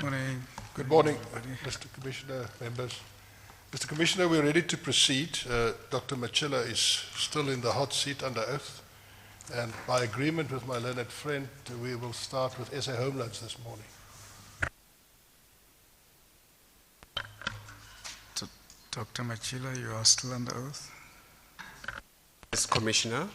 Morning. Good morning, Mr. Commissioner, members. Mr. Commissioner, we're ready to proceed. Dr. Machilla is still in the hot seat under oath. And by agreement with my learned friend, we will start with SA Home Loans this morning. Dr. Machilla, you are still under oath? Yes, Commissioner.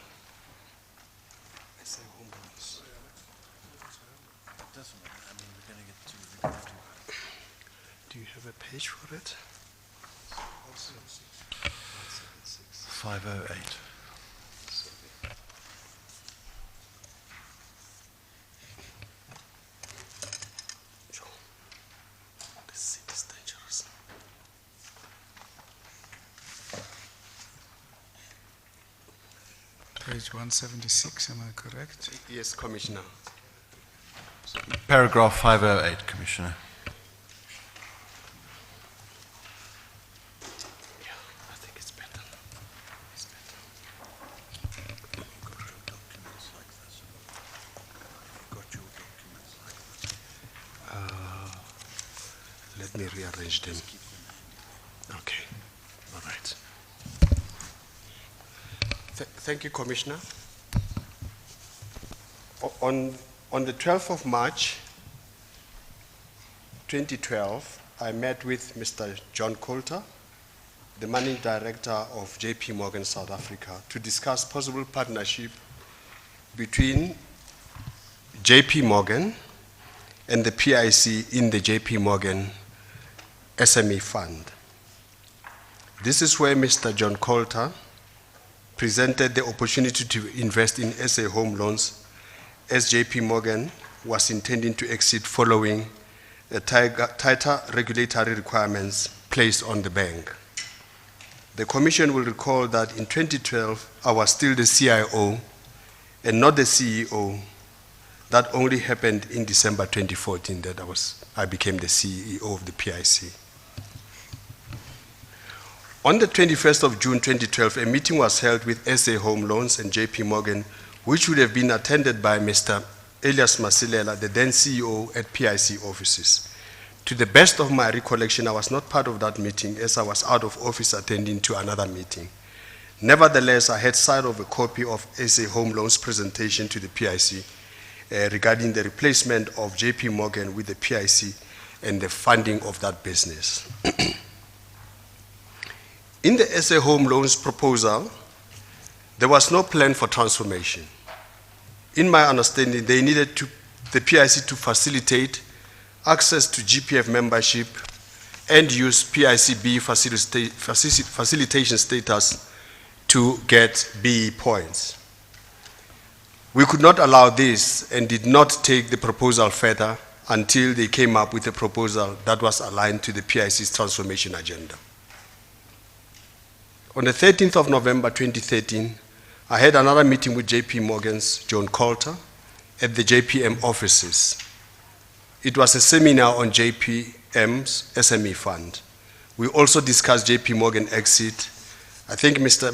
Do you have a page for it? 508. This seat is dangerous. Page 176, am I correct? Yes, Commissioner. Paragraph 508, Commissioner. Yeah, I think it's better. It's better. Let me rearrange them. Okay, all right. Thank you, Commissioner. On the 12th of March, 2012, I met with Mr. John Coulter, the Managing Director of JP Morgan South Africa, to discuss possible partnership between JP Morgan and the PIC in the JP Morgan SME Fund. This is where Mr. John Coulter presented the opportunity to invest in SA Home Loans as JP Morgan was intending to exit following the tighter regulatory requirements placed on the bank. The Commission will recall that in 2012, I was still the CIO and not the CEO. That only happened in December 2014 that I became the CEO of the PIC. On the 21st of June 2012, a meeting was held with SA Home Loans and JP Morgan, which would have been attended by Mr. Elias Masilela, the then CEO at PIC offices. To the best of my recollection, I was not part of that meeting as I was out of office attending to another meeting. Nevertheless, I had sight of a copy of SA Home Loans presentation to the PIC regarding the replacement of JP Morgan with the PIC and the funding of that business. In the SA Home Loans proposal, there was no plan for transformation. In my understanding, they needed the PIC to facilitate access to GPF membership and use PICB facilitation status to get BE points. We could not allow this and did not take the proposal further until they came up with a proposal that was aligned to the PIC's transformation agenda. On the 13th of November 2013, I had another meeting with JP Morgan's John Coulter at the JPM offices. It was a seminar on JPM's SME fund. We also discussed JP Morgan exit. I think Mr.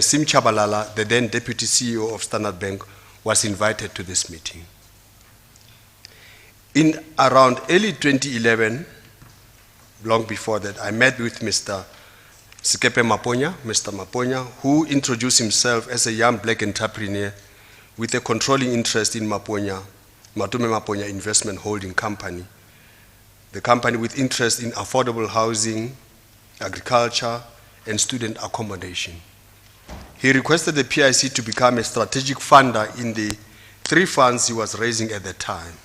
Sim Chabalala, the then Deputy CEO of Standard Bank, was invited to this meeting. In around early 2011, long before that, I met with Mr. Sikepe Maponya, Mr. Maponya, who introduced himself as a young black entrepreneur with a controlling interest in Matume Maponya Investment Holding Company, the company with interest in affordable housing, agriculture, and student accommodation. He requested the PIC to become a strategic funder in the 3 funds he was raising at the time.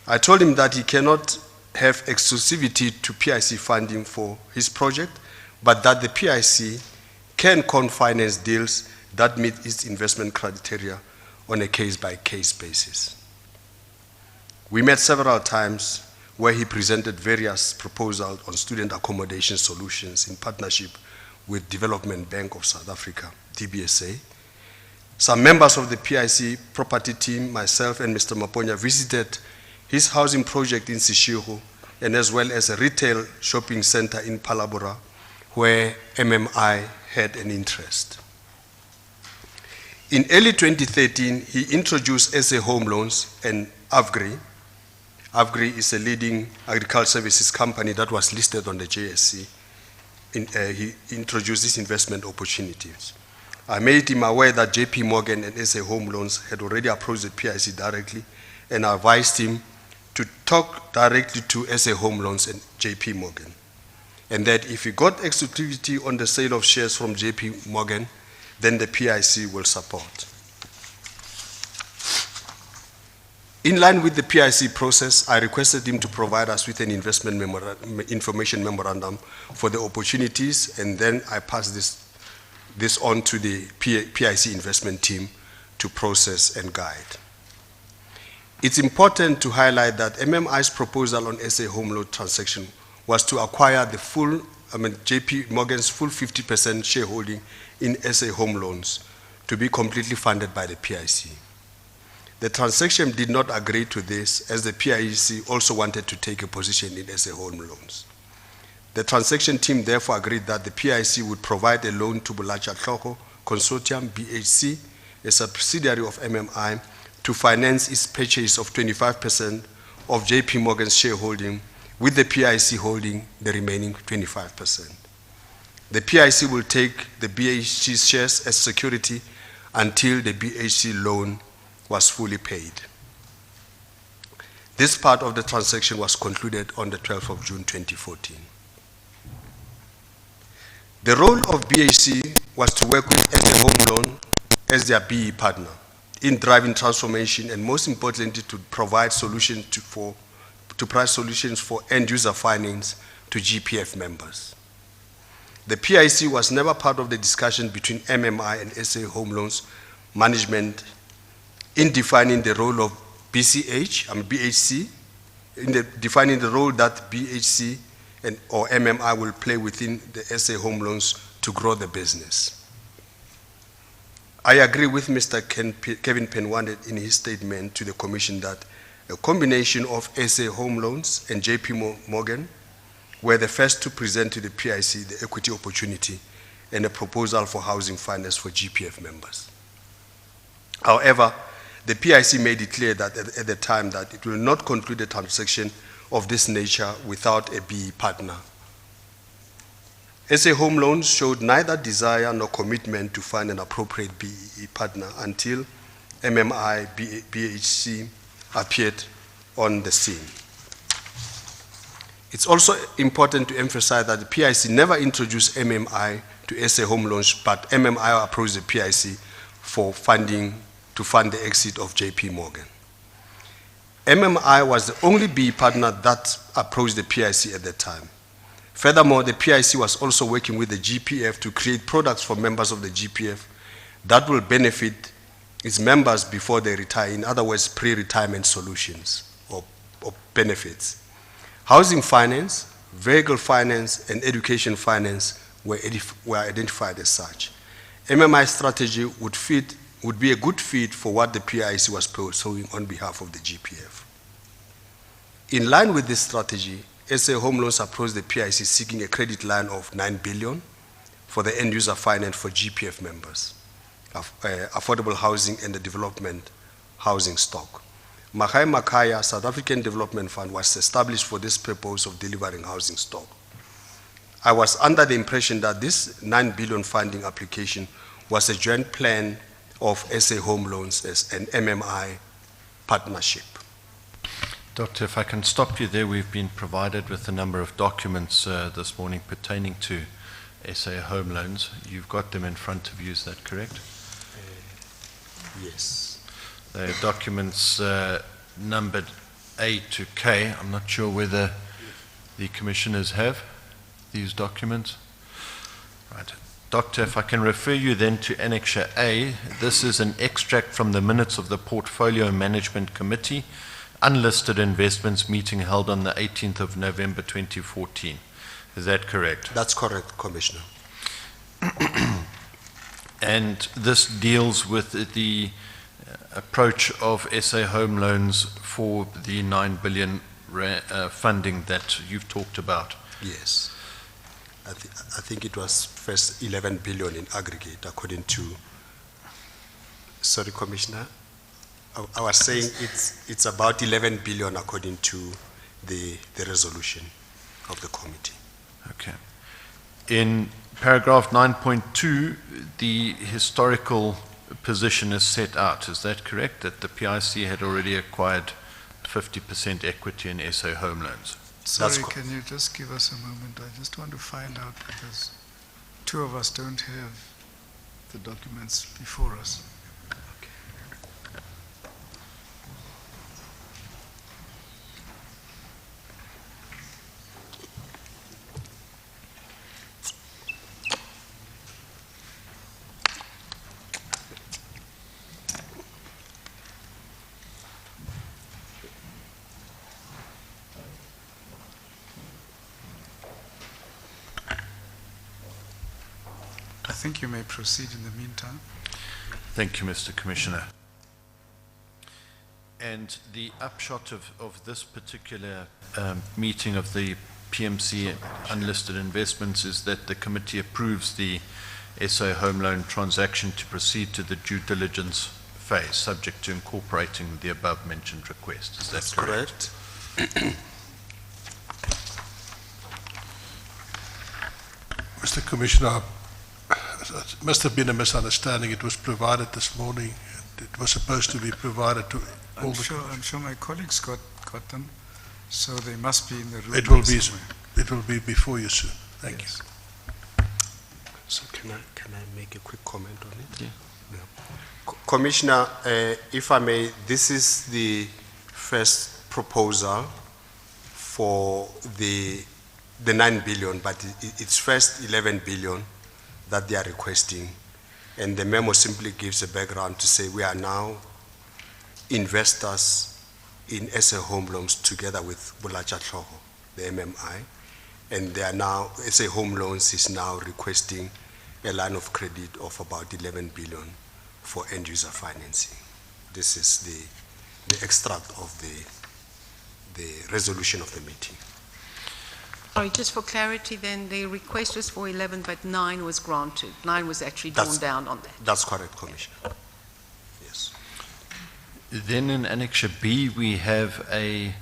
I told him that he cannot have exclusivity to PIC funding for his project, but that the PIC can co-finance deals that meet its investment criteria on a case-by-case basis. We met several times where he presented various proposals on student accommodation solutions in partnership with Development Bank of South Africa, DBSA. Some members of the PIC property team, myself and Mr. Maponya, visited his housing project in Sishiho, and as well as a retail shopping center in Palabora, where MMI had an interest. In early 2013, he introduced SA Home Loans and Avgri is a leading agricultural services company that was listed on the JSE. He introduced these investment opportunities. I made him aware that JP Morgan and SA Home Loans had already approached the PIC directly, and I advised him to talk directly to SA Home Loans and JP Morgan, and that if he got exclusivity on the sale of shares from JP Morgan, then the PIC will support. In line with the PIC process, I requested him to provide us with an investment information memorandum for the opportunities, and then I passed this on to the PIC investment team to process and guide. It's important to highlight that MMI's proposal on SA Home Loan transaction was to acquire the full, JP Morgan's full 50% shareholding in SA Home Loans to be completely funded by the PIC. The transaction did not agree to this, as the PIC also wanted to take a position in SA Home Loans. The transaction team therefore agreed that the PIC would provide a loan to Bulacha Tlhoko Consortium, BHC, a subsidiary of MMI, to finance its purchase of 25% of JP Morgan's shareholding, with the PIC holding the remaining 25%. The PIC will take the BHC shares as security until the BHC loan was fully paid. This part of the transaction was concluded on the 12th of June 2014. The role of BHC was to work with SA Home Loan as their BE partner in driving transformation, and most importantly to provide solutions for end-user finance to GPF members. The PIC was never part of the discussion between MMI and SA Home Loans management in defining the role of BHC, defining the role that BHC or MMI will play within the SA Home Loans to grow the business. I agree with Mr. Kevin Penwande in his statement to the Commission that a combination of SA Home Loans and JP Morgan were the first to present to the PIC the equity opportunity and a proposal for housing finance for GPF members. However, the PIC made it clear that at the time that it will not conclude a transaction of this nature without a BE partner. SA Home Loans showed neither desire nor commitment to find an appropriate BE partner until MMI BHC appeared on the scene. It's also important to emphasize that the PIC never introduced MMI to SA Home Loans, but MMI approached the PIC for funding to fund the exit of JP Morgan. MMI was the only BE partner that approached the PIC at the time. Furthermore, the PIC was also working with the GPF to create products for members of the GPF that will benefit its members before they retire, in other words, pre-retirement solutions or benefits. Housing finance, vehicle finance, and education finance were identified as such. MMI's strategy would be a good fit for what the PIC was pursuing on behalf of the GPF. In line with this strategy, SA Home Loans approached the PIC seeking a credit line of 9 billion for the end-user finance for GPF members, affordable housing and the development housing stock. Makai Makaya South African Development Fund was established for this purpose of delivering housing stock. I was under the impression that this 9 billion funding application was a joint plan of SA Home Loans as an MMI partnership. Doctor, if I can stop you there, we've been provided with a number of documents this morning pertaining to SA Home Loans. You've got them in front of you, is that correct? Yes. They're documents numbered A to K. I'm not sure whether the commissioners have these documents. Right. Doctor, if I can refer you then to Annexure A, this is an extract from the minutes of the Portfolio Management Committee, unlisted investments meeting held on the 18th of November 2014. Is that correct? That's correct, Commissioner. And this deals with the approach of SA Home Loans for the 9 billion funding that you've talked about. Yes. I think it was first 11 billion in aggregate, according to, sorry, Commissioner? I was saying it's about 11 billion according to the resolution of the committee. Okay. In paragraph 9.2, the historical position is set out. Is that correct? That the PIC had already acquired 50% equity in SA Home Loans? Sorry, co- can you just give us a moment? I just want to find out because two of us don't have the documents before us. I think you may proceed in the meantime. Thank you, Mr. Commissioner. And the upshot of this particular meeting of the PMC unlisted investments is that the committee approves the SA Home Loan transaction to proceed to the due diligence phase, subject to incorporating the above mentioned request. Is that That's correct? correct. Mr. Commissioner, it must have been a misunderstanding. It was provided this morning. It was supposed to be provided to all I'm sure my colleagues got them, so they must be in the room. It will be somewhere. It will be before you soon. Thank Yes. So can I make a quick comment on it? Yeah. Commissioner, if I may, this is the first proposal for the 9 billion, but it's first 11 billion that they are requesting. And the memo simply gives a background to say we are now investors in SA Home Loans together with Bulacha Tlhogo, the MMI. And they are now, SA Home Loans is now requesting a line of credit of about 11 billion for end user financing. This is the extract of the resolution of the meeting. Sorry, just for clarity then, the request was for 11, but 9 was granted. 9 was actually drawn That's- down on that. That's correct, Commissioner. Yes. Then in Annexure B, we have a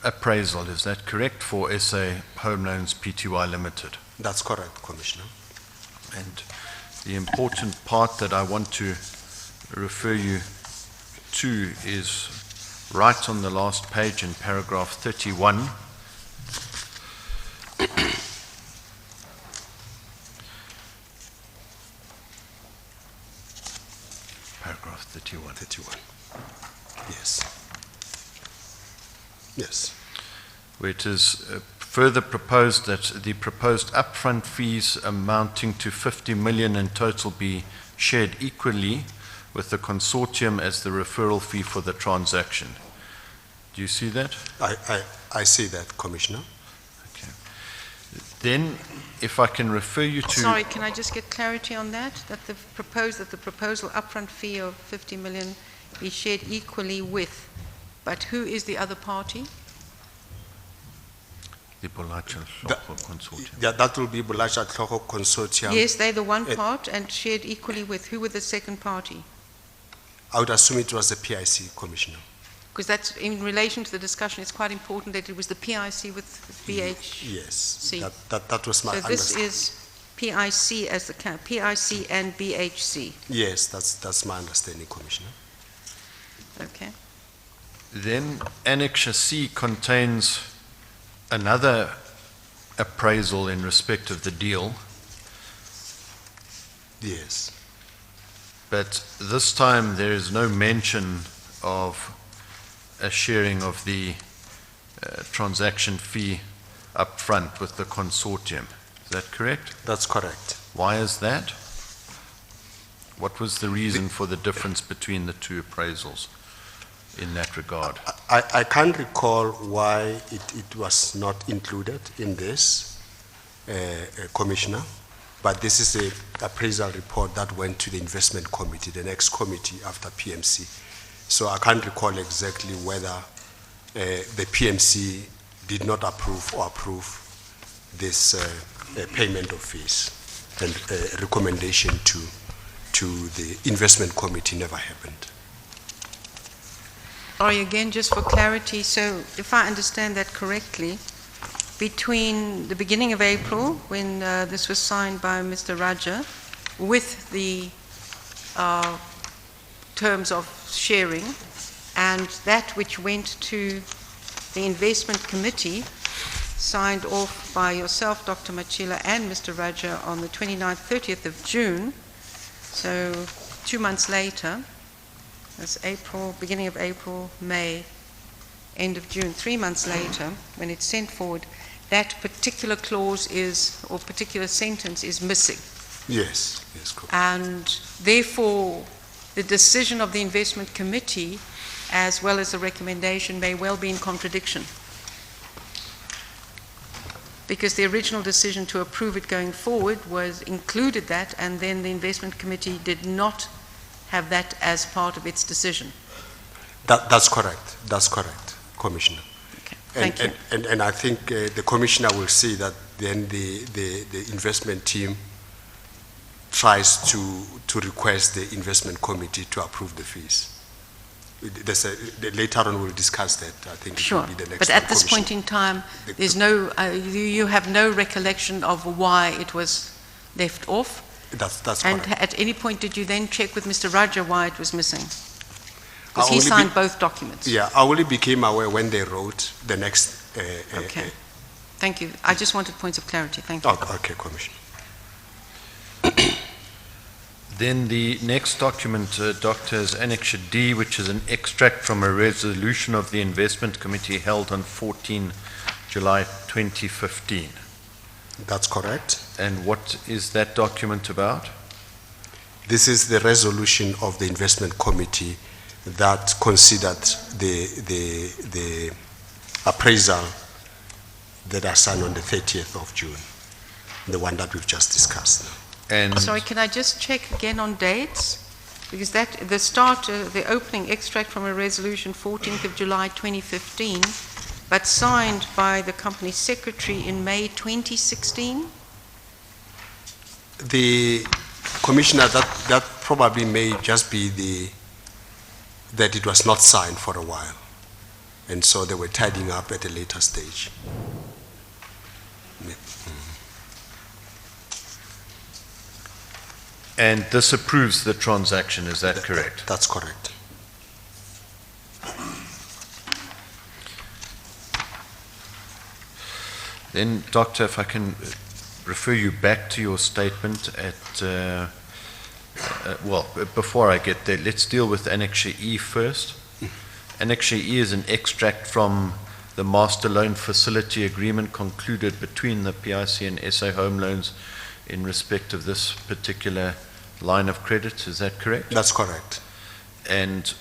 appraisal, is that correct, for SA Home Loans Pty Limited? That's correct, Commissioner. And the important part that I want to refer you to is right on the last page in paragraph 31. Paragraph 31. 31. Yes. Yes. Where it is further proposed that the proposed upfront fees amounting to 50 million in total be shared equally with the consortium as the referral fee for the transaction. Do you see that? I see that, Commissioner. Okay. Then, if I can refer you to... Sorry, can I just get clarity on that? That the proposal upfront fee of 50 million be shared equally with, but who is the other party? The Bulacha The- Consortium. Yeah, that will be Bulacha Tlhogo Consortium. Yes, they're the one it- part and shared equally with. Who were the second party? I would assume it was the PIC, Commissioner. Because that's, in relation to the discussion, it's quite important that it was the PIC with BH. Yes. C. That was my So this understanding. is PIC as the PIC and BHC. Yes, that's my understanding, Commissioner. Okay. Then Annexure C contains another appraisal in respect of the deal, Yes. but this time there is no mention of a sharing of the transaction fee up front with the consortium. Is that correct? That's correct. Why is that? What was the reason for the difference between the two appraisals in that regard? I can't recall why it was not included in this, Commissioner, but this is a appraisal report that went to the investment committee, the next committee after PMC. So I can't recall exactly whether the PMC did not approve or approve this payment of fees, and recommendation to the investment committee never happened. Sorry, again, just for clarity, so if I understand that correctly, between the beginning of April, when this was signed by Mr. Raja, with the terms of sharing, and that which went to the investment committee, signed off by yourself, Dr. Machila, and Mr. Raja on the 29th, 30th of June, so 2 months later, that's April, beginning of April, May, end of June, 3 months later, when it's sent forward, that particular clause is, or particular sentence is missing. Yes, yes, correct. And therefore, the decision of the investment committee, as well as the recommendation, may well be in contradiction. Because the original decision to approve it going forward was included that, and then the investment committee did not have that as part of its decision. That's correct. That's correct, Commissioner. Okay. Thank you. And I think the Commissioner will see that then the investment team tries to request the investment committee to approve the fees. Later on we'll discuss that. I think it Sure, will be the next but at this Commissioner. point in time, there's no, you have no recollection of why it was left off? That's And correct. at any point, did you then check with Mr. Raja why it was missing? I Because he only signed both documents. Yeah, I only became aware when they wrote the next. Okay. Thank you. I just wanted points of clarity. Thank you. Okay, Commissioner. Then the next document, Doctor, is Annexure D, which is an extract from a resolution of the Investment Committee held on 14 July 2015. That's correct. And what is that document about? This is the resolution of the investment committee that considered the appraisal that I signed on the 30th of June, the one that we've just discussed now. And Sorry, can I just check again on dates? Because that, the start, the opening extract from a resolution 14th of July 2015, but signed by the company secretary in May 2016? The Commissioner, that probably may just be that it was not signed for a while. And so they were tidying up at a later stage. And this approves the transaction, is that correct? That's correct. Then, Doctor, if I can refer you back to your statement at, well, before I get there, let's deal with Annexure E first. Annexure E is an extract from the Master Loan Facility Agreement concluded between the PIC and SA Home Loans in respect of this particular line of credit, is that correct? That's correct. And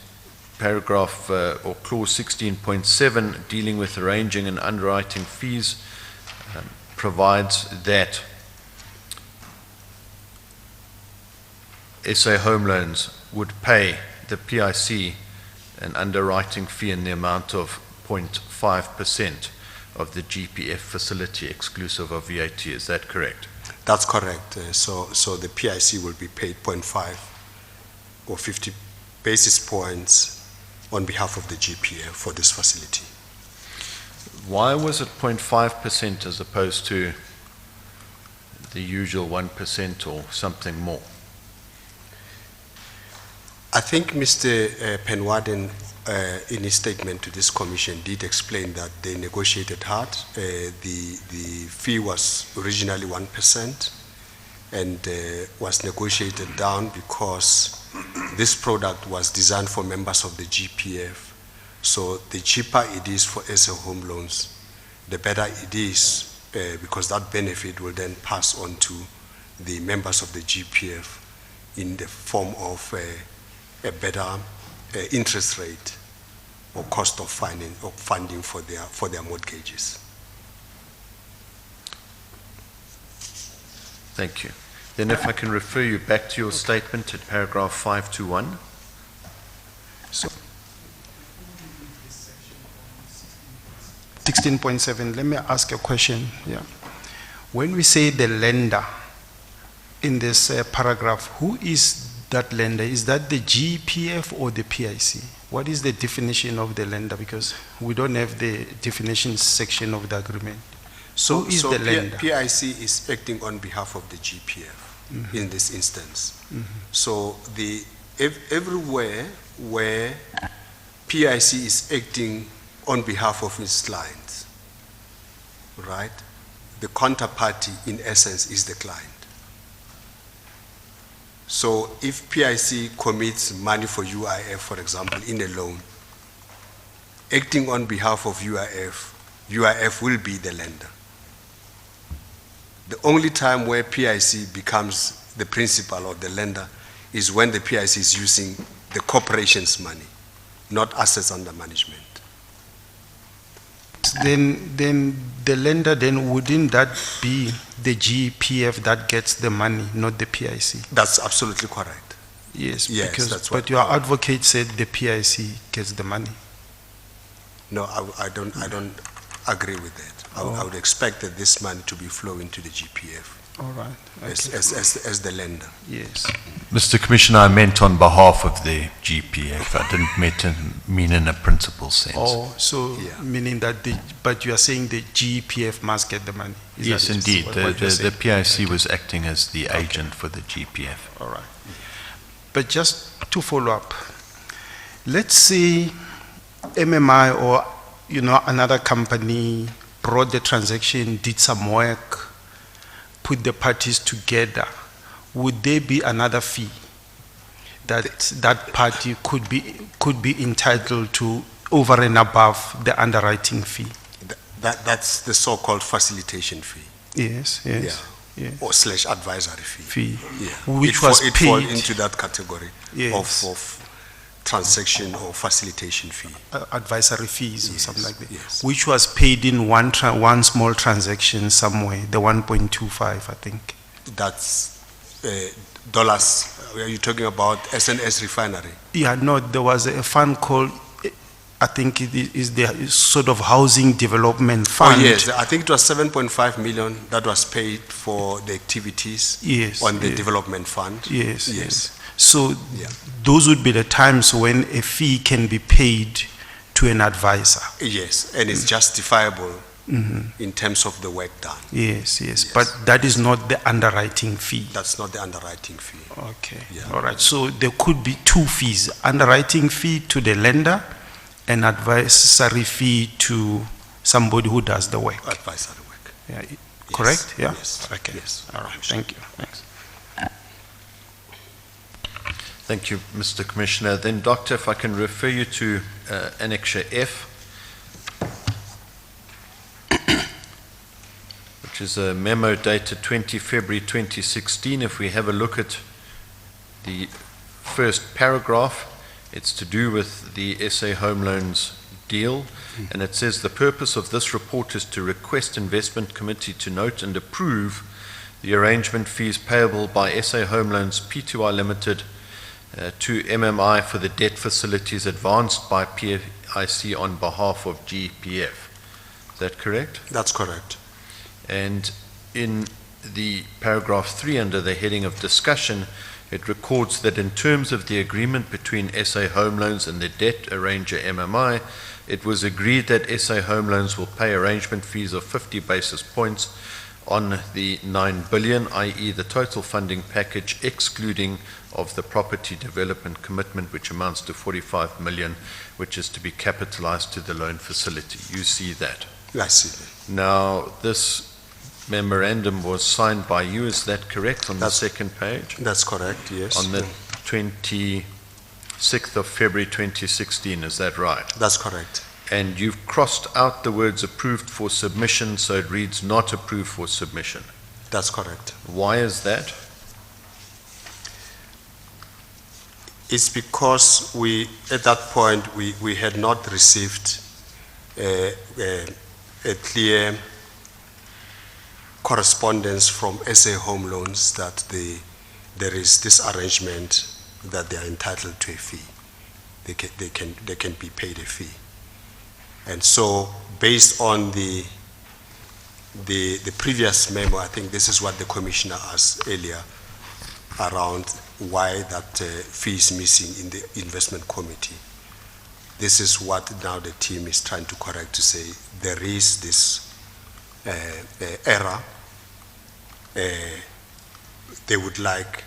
paragraph or clause 16.7 dealing with arranging and underwriting fees provides that SA Home Loans would pay the PIC an underwriting fee in the amount of 0.5% of the GPF facility exclusive of VAT, is that correct? That's correct. So the PIC will be paid 0.5 or 50 basis points on behalf of the GPF for this facility. Why was it 0.5% as opposed to the usual 1% or something more? I think Mr. Penwarden, in his statement to this commission, did explain that they negotiated hard. The fee was originally 1% and was negotiated down because this product was designed for members of the GPF. So the cheaper it is for SA Home Loans, the better it is because that benefit will then pass on to the members of the GPF in the form of a better interest rate or cost of funding for their mortgages. Thank you. Then if I can refer you back to your statement at paragraph 521. So 16.7, let me ask a question. Yeah. When we say the lender in this paragraph, who is that lender, is that the GPF or the PIC? What is the definition of the lender? Because we don't have the definition section of the agreement. Who is the lender? PIC is acting on behalf of the GPF in this instance. So everywhere where PIC is acting on behalf of its clients, right? The counterparty, in essence, is the client. So if PIC commits money for UIF, for example, in a loan, acting on behalf of UIF will be the lender. The only time where PIC becomes the principal or the lender is when the PIC is using the corporation's money, not assets under management. Then the lender, then wouldn't that be the GPF that gets the money, not the PIC? That's absolutely correct. Yes, Yes, because, that's what- but your advocate said the PIC gets the money. No, I don't agree with that. I would expect that this money to be flowing to the GPF All right. as Okay. as the lender. Yes. Mr. Commissioner, I meant on behalf of the GPF. I didn't mean in a principal sense. Oh, so Yeah. meaning that but you are saying the GPF must get the money? Is Yes, that indeed. what The you're saying? PIC was acting as the agent for the GPF. All right. But just to follow up, let's say MMI or, another company brought the transaction, did some work, put the parties together. Would there be another fee that party could be entitled to over and above the underwriting fee? That's the so-called facilitation fee. Yes, yes. Yeah. Yes. Or / advisory fee. Fee, Yeah. which was it fall paid. into that category Yes. of transaction or facilitation fee. Advisory fees or Yes, something like that, yes. which was paid in one small transaction somewhere, the 1.25, I think. That's dollars. Are you talking about SNS refinery? Yeah, no, there was a fund called, I think it is the sort of housing development fund. Oh yes, I think it was 7.5 million that was paid for the activities Yes, on the yes. development fund. Yes, Yes. yes. So Yeah. those would be the times when a fee can be paid to an advisor. Yes, and it's justifiable in terms of the work done. Yes, yes, Yes. but that is not the underwriting fee. That's not the underwriting fee. Okay, Yeah. all right. So there could be two fees, underwriting fee to the lender and advisory fee to somebody who does the work. Advisory work. Yeah, Yes, correct? Yeah? yes, Okay, yes. all right, thank you. Thanks. Thank you, Mr. Commissioner. Then, Doctor, if I can refer you to Annexure F, which is a memo dated 20 February 2016. If we have a look at the first paragraph, it's to do with the SA Home Loans deal, and it says the purpose of this report is to request Investment Committee to note and approve the arrangement fees payable by SA Home Loans Pty Limited to MMI for the debt facilities advanced by PIC on behalf of GPF. Is that correct? That's correct. And in the paragraph 3 under the heading of discussion, it records that in terms of the agreement between SA Home Loans and the debt arranger MMI, it was agreed that SA Home Loans will pay arrangement fees of 50 basis points on the 9 billion, i.e. the total funding package excluding of the property development commitment, which amounts to 45 million, which is to be capitalized to the loan facility. You see that. I see that. Now, this memorandum was signed by you, is that correct, on the That's- second page? That's correct, yes. On the 26th of February 2016, is that right? That's correct. And you've crossed out the words approved for submission, so it reads not approved for submission. That's correct. Why is that? It's because at that point, we had not received a clear correspondence from SA Home Loans that there is this arrangement that they are entitled to a fee. They can be paid a fee. And so, based on the previous memo, I think this is what the Commissioner asked earlier, around why that fee is missing in the investment committee. This is what now the team is trying to correct, to say there is this error. They would like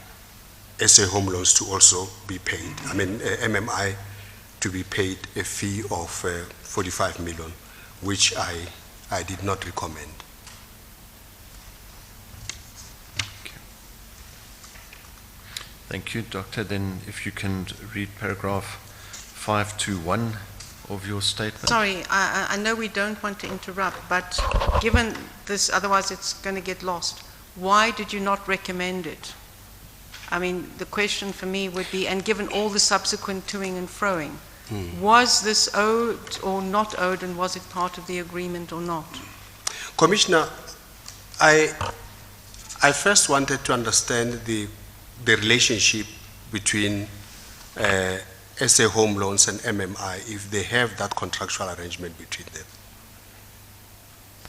SA Home Loans to also be paid, MMI to be paid a fee of 45 million, which I did not recommend. Thank you, Doctor. Then if you can read paragraph 521 of your statement. Sorry, I know we don't want to interrupt, but given this, otherwise it's going to get lost. Why did you not recommend it? I mean, the question for me would be, and given all the subsequent toing and froing, was this owed or not owed, and was it part of the agreement or not? Commissioner, I first wanted to understand the relationship between SA Home Loans and MMI, if they have that contractual arrangement between them.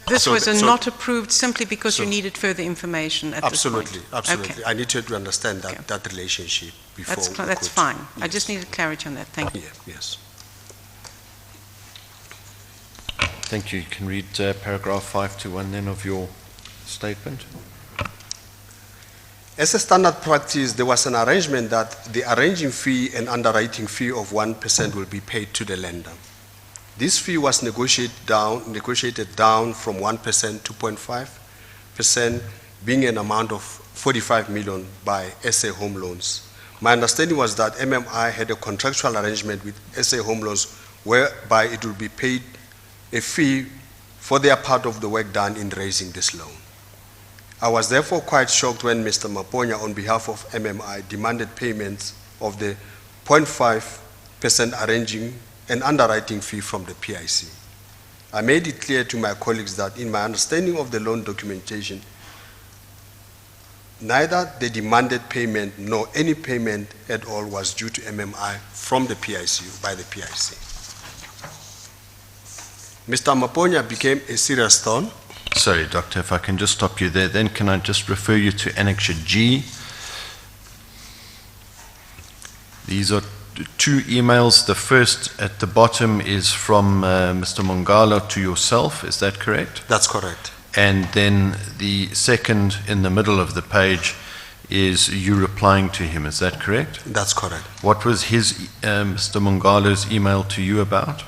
This So was th- so- not approved simply because you so- needed further information at this point? Absolutely, absolutely. Okay. I needed to understand that, Okay. that relationship before we That's could- fine. I Yes. just needed clarity on that. Thank you. Yeah, yes. Thank you. You can read paragraph 521 then of your statement. As a standard practice, there was an arrangement that the arranging fee and underwriting fee of 1% will be paid to the lender. This fee was negotiated down from 1% to 2.5%, being an amount of 45 million by SA Home Loans. My understanding was that MMI had a contractual arrangement with SA Home Loans whereby it will be paid a fee for their part of the work done in raising this loan. I was therefore quite shocked when Mr. Maponya, on behalf of MMI, demanded payments of the 0.5% arranging and underwriting fee from the PIC. I made it clear to my colleagues that in my understanding of the loan documentation, neither the demanded payment nor any payment at all was due to MMI from the PIC, by the PIC. Mr. Maponya became a serious thorn. Sorry, Doctor, if I can just stop you there, then can I just refer you to Annexure G? These are two emails. The first at the bottom is from Mr. Mongalo to yourself, is that correct? That's correct. And then the second in the middle of the page is you replying to him, is that correct? That's correct. What was his, Mr. Mongalo's email to you about?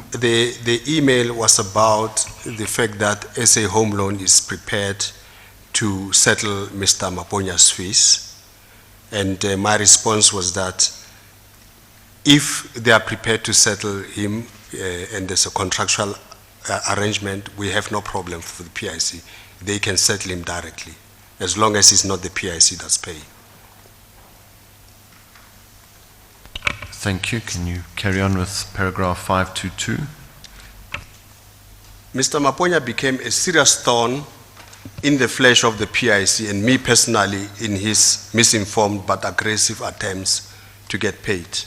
The email was about the fact that SA Home Loan is prepared to settle Mr. Maponya's fees. And my response was that if they are prepared to settle him and there's a contractual arrangement, we have no problem for the PIC. They can settle him directly, as long as it's not the PIC that's paying. Thank you. Can you carry on with paragraph 522? Mr. Maponya became a serious thorn in the flesh of the PIC and me personally in his misinformed but aggressive attempts to get paid.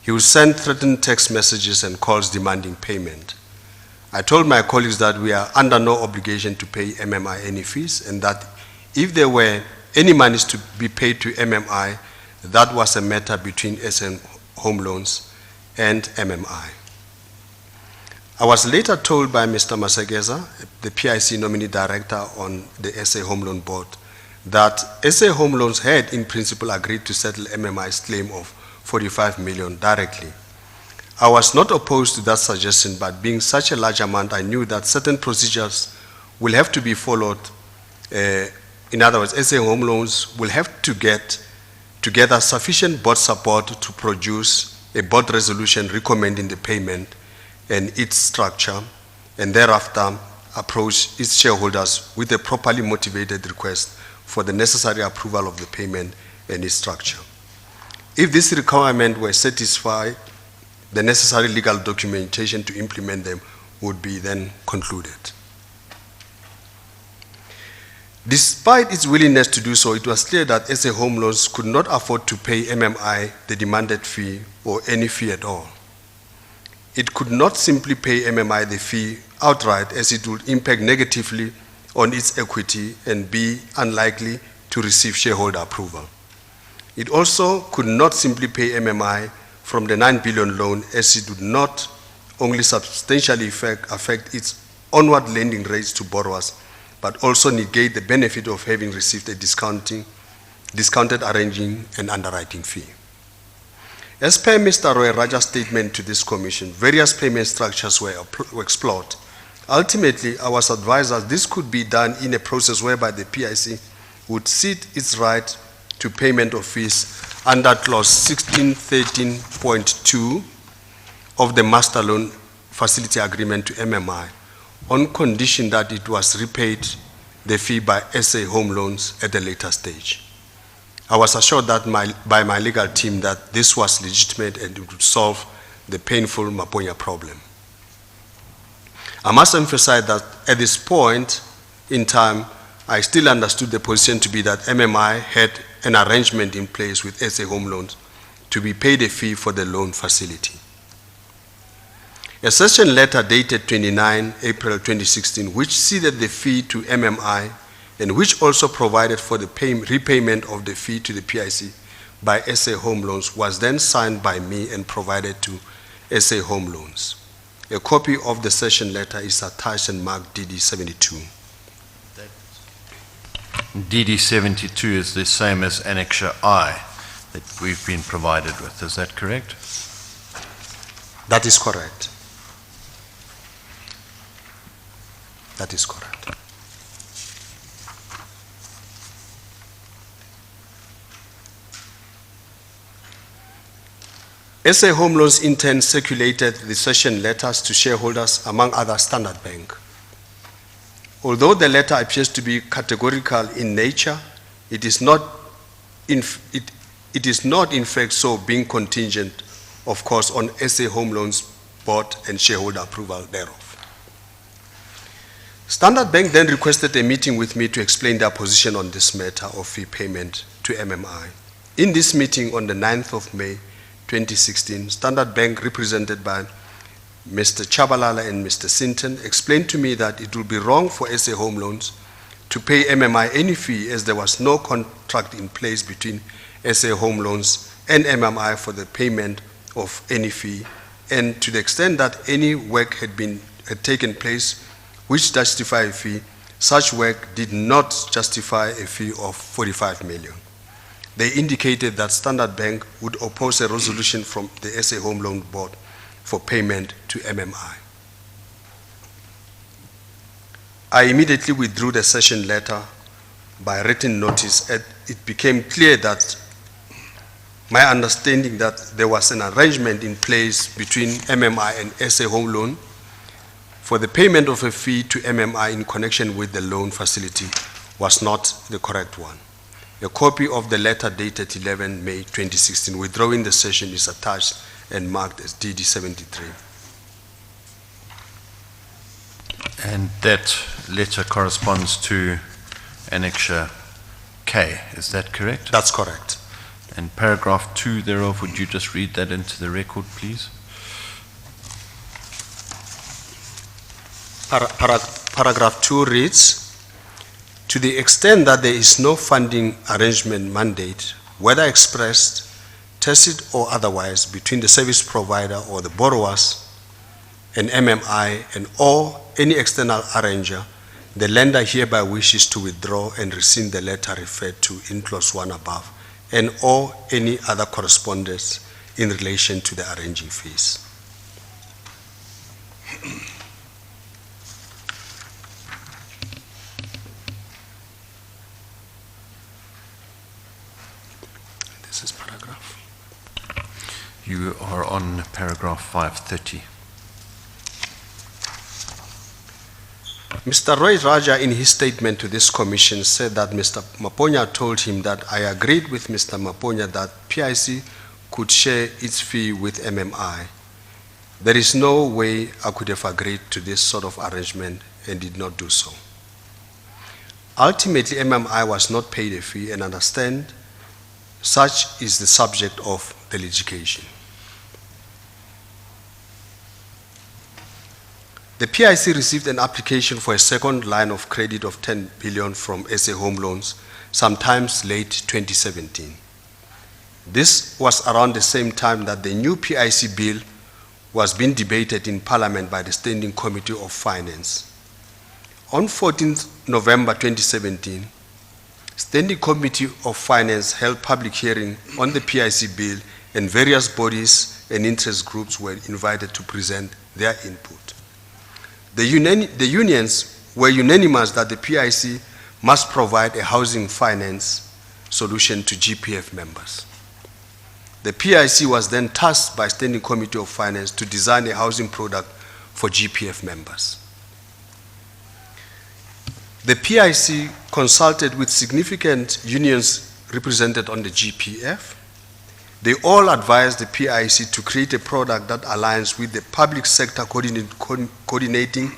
He would send threatened text messages and calls demanding payment. I told my colleagues that we are under no obligation to pay MMI any fees, and that if there were any monies to be paid to MMI, that was a matter between SA Home Loans and MMI. I was later told by Mr. Masageza, the PIC nominee director on the SA Home Loan Board, that SA Home Loans had in principle agreed to settle MMI's claim of 45 million directly. I was not opposed to that suggestion, but being such a large amount, I knew that certain procedures will have to be followed. In other words, SA Home Loans will have to get together sufficient board support to produce a board resolution recommending the payment and its structure, and thereafter approach its shareholders with a properly motivated request for the necessary approval of the payment and its structure. If this requirement were satisfied, the necessary legal documentation to implement them would be then concluded. Despite its willingness to do so, it was clear that SA Home Loans could not afford to pay MMI the demanded fee or any fee at all. It could not simply pay MMI the fee outright, as it would impact negatively on its equity and be unlikely to receive shareholder approval. It also could not simply pay MMI from the 9 billion loan, as it would not only substantially affect its onward lending rates to borrowers, but also negate the benefit of having received a discounted arranging and underwriting fee. As per Mr. Roy Raja's statement to this commission, various payment structures were explored. Ultimately, I was advised that this could be done in a process whereby the PIC would cede its right to payment of fees under clause 1613.2 of the master loan facility agreement to MMI, on condition that it was repaid the fee by SA Home Loans at a later stage. I was assured that by my legal team that this was legitimate and it would solve the painful Maponya problem. I must emphasize that at this point in time, I still understood the position to be that MMI had an arrangement in place with SA Home Loans to be paid a fee for the loan facility. A session letter dated 29 April 2016, which ceded the fee to MMI and which also provided for the repayment of the fee to the PIC by SA Home Loans, was then signed by me and provided to SA Home Loans. A copy of the session letter is attached and marked DD 72. DD 72 is the same as Annexure I that we've been provided with. Is that correct? That is correct. That is correct. SA Home Loans in turn circulated the session letters to shareholders, among others Standard Bank. Although the letter appears to be categorical in nature, it is not in fact so, being contingent, of course, on SA Home Loans board and shareholder approval thereof. Standard Bank then requested a meeting with me to explain their position on this matter of fee payment to MMI. In this meeting on the 9th of May 2016, Standard Bank, represented by Mr. Chabalala and Mr. Sinton, explained to me that it would be wrong for SA Home Loans to pay MMI any fee, as there was no contract in place between SA Home Loans and MMI for the payment of any fee, and to the extent that any work had taken place which justified a fee, such work did not justify a fee of 45 million. They indicated that Standard Bank would oppose a resolution from the SA Home Loan Board for payment to MMI. I immediately withdrew the session letter by written notice, and it became clear that my understanding that there was an arrangement in place between MMI and SA Home Loan for the payment of a fee to MMI in connection with the loan facility was not the correct one. A copy of the letter dated 11 May 2016 withdrawing the session is attached and marked as DD 73. And that letter corresponds to Annexure K, is that correct? That's correct. And paragraph 2 thereof, would you just read that into the record, please? Paragraph 2 reads, to the extent that there is no funding arrangement mandate, whether expressed, tacit or otherwise, between the service provider or the borrowers and MMI and or any external arranger, the lender hereby wishes to withdraw and rescind the letter referred to in clause 1 above, and or any other correspondence in relation to the arranging fees. This is paragraph. You are on paragraph 530. Mr. Roy Raja, in his statement to this commission, said that Mr. Maponya told him that I agreed with Mr. Maponya that PIC could share its fee with MMI. There is no way I could have agreed to this sort of arrangement and did not do so. Ultimately, MMI was not paid a fee, and understand such is the subject of the litigation. The PIC received an application for a second line of credit of 10 billion from SA Home Loans, sometimes late 2017. This was around the same time that the new PIC bill was being debated in Parliament by the Standing Committee of Finance. On 14th November 2017, Standing Committee of Finance held public hearing on the PIC bill, and various bodies and interest groups were invited to present their input. The unions were unanimous that the PIC must provide a housing finance solution to GPF members. The PIC was then tasked by Standing Committee of Finance to design a housing product for GPF members. The PIC consulted with significant unions represented on the GPF. They all advised the PIC to create a product that aligns with the Public Sector Coordinating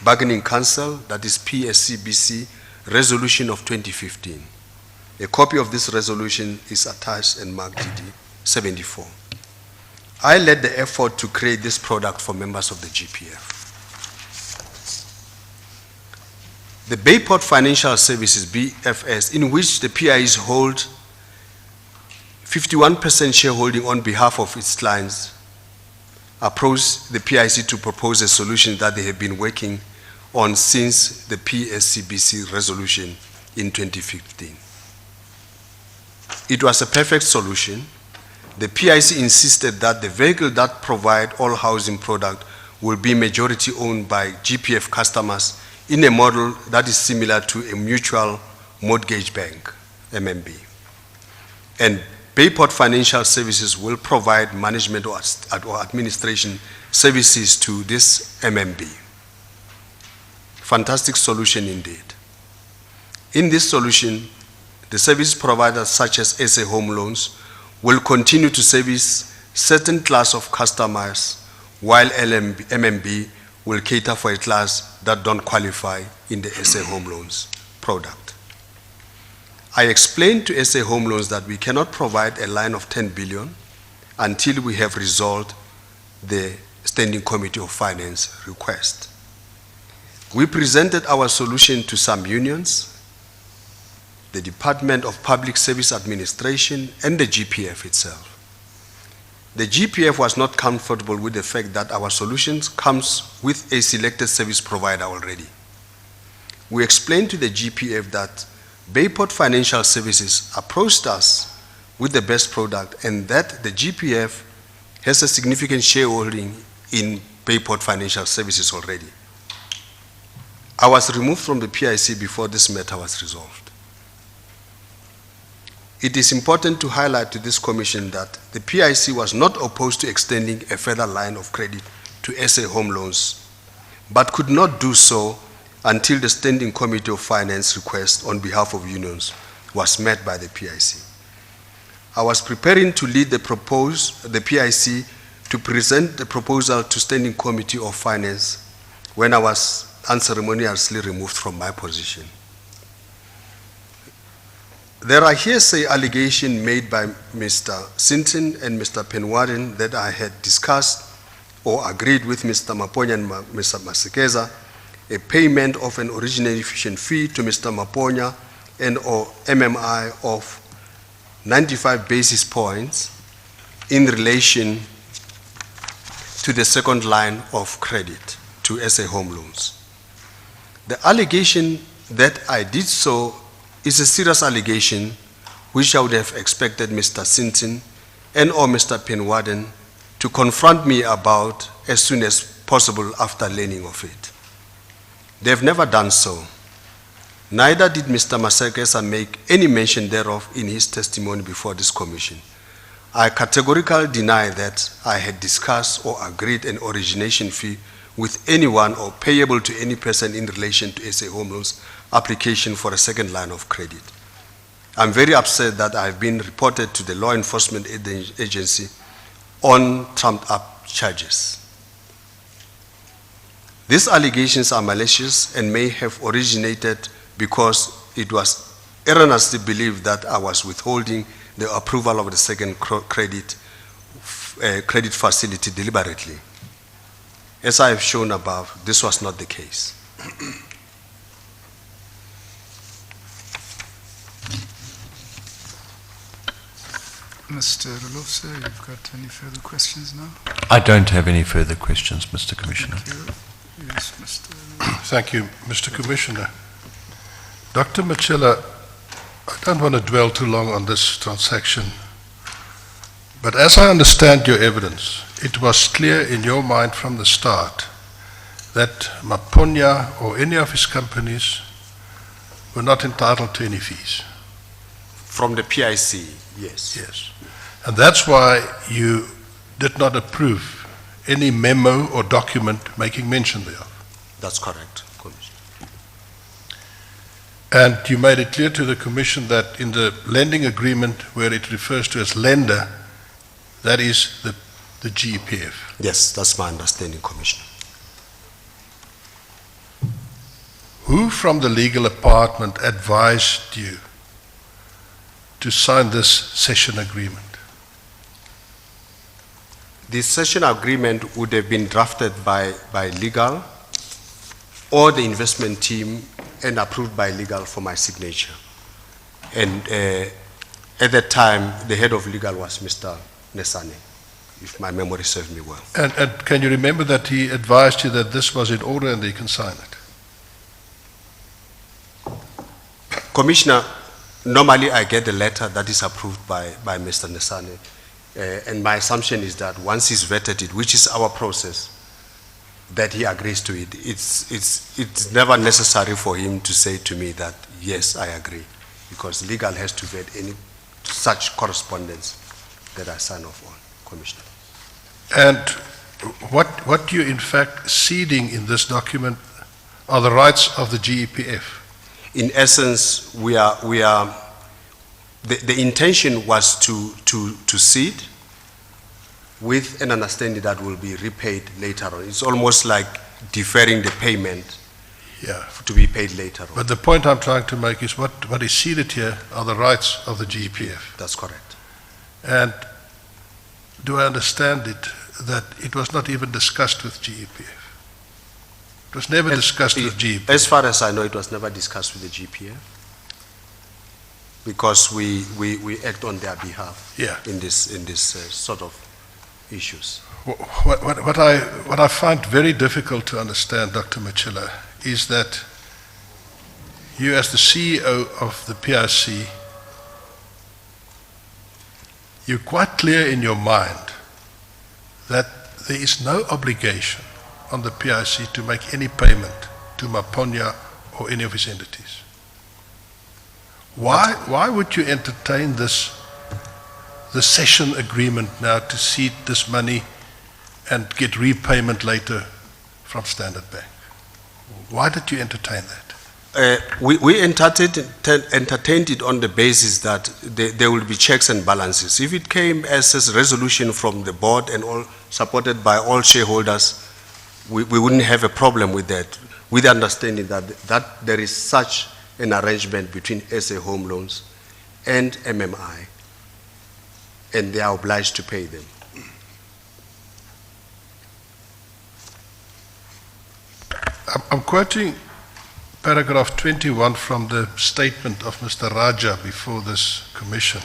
Bargaining Council, that is PSCBC, resolution of 2015. A copy of this resolution is attached and marked DD 74. I led the effort to create this product for members of the GPF. The Bayport Financial Services, BFS, in which the PIs hold 51% shareholding on behalf of its clients, approached the PIC to propose a solution that they have been working on since the PSCBC resolution in 2015. It was a perfect solution. The PIC insisted that the vehicle that provide all housing product will be majority owned by GPF customers in a model that is similar to a mutual mortgage bank, MMB. And Bayport Financial Services will provide management or administration services to this MMB. Fantastic solution indeed. In this solution, the service providers such as SA Home Loans will continue to service certain class of customers, while MMB will cater for a class that don't qualify in the SA Home Loans product. I explained to SA Home Loans that we cannot provide a line of 10 billion until we have resolved the Standing Committee of Finance request. We presented our solution to some unions, the Department of Public Service Administration, and the GPF itself. The GPF was not comfortable with the fact that our solutions comes with a selected service provider already. We explained to the GPF that Bayport Financial Services approached us with the best product, and that the GPF has a significant shareholding in Bayport Financial Services already. I was removed from the PIC before this matter was resolved. It is important to highlight to this commission that the PIC was not opposed to extending a further line of credit to SA Home Loans, but could not do so until the Standing Committee of Finance request on behalf of unions was met by the PIC. I was preparing to lead the PIC to present the proposal to Standing Committee of Finance when I was unceremoniously removed from my position. There are hearsay allegations made by Mr. Sinton and Mr. Penwarden that I had discussed or agreed with Mr. Maponya and Mr. Masekeza a payment of an origination fee to Mr. Maponya and or MMI of 95 basis points in relation to the second line of credit to SA Home Loans. The allegation that I did so is a serious allegation which I would have expected Mr. Sinton and or Mr. Penwarden to confront me about as soon as possible after learning of it. They have never done so. Neither did Mr. Masekesa make any mention thereof in his testimony before this commission. I categorically deny that I had discussed or agreed an origination fee with anyone or payable to any person in relation to SA Home Loans application for a second line of credit. I'm very upset that I've been reported to the law enforcement agency on trumped up charges. These allegations are malicious and may have originated because it was erroneously believed that I was withholding the approval of the second credit facility deliberately. As I have shown above, this was not the case. Mr. Roloff, sir, you've got any further questions now? I don't have any further questions, Mr. Commissioner. Thank you. Yes, Mr. Thank you, Mr. Commissioner. Dr. Machila, I don't want to dwell too long on this transaction, but as I understand your evidence, it was clear in your mind from the start that Maponya or any of his companies were not entitled to any fees. From the PIC, yes. Yes. And that's why you did not approve any memo or document making mention thereof. That's correct, Commissioner. And you made it clear to the Commission that in the lending agreement where it refers to as lender, that is the GEPF. Yes, that's my understanding, Commissioner. Who from the legal department advised you to sign this session agreement? The session agreement would have been drafted by legal or the investment team and approved by legal for my signature. And at that time, the head of legal was Mr. Nesane, if my memory serves me well. And can you remember that he advised you that this was in order and that you can sign it? Commissioner, normally I get a letter that is approved by Mr. Nesane. And my assumption is that once he's vetted it, which is our process, that he agrees to it. It's never necessary for him to say to me that, yes, I agree, because legal has to vet any such correspondence that I sign off on, Commissioner. And what you're in fact ceding in this document are the rights of the GEPF. In essence, the intention was to cede with an understanding that will be repaid later on. It's almost like deferring the payment to be paid later on. But the point I'm trying to make is what is ceded here are the rights of the GEPF. That's correct. And do I understand it that it was not even discussed with GEPF? It was never discussed with GEPF. As far as I know, it was never discussed with the GPF because we act on their behalf in this sort of issues. What I find very difficult to understand, Dr. Machila, is that you as the CEO of the PIC, you're quite clear in your mind that there is no obligation on the PIC to make any payment to Maponya or any of his entities. Why would you entertain the session agreement now to cede this money and get repayment later from Standard Bank? Why did you entertain that? We entertained it on the basis that there will be checks and balances. If it came as a resolution from the board and all supported by all shareholders, we wouldn't have a problem with that, with the understanding that there is such an arrangement between SA Home Loans and MMI, and they are obliged to pay them. I'm quoting paragraph 21 from the statement of Mr. Raja before this commission,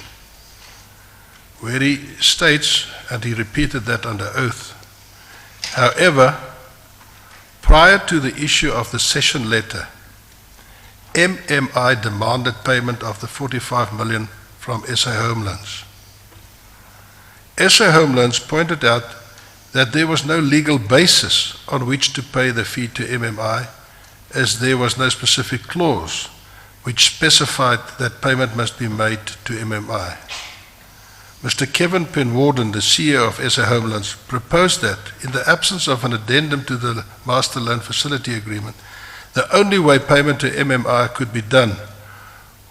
where he states, and he repeated that under oath, however, prior to the issue of the session letter, MMI demanded payment of the 45 million from SA Home Loans. SA Home Loans pointed out that there was no legal basis on which to pay the fee to MMI, as there was no specific clause which specified that payment must be made to MMI. Mr. Kevin Penwarden, the CEO of SA Home Loans, proposed that in the absence of an addendum to the Master Loan Facility Agreement, the only way payment to MMI could be done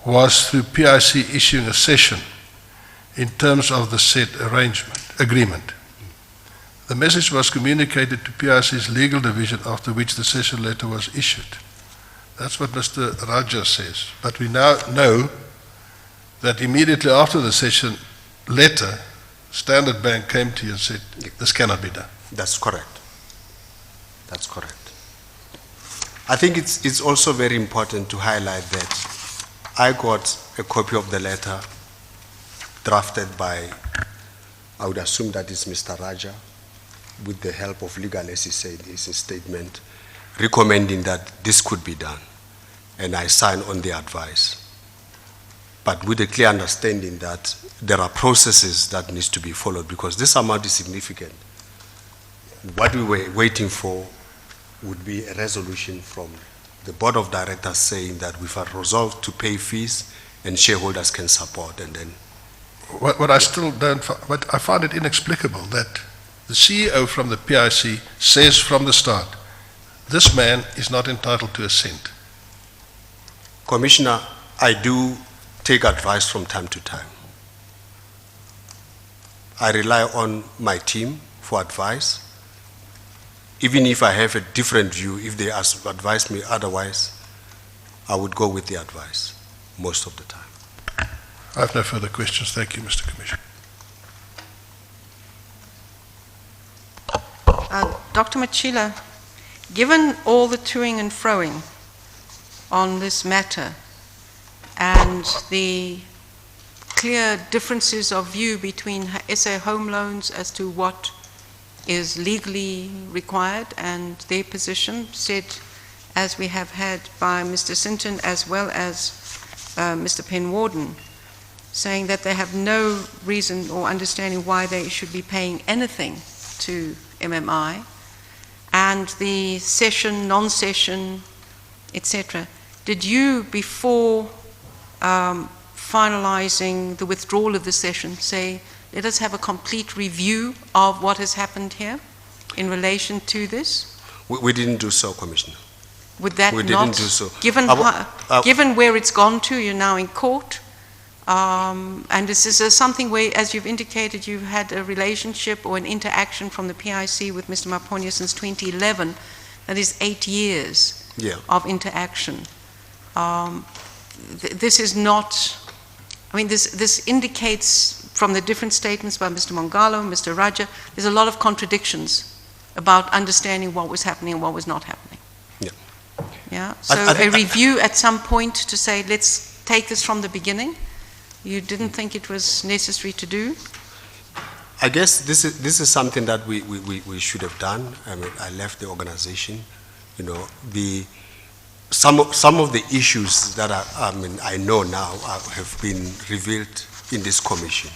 was through PIC issuing a session in terms of the said agreement. The message was communicated to PIC's legal division, after which the session letter was issued. That's what Mr. Raja says. But we now know that immediately after the session letter, Standard Bank came to you and said, this cannot be done. That's correct. That's correct. I think it's also very important to highlight that I got a copy of the letter drafted by, I would assume that is Mr. Raja, with the help of legal, as he said, is a statement recommending that this could be done. And I signed on the advice. But with a clear understanding that there are processes that needs to be followed because this amount is significant. What we were waiting for would be a resolution from the board of directors saying that we've resolved to pay fees and shareholders can support, and then. What I still don't, but I find it inexplicable that the CEO from the PIC says from the start, this man is not entitled to a cent. Commissioner, I do take advice from time to time. I rely on my team for advice. Even if I have a different view, if they advise me otherwise, I would go with the advice most of the time. I have no further questions. Thank you, Mr. Commissioner. Dr. Machila, given all the toing and froing on this matter and the clear differences of view between SA Home Loans as to what is legally required and their position said, as we have had by Mr. Sinton as well as Mr. Penwarden, saying that they have no reason or understanding why they should be paying anything to MMI, and the session, non-session, etc. Did you, before finalizing the withdrawal of the session, say, let us have a complete review of what has happened here in relation to this? We didn't do so, Commissioner. Would that We not, didn't do so. given where it's gone to, you're now in court, and this is something where, as you've indicated, you've had a relationship or an interaction from the PIC with Mr. Maponya since 2011, that is 8 years of interaction. This is not, I mean, this indicates from the different statements by Mr. Mongalo, Mr. Raja, there's a lot of contradictions about understanding what was happening and what was not happening. Yeah. So a review at some point to say, let's take this from the beginning. You didn't think it was necessary to do? I guess this is something that we should have done. I mean, I left the organization. You know, some of the issues that I know now have been revealed in this commission.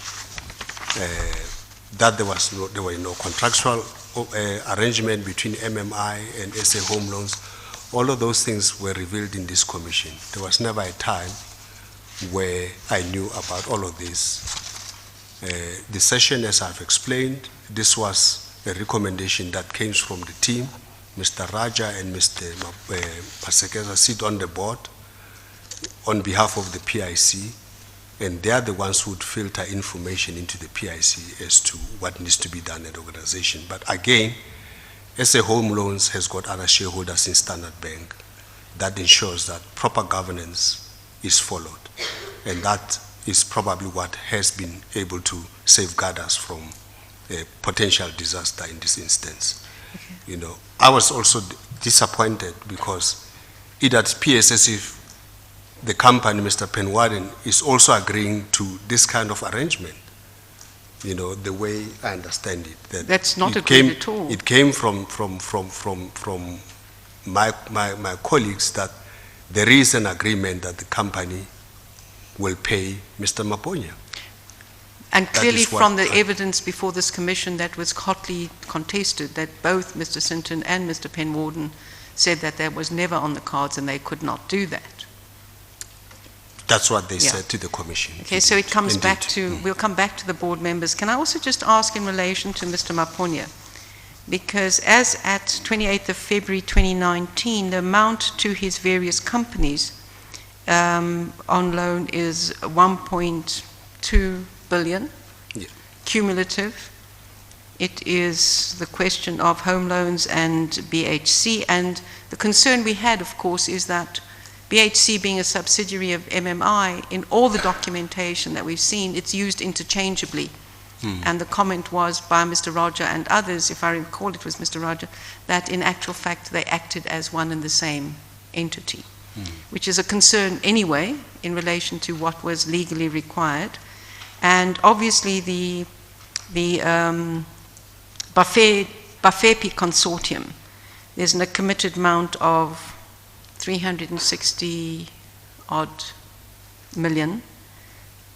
That there were no contractual arrangement between MMI and SA Home Loans. All of those things were revealed in this commission. There was never a time where I knew about all of this. The session, as I've explained, this was a recommendation that came from the team. Mr. Raja and Mr. Pasekeza sit on the board on behalf of the PIC, and they are the ones who would filter information into the PIC as to what needs to be done at the organization. But again, SA Home Loans has got other shareholders in Standard Bank that ensures that proper governance is followed. And that is probably what has been able to safeguard us from a potential disaster in this instance. Okay. You know, I was also disappointed because it appears as if the company, Mr. Penwarden, is also agreeing to this kind of arrangement. You know, the way I understand it. That's not agreed at all. It came from my colleagues that there is an agreement that the company will pay Mr. Maponya. And clearly from the evidence before this commission that was hotly contested, that both Mr. Sinton and Mr. Penwarden said that that was never on the cards and they could not do that. That's what they said to the commission. Okay, so it comes back to, we'll come back to the board members. Can I also just ask in relation to Mr. Maponya, because as at 28th of February 2019, the amount to his various companies on loan is 1.2 billion cumulative. It is the question of home loans and BHC, and the concern we had, of course, is that BHC being a subsidiary of MMI, in all the documentation that we've seen, it's used interchangeably And the comment was by Mr. Raja and others, if I recall it was Mr. Raja, that in actual fact they acted as one and the same entity, which is a concern anyway in relation to what was legally required. And obviously the Bayport consortium, there's a committed amount of 360 odd million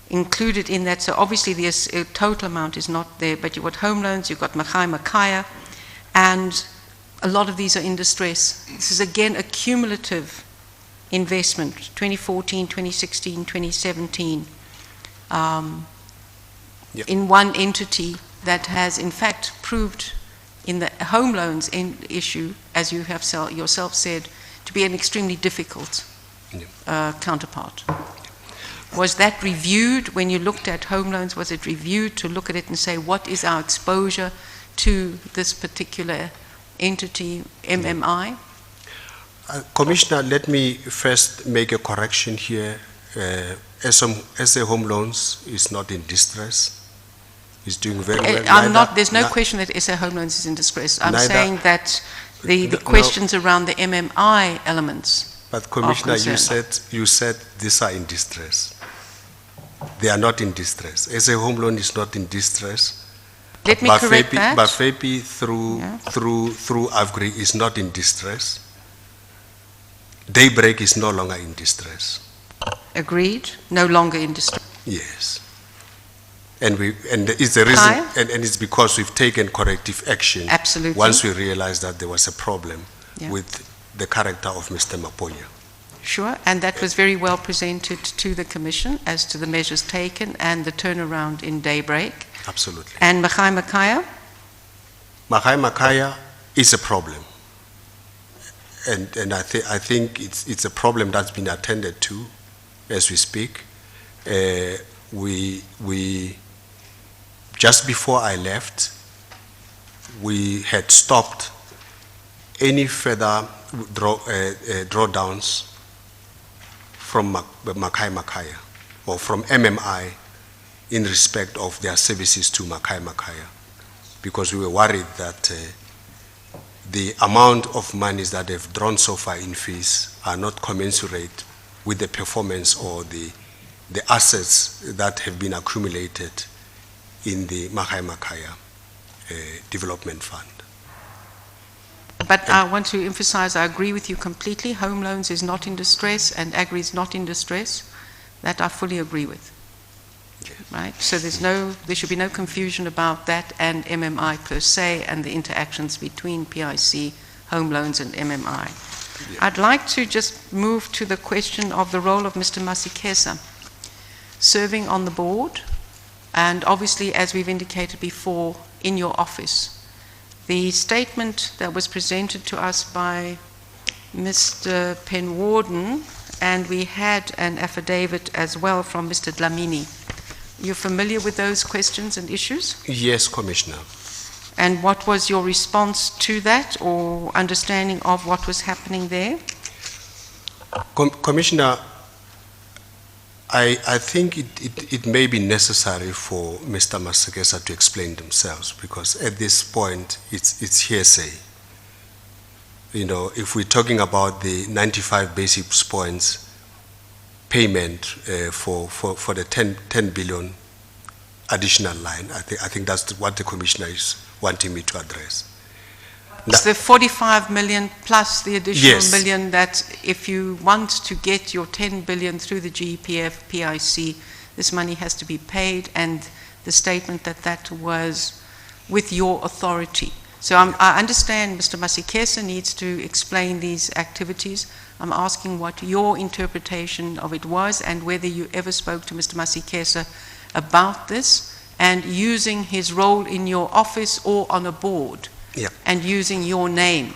included in that. So obviously the total amount is not there, but you've got home loans, you've got Makaya, and a lot of these are in distress. This is again a cumulative investment, 2014, 2016, 2017, in one entity that has in fact proved in the home loans issue, as you have yourself said, to be an extremely difficult counterpart. Was that reviewed when you looked at home loans? Was it reviewed to look at it and say, what is our exposure to this particular entity, MMI? Commissioner, let me first make a correction here. SA Home Loans is not in distress. It's doing very well. There's no question that SA Home Loans is in distress. I'm Neither- saying that the questions around the MMI elements. But Commissioner, you concern. said these are in distress. They are not in distress. SA Home Loan is not in distress. Let me correct that. Bayport through Yeah. through Avgri is not in distress. Daybreak is no longer in distress. Agreed. No longer in distress. Yes. And it's a reason, Kaya? and it's because we've taken corrective action. Absolutely. Once we realized that there was a problem Yeah. with the character of Mr. Maponya. Sure, and that was very well presented to the Commission as to the measures taken and the turnaround in Daybreak. Absolutely. And Makaya? Makaya is a problem. And I think it's a problem that's been attended to as we speak. We just before I left, we had stopped any further drawdowns from Makaya or from MMI in respect of their services to Makaya, because we were worried that the amount of monies that they've drawn so far in fees are not commensurate with the performance or the assets that have been accumulated in the Makaya Development Fund. But I want to emphasize, I agree with you completely. Home loans is not in distress and agri is not in distress. That I fully agree with. Yes. Right? So there should be no confusion about that and MMI per se and the interactions between PIC, home loans and MMI. Yeah. I'd like to just move to the question of the role of Mr. Masikesa serving on the board and obviously, as we've indicated before, in your office. The statement that was presented to us by Mr. Penwarden, and we had an affidavit as well from Mr. Dlamini. You're familiar with those questions and issues? Yes, Commissioner. And what was your response to that or understanding of what was happening there? Commissioner, I think it may be necessary for Mr. Masikesa to explain themselves, because at this point it's hearsay. You know, if we're talking about the 95 basis points payment for the 10 billion additional line, I think that's what the Commissioner is wanting me to address. It's the 45 million plus the additional Yes. million that if you want to get your 10 billion through the GEPF, PIC, this money has to be paid, and the statement that was with your authority. So I understand Mr. Masikesa needs to explain these activities. I'm asking what your interpretation of it was and whether you ever spoke to Mr. Masikesa about this and using his role in your office or on a board. Yeah. And using your name.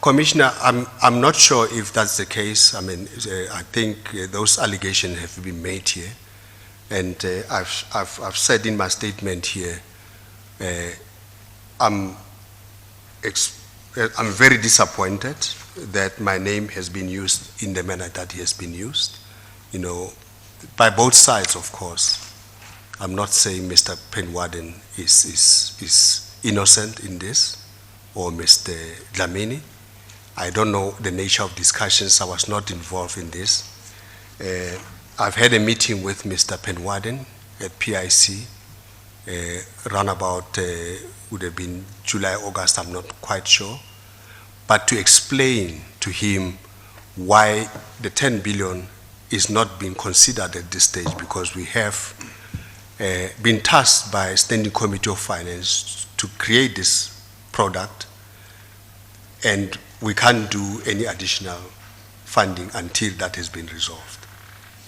Commissioner, I'm not sure if that's the case. I mean, I think those allegations have been made here, and I've said in my statement here, I'm very disappointed that my name has been used in the manner that it has been used, you know, by both sides, of course. I'm not saying Mr. Penwarden is innocent in this, or Mr. Dlamini. I don't know the nature of discussions. I was not involved in this. I've had a meeting with Mr. Penwarden at PIC, run about, would have been July, August, I'm not quite sure. But to explain to him why the 10 billion is not being considered at this stage, because we have been tasked by Standing Committee of Finance to create this product, and we can't do any additional funding until that has been resolved.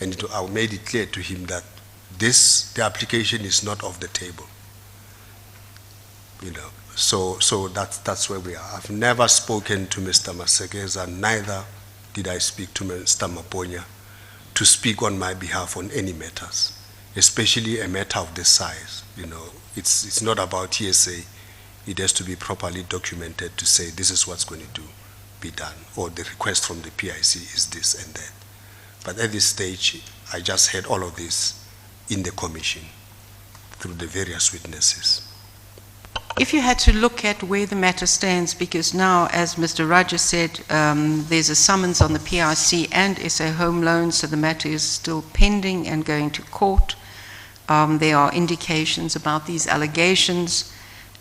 And I made it clear to him that the application is not off the table. You know, so that's where we are. I've never spoken to Mr. Masekeza, neither did I speak to Mr. Maponya to speak on my behalf on any matters, especially a matter of this size. You know, it's not about TSA. It has to be properly documented to say this is what's going to be done, or the request from the PIC is this and that. But at this stage, I just heard all of this in the commission through the various witnesses. If you had to look at where the matter stands, because now, as Mr. Raja said, there's a summons on the PIC and SA Home Loans, so the matter is still pending and going to court. There are indications about these allegations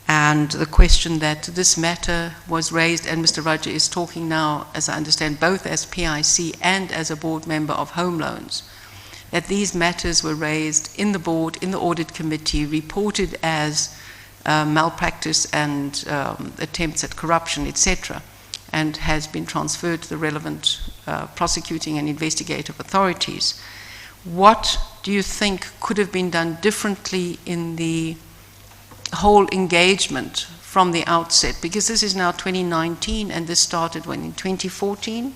and the question that this matter was raised, and Mr. Raja is talking now, as I understand, both as PIC and as a board member of Home Loans, that these matters were raised in the board, in the audit committee, reported as malpractice and attempts at corruption, etc., and has been transferred to the relevant prosecuting and investigative authorities. What do you think could have been done differently in the whole engagement from the outset? Because this is now 2019, and this started when, in 2014?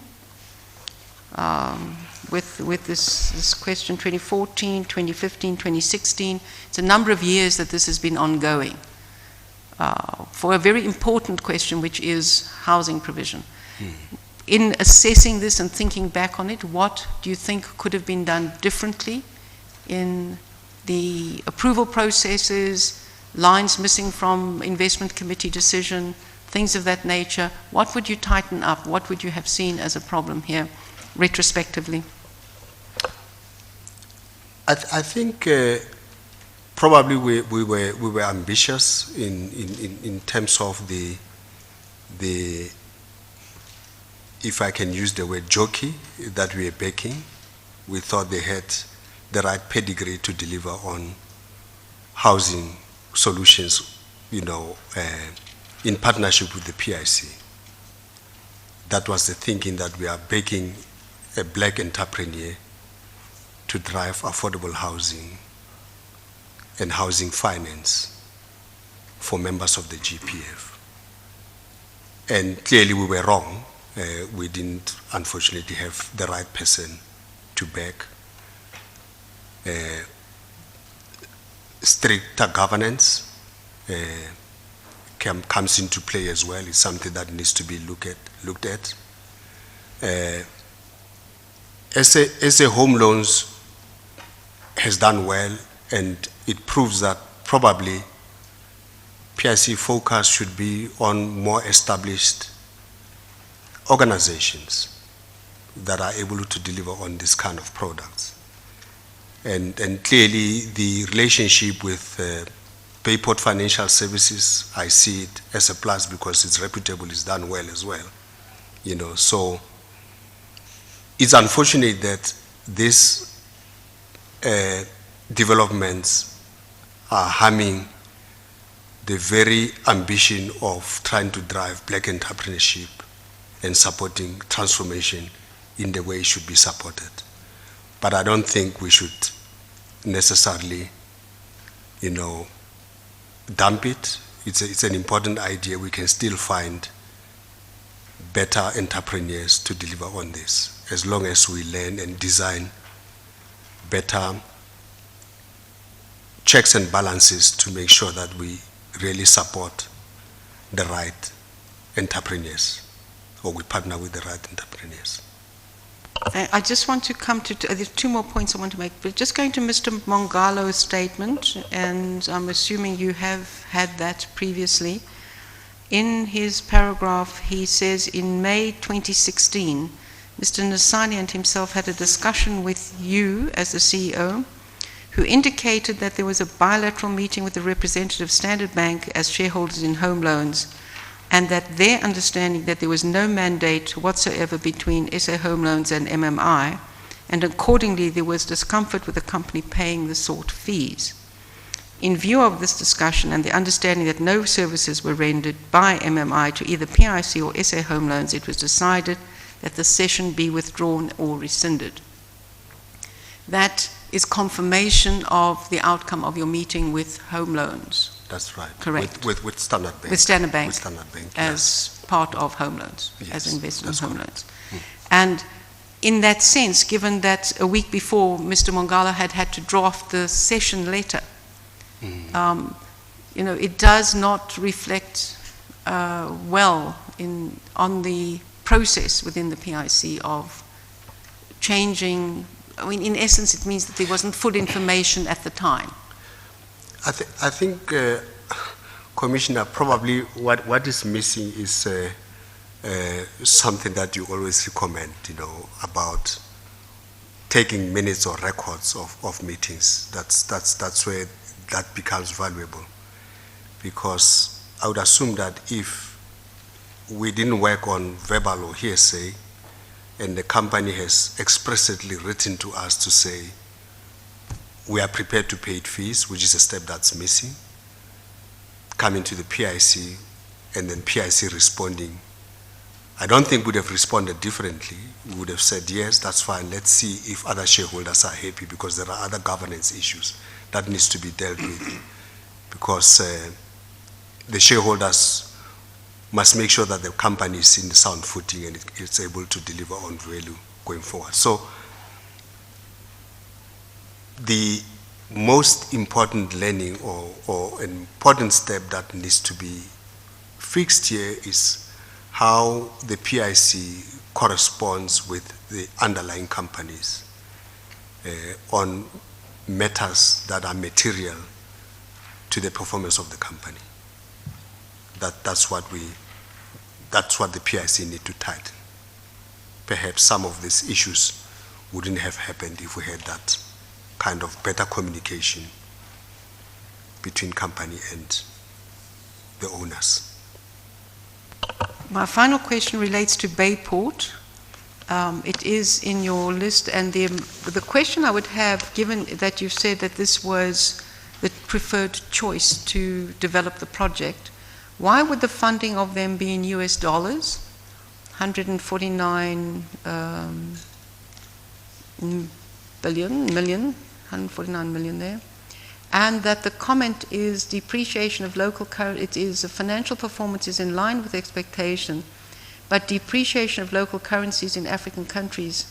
With this question, 2014, 2015, 2016. It's a number of years that this has been ongoing for a very important question, which is housing provision. In assessing this and thinking back on it, what do you think could have been done differently in the approval processes, lines missing from investment committee decision, things of that nature? What would you tighten up? What would you have seen as a problem here, retrospectively? I think probably we were ambitious in terms of the if I can use the word jockey that we are backing. We thought they had the right pedigree to deliver on housing solutions, you know, in partnership with the PIC. That was the thinking, that we are backing a black entrepreneur to drive affordable housing and housing finance for members of the GPF. And clearly we were wrong. We didn't, unfortunately, have the right person to back. Stricter governance comes into play as well. It's something that needs to be looked at. SA Home Loans has done well, and it proves that probably PIC focus should be on more established organizations that are able to deliver on this kind of products. And clearly the relationship with Bayport Financial Services, I see it as a plus because it's reputable, it's done well as well. You know, so it's unfortunate that these developments are harming the very ambition of trying to drive black entrepreneurship and supporting transformation in the way it should be supported. But I don't think we should necessarily, you know, dump it. It's an important idea. We can still find better entrepreneurs to deliver on this, as long as we learn and design better checks and balances to make sure that we really support the right entrepreneurs, or we partner with the right entrepreneurs. I just want to come to, there's two more points I want to make, but just going to Mr. Mongalo's statement, and I'm assuming you have had that previously. In his paragraph, he says, in May 2016, Mr. Nasani and himself had a discussion with you as the CEO, who indicated that there was a bilateral meeting with the representative of Standard Bank as shareholders in home loans, and that their understanding that there was no mandate whatsoever between SA Home Loans and MMI, and accordingly there was discomfort with the company paying the sought fees. In view of this discussion and the understanding that no services were rendered by MMI to either PIC or SA Home Loans, it was decided that the session be withdrawn or rescinded. That is confirmation of the outcome of your meeting with Home Loans. That's right. Correct. With Standard Bank. With Standard Bank. With Standard Bank, as part of home loans, Yes, as investment that's home correct. loans. And in that sense, given that a week before Mr. Mongala had to draft the session letter, you know, it does not reflect well on the process within the PIC of changing. I mean, in essence, it means that there wasn't full information at the time. I think, Commissioner, probably what is missing is something that you always recommend, you know, about taking minutes or records of meetings. That's where that becomes valuable. Because I would assume that if we didn't work on verbal or hearsay, and the company has explicitly written to us to say, we are prepared to pay fees, which is a step that's missing, coming to the PIC, and then PIC responding. I don't think we would have responded differently. We would have said, yes, that's fine, let's see if other shareholders are happy, because there are other governance issues that needs to be dealt with, because the shareholders must make sure that the company is in the sound footing and it's able to deliver on value going forward. So the most important learning or an important step that needs to be fixed here is how the PIC corresponds with the underlying companies on matters that are material to the performance of the company. That's what the PIC need to tighten. Perhaps some of these issues wouldn't have happened if we had that kind of better communication between company and the owners. My final question relates to Bayport. It is in your list, and the question I would have, given that you said that this was the preferred choice to develop the project, why would the funding of them be in US dollars? 149 million there. And that the comment is depreciation of local currency, it is a financial performance is in line with expectation, but depreciation of local currencies in African countries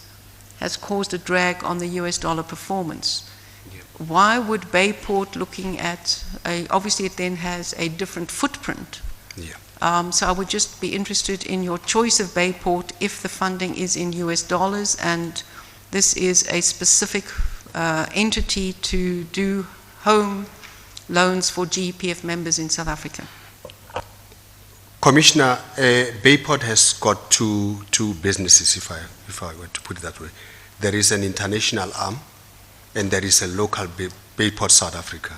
has caused a drag on the US dollar performance. Why would Bayport, looking at obviously it then has a different footprint. So I would just be interested in your choice of Bayport if the funding is in US dollars and this is a specific entity to do home loans for GEPF members in South Africa. Commissioner, Bayport has got two businesses, if I were to put it that way. There is an international arm, and there is a local Bayport South Africa.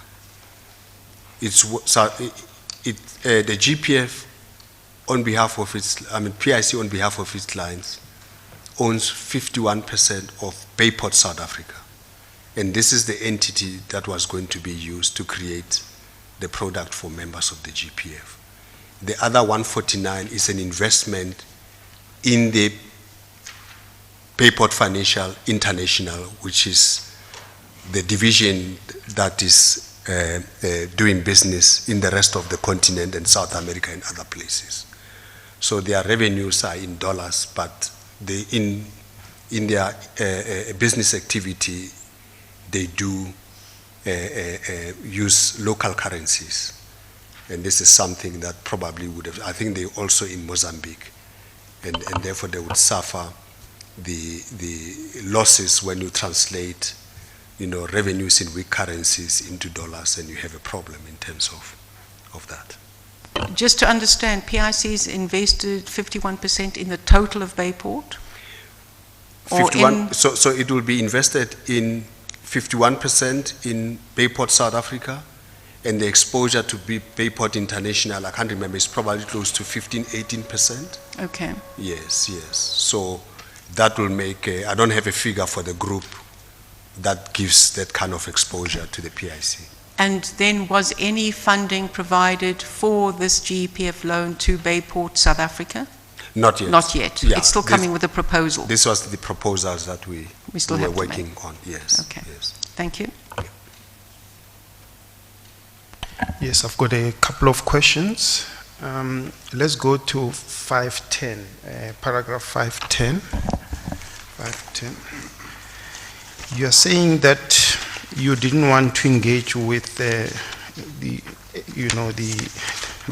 The GPF, on behalf of PIC on behalf of its clients, owns 51% of Bayport South Africa. And this is the entity that was going to be used to create the product for members of the GPF. The other 149 is an investment in the Bayport Financial International, which is the division that is doing business in the rest of the continent and South America and other places. So their revenues are in dollars, but in their business activity, they do use local currencies. And this is something that probably would have, I think they're also in Mozambique, and therefore they would suffer the losses when you translate, revenues in weak currencies into dollars, and you have a problem in terms of that. Just to understand, PIC's invested 51% in the total of Bayport? Or 51, so it will be invested in 51% in Bayport, South Africa, and the exposure to Bayport International, I can't remember, it's probably close to 15, 18%. Okay. Yes. So that will make, I don't have a figure for the group that gives that kind of exposure to the PIC. And then was any funding provided for this GEPF loan to Bayport, South Africa? Not yet. Not yet. Yeah, It's still coming with a proposal. This was the proposals that we still were have to working make. on, yes. Okay. Yes. Thank you. Yes, I've got a couple of questions. Let's go to 510, paragraph 510. 510. You are saying that you didn't want to engage with the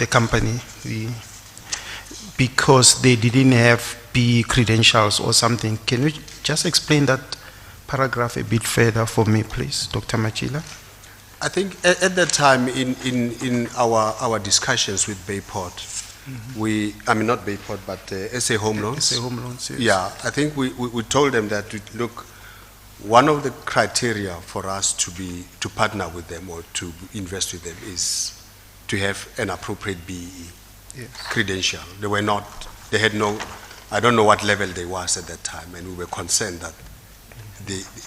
company, because they didn't have PE credentials or something. Can you just explain that paragraph a bit further for me, please, Dr. Machila? I think at that time in our discussions with Bayport, not Bayport, but SA Home Loans. SA Home Loans, yes. Yeah, I think we told them that, look, one of the criteria for us to partner with them or to invest with them is to have an appropriate BEE credential. They had no, I don't know what level they was at that time, and we were concerned that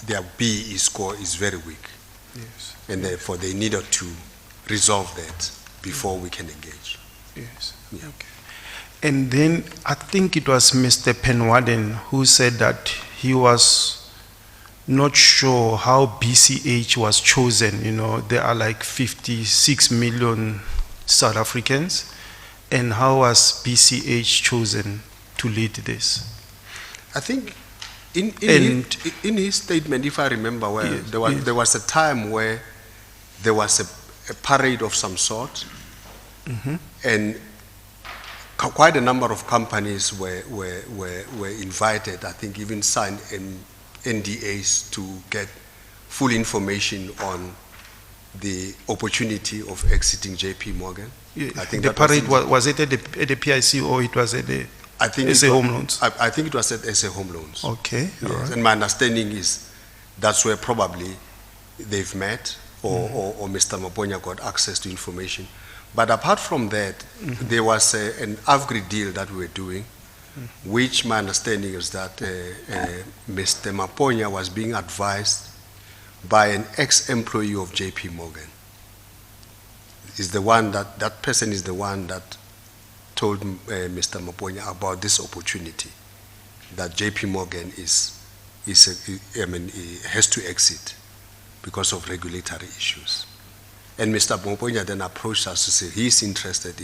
their BEE score is very weak. Yes. And therefore they needed to resolve that before we can engage. Yes. Yeah. Okay. And then I think it was Mr. Penwarden who said that he was not sure how BCH was chosen. There are like 56 million South Africans, and how was BCH chosen to lead this? I think in his statement, if I remember well, Yes, there was a time where there was a parade of some sort, and quite a number of companies were invited, I think even signed NDAs to get full information on the opportunity of exiting JP Morgan. Yeah. I think the that parade, was it at the PIC or it was at the SA Home Loans? I think it was at SA Home Loans. Okay, all Yes. right. And my understanding is that's where probably they've met or Mr. Maponya got access to information. But apart from that, there was an Avgri deal that we were doing, which my understanding is that Mr. Maponya was being advised by an ex-employee of JP Morgan. That person is the one that told Mr. Maponya about this opportunity, that JP Morgan has to exit because of regulatory issues. And Mr. Maponya then approached us to say he's interested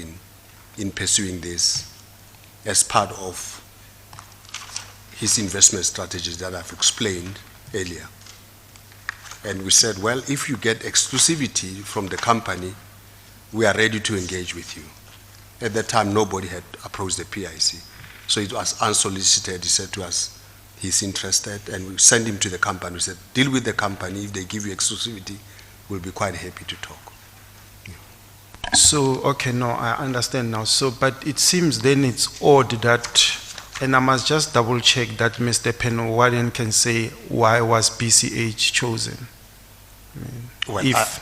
in pursuing this as part of his investment strategies that I've explained earlier. And we said, well, if you get exclusivity from the company, we are ready to engage with you. At that time, nobody had approached the PIC. So it was unsolicited. He said to us, he's interested, and we sent him to the company. We said, deal with the company. If they give you exclusivity, we'll be quite happy to talk. So, okay, no, I understand now. So, but it seems then it's odd that, and I must just double check that Mr. Penwarden can say why was BCH chosen. Well, if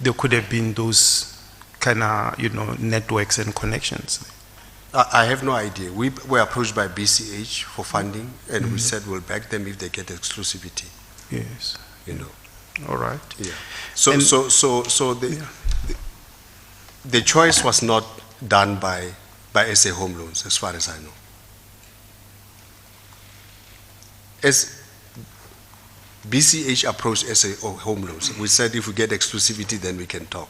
there could have been those kind of, networks and connections. I have no idea. We were approached by BCH for funding, and we said we'll back them if they get exclusivity. Yes. All right. Yeah. So the choice was not done by SA Home Loans, as far as I know. As BCH approached SA Home Loans, we said if we get exclusivity, then we can talk.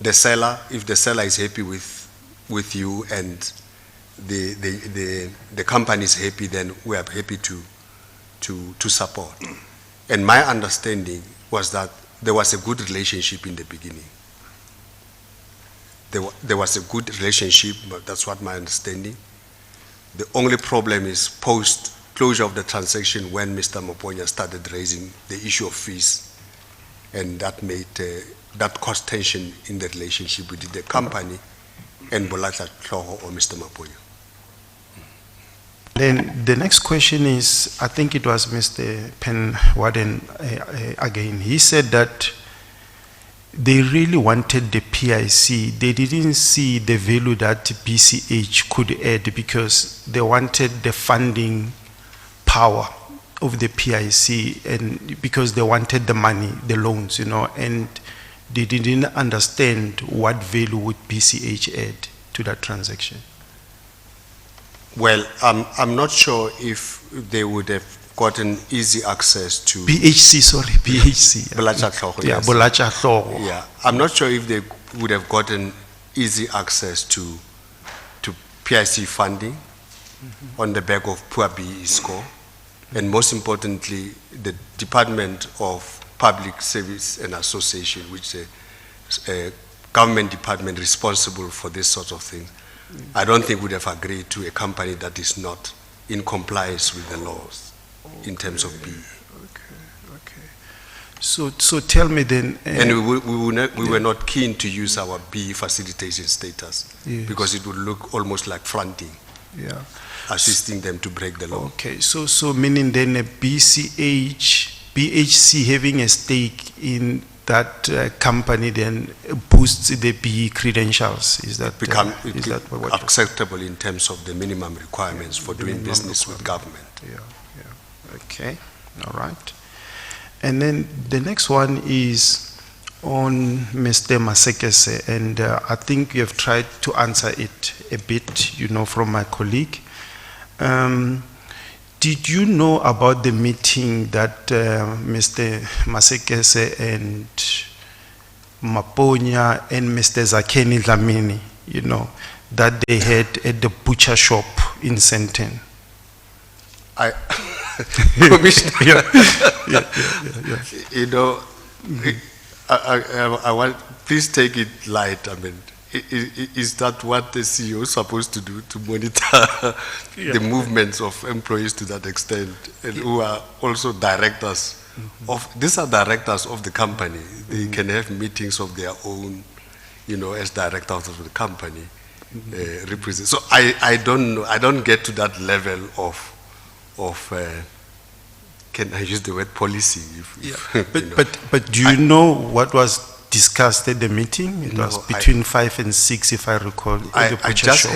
The seller, if the seller is happy with you and the company is happy, then we are happy to support. And my understanding was that there was a good relationship in the beginning. There was a good relationship, but that's what my understanding. The only problem is post closure of the transaction when Mr. Maponya started raising the issue of fees, and that made that caused tension in the relationship between the company and Bolata Tlogo or Mr. Maponya. Then the next question is, I think it was Mr. Penwarden again. He said that they really wanted the PIC. They didn't see the value that BCH could add because they wanted the funding power of the PIC, and because they wanted the money, the loans, and they didn't understand what value would BCH add to that transaction. Well, I'm not sure if they would have gotten easy access to BHC, sorry, BHC. Bolata Tlogo, Yeah, yes. Bolata Tlogo. Yeah, I'm not sure if they would have gotten easy access to PIC funding on the back of poor BE score, and most importantly, the Department of Public Service and Association, which is a government department responsible for this sort of thing. I don't think would have agreed to a company that is not in compliance with the laws in terms of BE. Okay. So tell me then. And we were not keen to use our BE facilitation status because it would look almost like fronting, assisting them to break the law. Okay, so meaning then a BHC having a stake in that company then boosts the BE credentials. Is that what acceptable in terms of the minimum requirements for doing business with government? Yeah. Okay, all right. And then the next one is on Mr. Masekese, and I think you have tried to answer it a bit, from my colleague. Did you know about the meeting that Mr. Masekese and Maponya and Mr. Zakeni Dlamini, that they had at the butcher shop in Senten? Commissioner, Yeah. I want, please take it light. I mean, is that what the CEO is supposed to do, to monitor the movements of employees to that extent, and who are also directors of, these are directors of the company. They can have meetings of their own, as directors of the company, represent. So I don't know, I don't get to that level of can I use the word policy? But do you know what was discussed at the meeting? It was between 5 and 6, if I recall. I just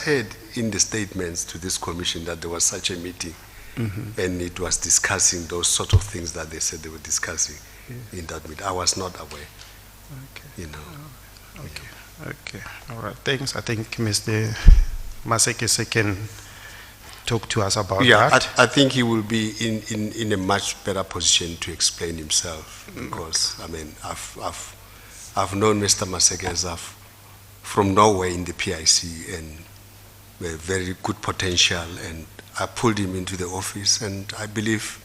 heard in the statements to this commission that there was such a meeting, and it was discussing those sort of things that they said they were discussing in that meeting. I was not aware. Okay. All right. Thanks. I think Mr. Masekese can talk to us about that. I think he will be in a much better position to explain himself, because I mean I've known Mr. Masekese from Norway in the PIC, and a very good potential, and I pulled him into the office, and I believe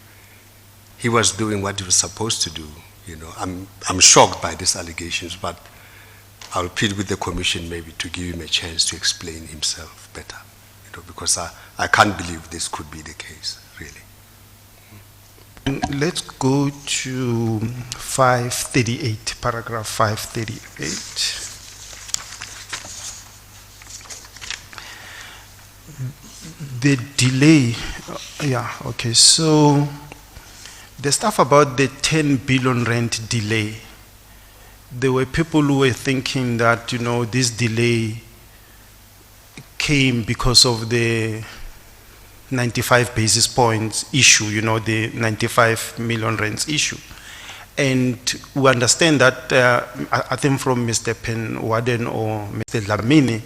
he was doing what he was supposed to do. I'm shocked by these allegations, but I'll plead with the commission maybe to give him a chance to explain himself better. Because I can't believe this could be the case, really. Let's go to 538, paragraph 538. The delay, so the stuff about the 10 billion rand delay, there were people who were thinking that, this delay came because of the 95 basis points issue, the 95 million rands issue. And we understand that, I think from Mr. Penwarden or Mr. Dlamini,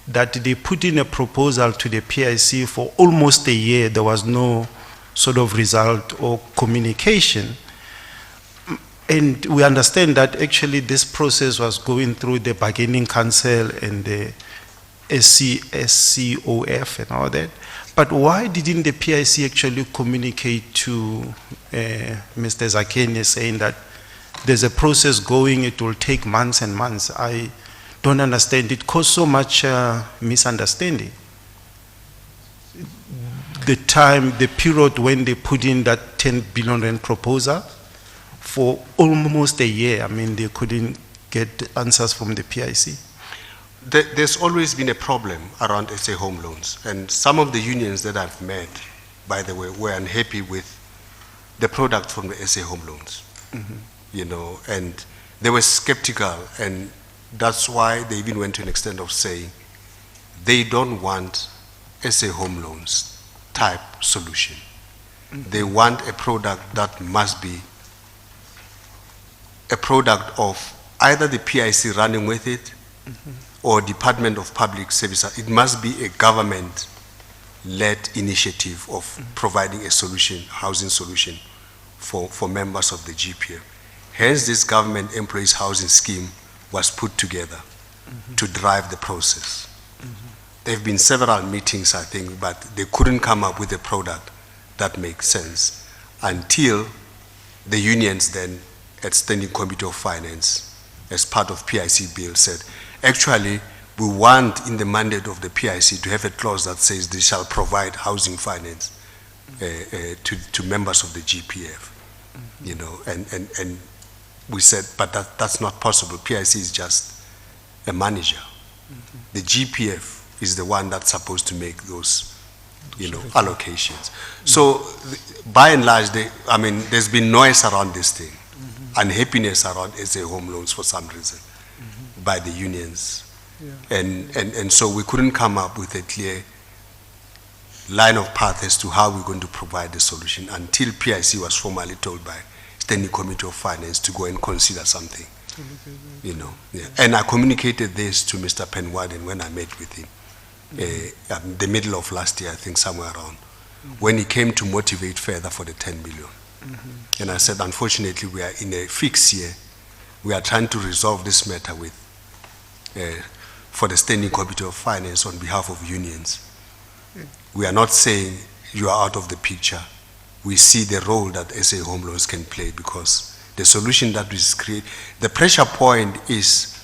that they put in a proposal to the PIC for almost a year. There was no sort of result or communication. And we understand that actually this process was going through the bargaining council and the SCOF and all that. But why didn't the PIC actually communicate to Mr. Zakeni saying that there's a process going, it will take months and months? I don't understand. It caused so much misunderstanding. the period when they put in that 10 billion rand proposal, for almost a year, I mean, they couldn't get answers from the PIC. There's always been a problem around SA home loans, and some of the unions that I've met, by the way, were unhappy with the product from the SA home loans. You know, and they were skeptical, and that's why they even went to an extent of saying they don't want SA home loans type solution. They want a product that must be a product of either the PIC running with it or Department of Public Service. It must be a government-led initiative of providing a solution, housing solution for members of the GPF. Hence, this government employees housing scheme was put together to drive the process. There have been several meetings, I think, but they couldn't come up with a product that makes sense until the unions then at Standing Committee of Finance, as part of PIC bill, said, actually, we want in the mandate of the PIC to have a clause that says they shall provide housing finance to members of the GPF, you know, and we said, but that's not possible. PIC is just a manager. The GPF is the one that's supposed to make those, you know, allocations. So, by and large, I mean, there's been noise around this thing, unhappiness around SA home loans for some reason, by the unions. And so we couldn't come up with a clear line of path as to how we're going to provide the solution until PIC was formally told by Standing Committee of Finance to go and consider something, you know. Yeah. And I communicated this to Mr. Penwarden when I met with him, the middle of last year, I think somewhere around, when he came to motivate further for the 10 billion. And I said, unfortunately, we are in a fix year. We are trying to resolve this matter with, for the Standing Committee of Finance on behalf of unions. We are not saying you are out of the picture. We see the role that SA home loans can play, because the solution that we create, the pressure point is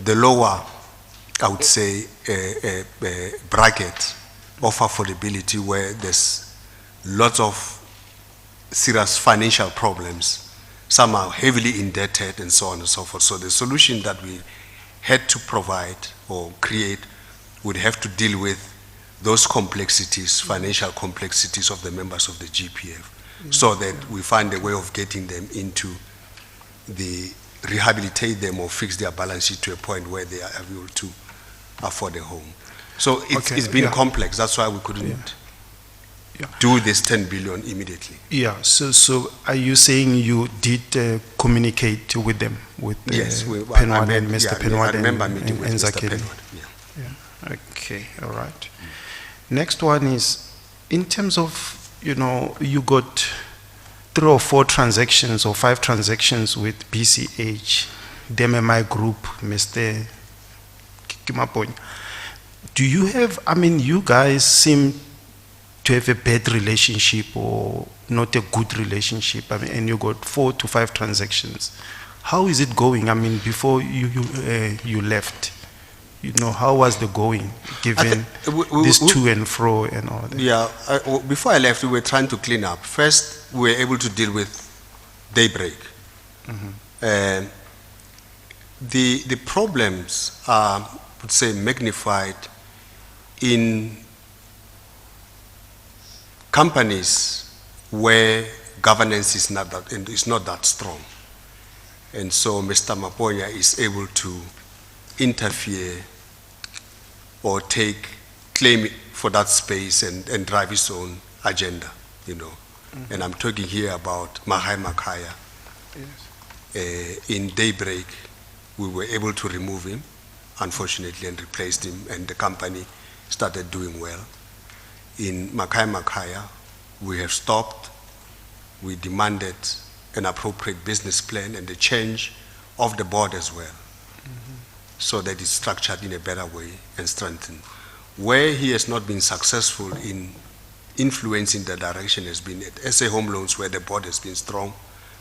the lower, I would say, bracket of affordability, where there's lots of serious financial problems. Some are heavily indebted and so on and so forth. So the solution that we had to provide or create would have to deal with those complexities, financial complexities of the members of the GPF, so that we find a way of getting them into the, rehabilitate them or fix their balance sheet to a point where they are able to afford a home. So it's been complex. That's why we couldn't do this 10 billion immediately. Yeah, so are you saying you did communicate with them, with yes, Penwarden and Mr. Penwarden? I remember meeting with Mr. Penwarden. Okay, all right. Next one is, in terms of, you know, you got 3 or 4 transactions or 5 transactions with BCH, the MMI group, Mr. Kimaponya. Do you have, I mean, you guys seem to have a bad relationship or not a good relationship, I mean, and you got 4 to 5 transactions. How is it going? I mean, before you left, you know, how was the going, given this to and fro and all that? Yeah, before I left, we were trying to clean up. First, we were able to deal with Daybreak. And the problems are, I would say, magnified in companies where governance is not that strong. And so Mr. Maponya is able to interfere or take claim for that space and drive his own agenda, you know. And I'm talking here about Mahai Makaya. In Daybreak, we were able to remove him, unfortunately, and replaced him, and the company started doing well. In Makai Makaya, we have stopped. We demanded an appropriate business plan and the change of the board as well, so that it's structured in a better way and strengthened. Where he has not been successful in influencing the direction has been at SA Home Loans, where the board has been strong,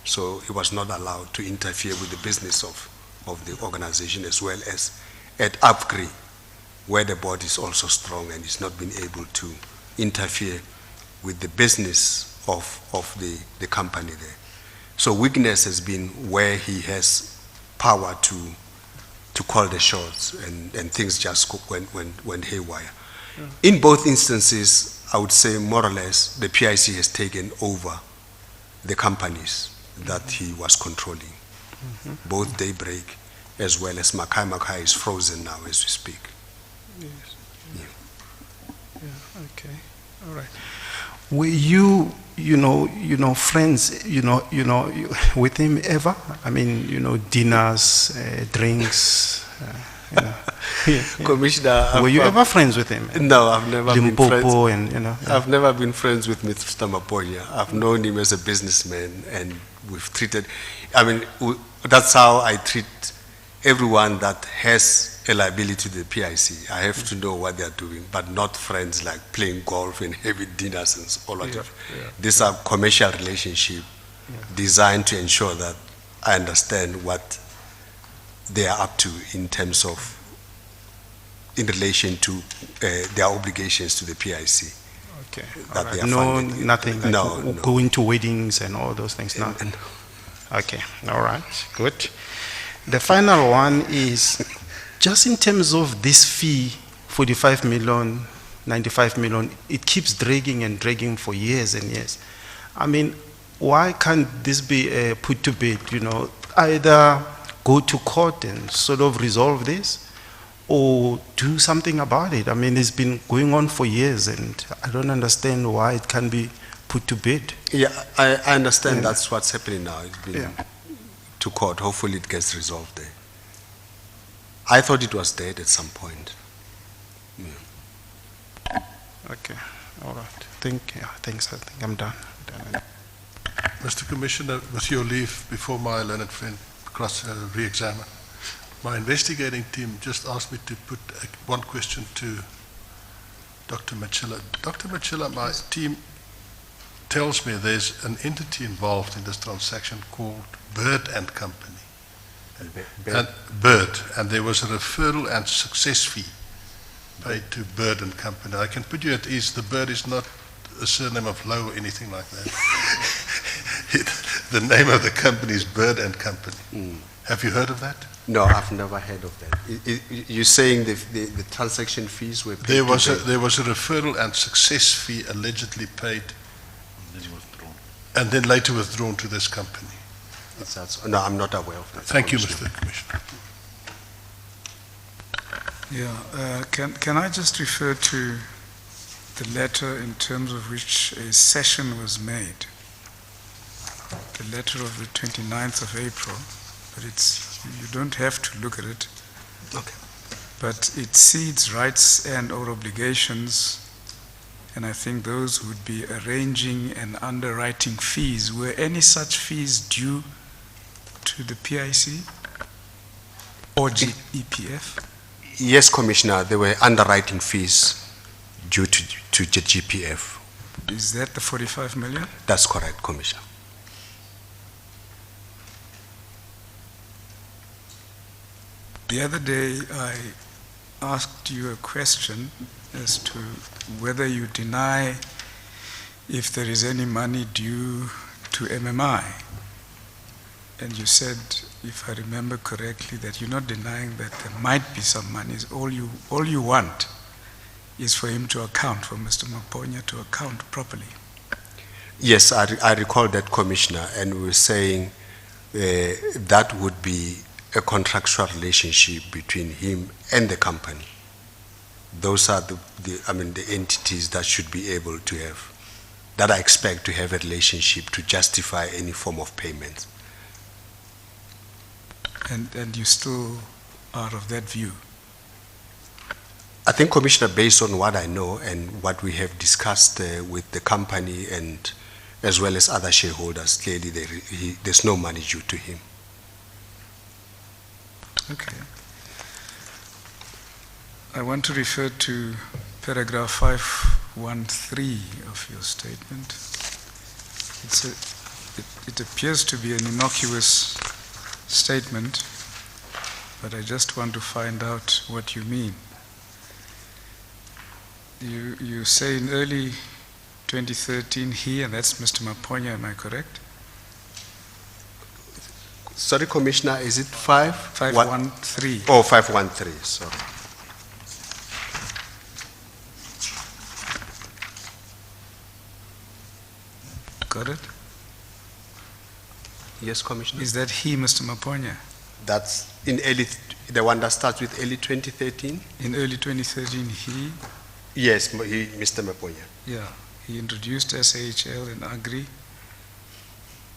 so he was not allowed to interfere with the business of the organization, as well as at Upgrade, where the board is also strong and has not been able to interfere with the business of the company there. So weakness has been where he has power to call the shots, and things just went haywire. In both instances, I would say more or less the PIC has taken over the companies that he was controlling. Both Daybreak as well as Makai. Makai is frozen now as we speak. Yes. Yeah. Yeah, okay, all right. Were you friends, with him ever? I mean, dinners, drinks, Yeah. Commissioner, Were you ever friends with him? No, I've never been friends. Limpopo and, Yeah. I've never been friends with Mr. Maponya. I've known him as a businessman, and we've treated, that's how I treat everyone that has a liability to the PIC. I have to know what they're doing, but not friends like playing golf and having dinners and all of that. These are commercial relationships designed to ensure that I understand what they are up to in terms of, in relation to their obligations to the PIC. Okay. That all they right. are No, funded. nothing like No. going to weddings and all those things. No. Okay. All right. Good. The final one is just in terms of this fee, 45 million, 95 million, it keeps dragging and dragging for years and years. I mean, why can't this be put to bed, either go to court and sort of resolve this, or do something about it? I mean, it's been going on for years, and I don't understand why it can be put to bed. Yeah, I understand Yeah. that's what's happening now. It's been to court. Hopefully it gets resolved there. I thought it was dead at some point. Okay, all right. Thanks. I think I'm done. Mr. Commissioner, with your leave, before my learned friend re-examine, my investigating team just asked me to put one question to Dr. Machila. Dr. Machila, my team tells me there's an entity involved in this transaction called Bird and Company. And there was a referral and success fee paid to Bird and Company. I can put you at ease, the Bird is not a surname of Low or anything like that. The name of the company is Bird and Company. Have you heard of that? No, I've never heard of that. You're saying the transaction fees were paid? There was a referral and success fee allegedly paid and then later withdrawn to this company. No, I'm not aware of that. Thank you, Mr. Commissioner. Yeah, can I just refer to the letter in terms of which a session was made? The letter of the 29th of April, but you don't have to look at it. Okay. But it cedes rights and or obligations, and I think those would be arranging and underwriting fees. Were any such fees due to the PIC or GEPF? Yes, Commissioner, there were underwriting fees due to GPF. Is that the 45 million? That's correct, Commissioner. The other day, I asked you a question as to whether you deny if there is any money due to MMI. And you said, if I remember correctly, that you're not denying that there might be some money. All you want is for him to account, for Mr. Maponya to account properly. Yes, I recall that, Commissioner, and we were saying that would be a contractual relationship between him and the company. Those are the entities that should be able to have, that I expect to have a relationship to justify any form of payment. And you still are of that view? I think, Commissioner, based on what I know and what we have discussed with the company and as well as other shareholders, clearly there's no money due to him. Okay. I want to refer to paragraph 513 of your statement. It appears to be an innocuous statement, but I just want to find out what you mean. You say in early 2013, he, and that's Mr. Maponya, am I correct? Sorry, Commissioner, is it 513. Oh, 513, sorry. Got it? Yes, Commissioner? Is that he, Mr. Maponya? That's in early, the one that starts with early 2013? In early 2013, he, Yes, Mr. Maponya. yeah, he introduced SAHL in Agri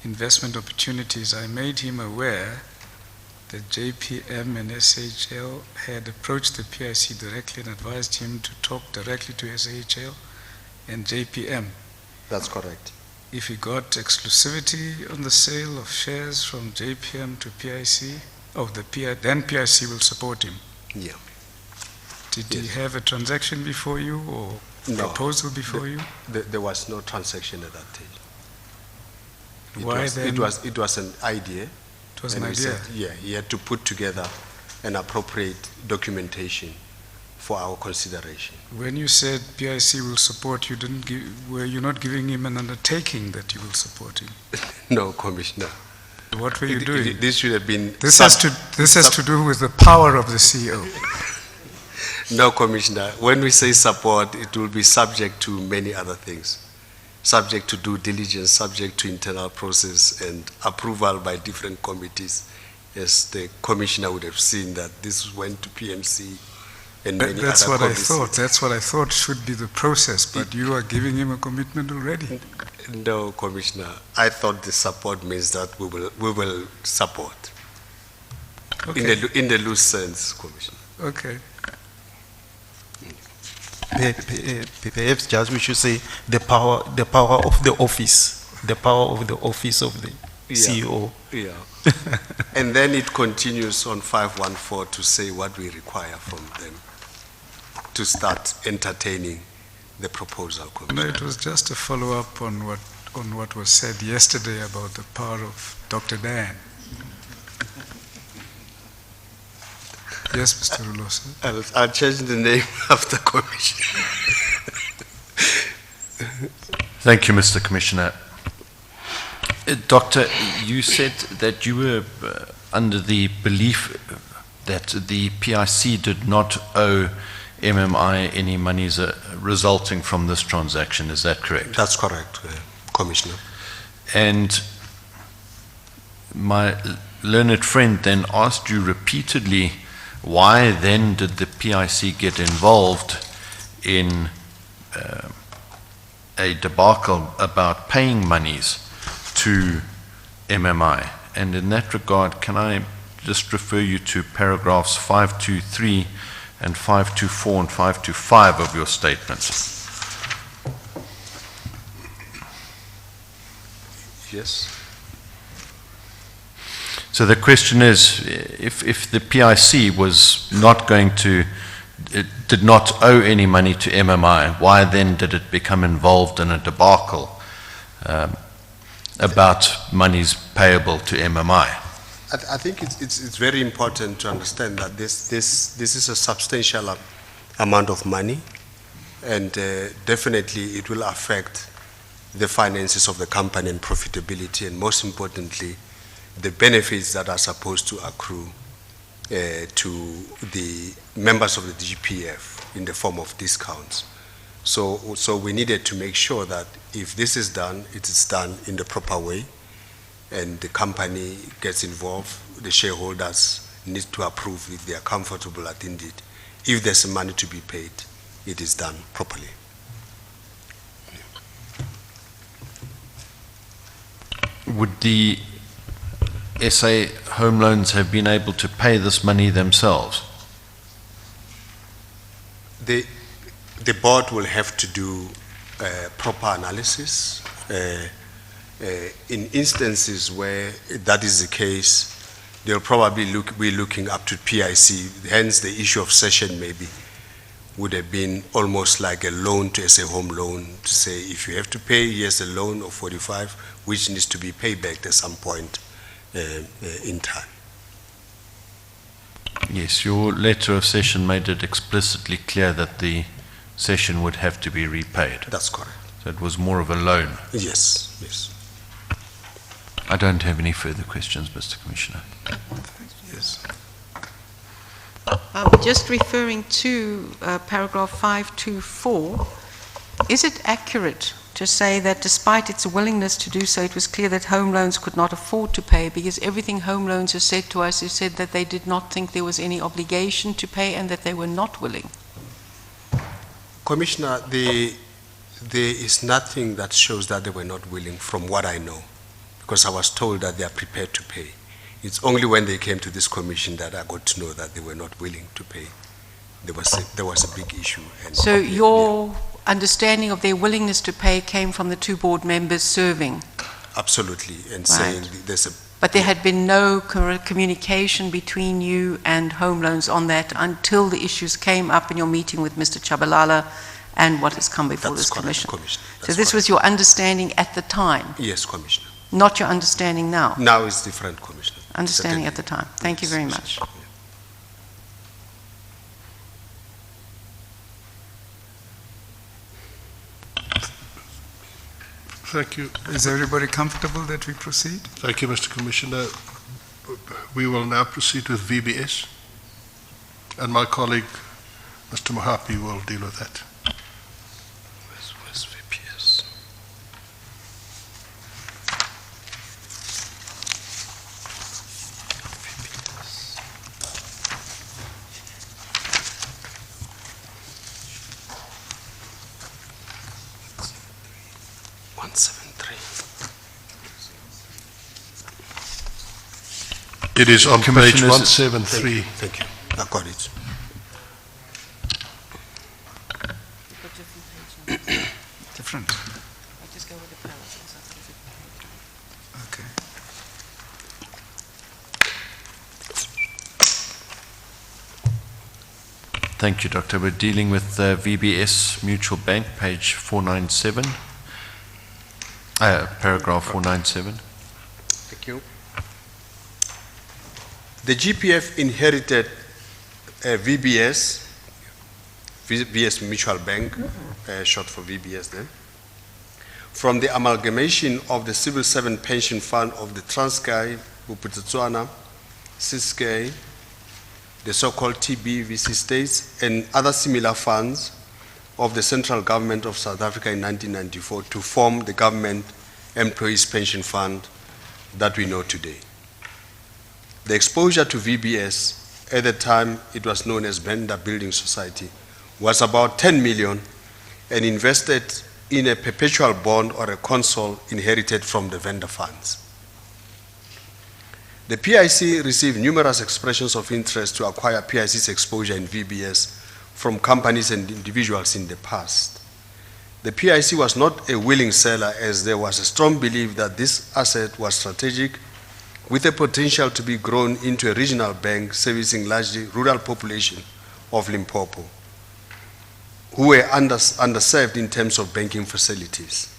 investment opportunities. I made him aware that JPM and SAHL had approached the PIC directly and advised him to talk directly to SAHL and JPM. That's correct. If he got exclusivity on the sale of shares from JPM to PIC, then PIC will support him. Yeah. Did he Yes. have a transaction before you or No. proposal before you? There was no transaction at that stage. Why then? It was an idea. It was an and we idea. said, yeah, he had to put together an appropriate documentation for our consideration. When you said PIC will support you, were you not giving him an undertaking that you will support him? No, Commissioner. What were you doing? This should have been. This has to do with the power of the CEO. No, Commissioner. When we say support, it will be subject to many other things. Subject to due diligence, subject to internal process and approval by different committees. As the Commissioner would have seen that this went to PMC and many That's other what committees. I thought. That's what I thought should be the process, but you are giving him a commitment already. No, Commissioner. I thought the support means that we will support. Okay. In the loose sense, Commissioner. Okay. Perhaps just we should say the power of the office, the power of the office of the CEO. Yeah. And then it continues on 514 to say what we require from them to start entertaining the proposal, No, Commissioner. it was just a follow-up on what was said yesterday about the power of Dr. Dan. Yes, Mr. Rulosa. I'll change the name after Commissioner. Thank you, Mr. Commissioner. Doctor, you said that you were under the belief that the PIC did not owe MMI any monies resulting from this transaction. Is that correct? That's correct, Commissioner. And my learned friend then asked you repeatedly, why then did the PIC get involved in a debacle about paying monies to MMI? And in that regard, can I just refer you to paragraphs 523 and 524 and 525 of your statement? Yes. So the question is, if the PIC was not going to, it did not owe any money to MMI, why then did it become involved in a debacle about monies payable to MMI? I think it's very important to understand that this is a substantial amount of money, and definitely it will affect the finances of the company and profitability, and most importantly, the benefits that are supposed to accrue to the members of the GPF in the form of discounts. So we needed to make sure that if this is done, it is done in the proper way, and the company gets involved, the shareholders need to approve if they are comfortable that indeed, if there's money to be paid, it is done properly. Would the SA Home Loans have been able to pay this money themselves? The board will have to do proper analysis. In instances where that is the case, they'll probably be looking up to PIC. Hence, the issue of cession maybe would have been almost like a loan to SA Home Loan to say, if you have to pay, here's a loan of 45, which needs to be paid back at some point in time. Yes, your letter of cession made it explicitly clear that the cession would have to be repaid. That's correct. So it was more of a loan. Yes, yes. I don't have any further questions, Mr. Commissioner. Yes. Just referring to paragraph 524, is it accurate to say that despite its willingness to do so, it was clear that home loans could not afford to pay? Because everything home loans has said to us is said that they did not think there was any obligation to pay and that they were not willing. Commissioner, there is nothing that shows that they were not willing from what I know, because I was told that they are prepared to pay. It's only when they came to this commission that I got to know that they were not willing to pay. There was a big issue. And So your understanding of their willingness to pay came from the two board members serving? Absolutely, and Right. saying there's a... But there had been no communication between you and Home Loans on that until the issues came up in your meeting with Mr. Chabalala and what has come before That's this correct, commission. Commissioner. So That's this correct. was your understanding at the time, Yes, Commissioner. not your understanding now? Now it's different, Commissioner. Understanding at the Certainly. time. Thank you Yes, very yes, much. yes. Thank you. Is everybody comfortable that we proceed? Thank you, Mr. Commissioner. We will now proceed with VBS, and my colleague, Mr. Mohapi, will deal with that. Where's VPS? VPS. 173. It is on page Commissioners- 173. Thank you. I got it. Different. Okay. Thank you, Doctor. We're dealing with VBS Mutual Bank, page 497, paragraph 497. Thank you. The GPF inherited VBS Mutual Bank, short for VBS then, from the amalgamation of the Civil Servant Pension Fund of the Transkei, Bophuthatswana, Ciskei, the so-called TBVC states, and other similar funds of the central government of South Africa in 1994 to form the Government Employees Pension Fund that we know today. The exposure to VBS, at the time it was known as Bender Building Society, was about 10 million and invested in a perpetual bond or a console inherited from the vendor funds. The PIC received numerous expressions of interest to acquire PIC's exposure in VBS from companies and individuals in the past. The PIC was not a willing seller, as there was a strong belief that this asset was strategic with the potential to be grown into a regional bank servicing largely rural population of Limpopo, who were underserved in terms of banking facilities.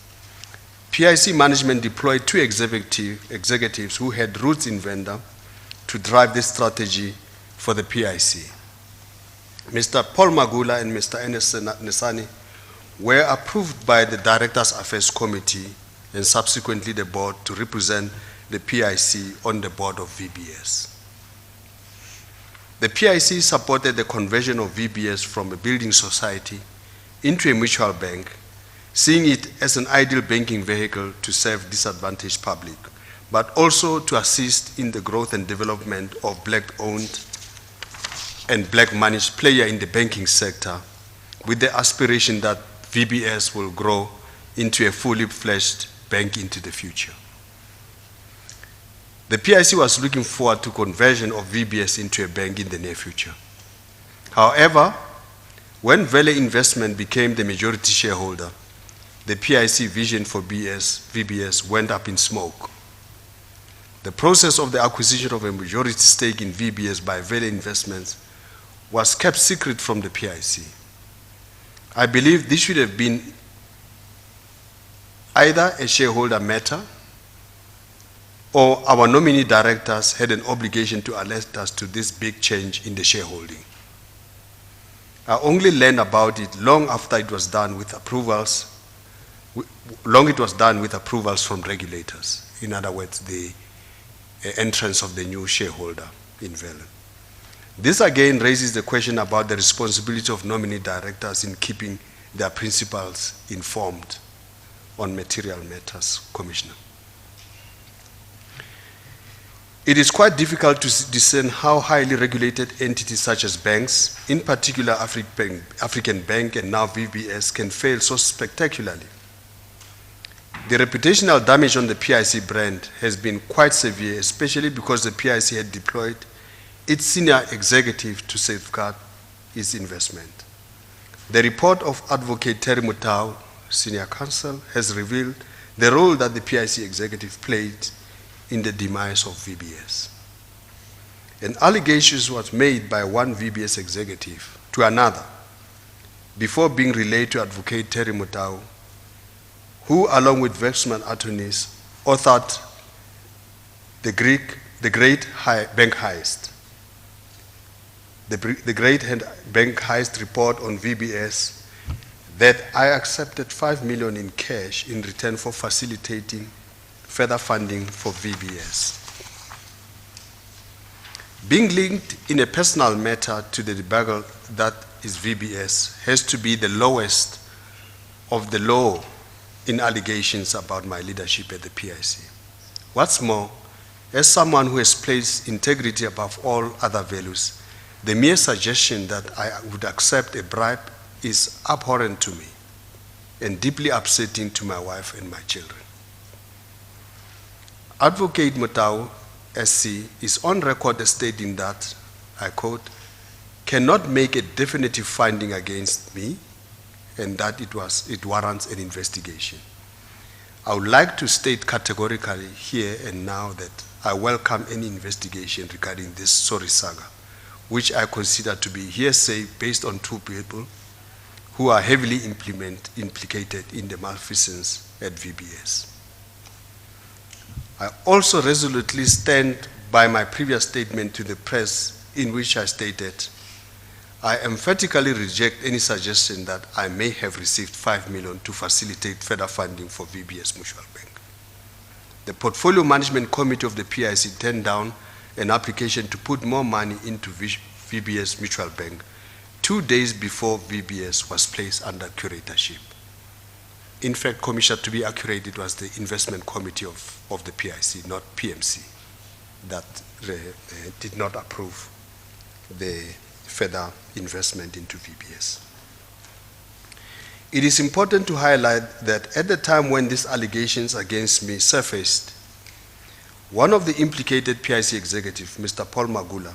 PIC management deployed two executives who had roots in Venda to drive this strategy for the PIC. Mr. Paul Magula and Mr. Enes Nesani were approved by the Directors' Affairs Committee and subsequently the board to represent the PIC on the board of VBS. The PIC supported the conversion of VBS from a building society into a mutual bank, seeing it as an ideal banking vehicle to serve disadvantaged public, but also to assist in the growth and development of black-owned and black-managed player in the banking sector, with the aspiration that VBS will grow into a fully fledged bank into the future. The PIC was looking forward to conversion of VBS into a bank in the near future. However, when Valley Investment became the majority shareholder, the PIC vision for VBS went up in smoke. The process of the acquisition of a majority stake in VBS by Valley Investments was kept secret from the PIC. I believe this should have been either a shareholder matter or our nominee directors had an obligation to alert us to this big change in the shareholding. I only learned about it long after it was done with approvals long it was done with approvals from regulators. In other words, the entrance of the new shareholder in Velen. This again raises the question about the responsibility of nominee directors in keeping their principals informed on material matters, Commissioner. It is quite difficult to discern how highly regulated entities such as banks, in particular African Bank and now VBS, can fail so spectacularly. The reputational damage on the PIC brand has been quite severe, especially because the PIC had deployed its senior executive to safeguard its investment. The report of Advocate Terry Mutau, Senior Counsel, has revealed the role that the PIC executive played in the demise of VBS. An allegation was made by one VBS executive to another before being relayed to Advocate Terry Mutau, who, along with Wexman attorneys, authored the Great Bank Heist. The Great Bank Heist report on VBS that I accepted 5 million in cash in return for facilitating further funding for VBS. Being linked in a personal matter to the debacle that is VBS has to be the lowest of the low in allegations about my leadership at the PIC. What's more, as someone who has placed integrity above all other values, the mere suggestion that I would accept a bribe is abhorrent to me and deeply upsetting to my wife and my children. Advocate Mutau, SC, is on record as stating that, I quote, cannot make a definitive finding against me and that it warrants an investigation. I would like to state categorically here and now that I welcome any investigation regarding this sorry saga, which I consider to be hearsay based on two people who are heavily implicated in the malfeasance at VBS. I also resolutely stand by my previous statement to the press in which I stated, I emphatically reject any suggestion that I may have received 5 million to facilitate further funding for VBS Mutual Bank. The Portfolio Management Committee of the PIC turned down an application to put more money into VBS Mutual Bank 2 days before VBS was placed under curatorship. In fact, Commissioner, to be accurate, it was the investment committee of the PIC, not PMC, that did not approve the further investment into VBS. It is important to highlight that at the time when these allegations against me surfaced, one of the implicated PIC executives, Mr. Paul Magula,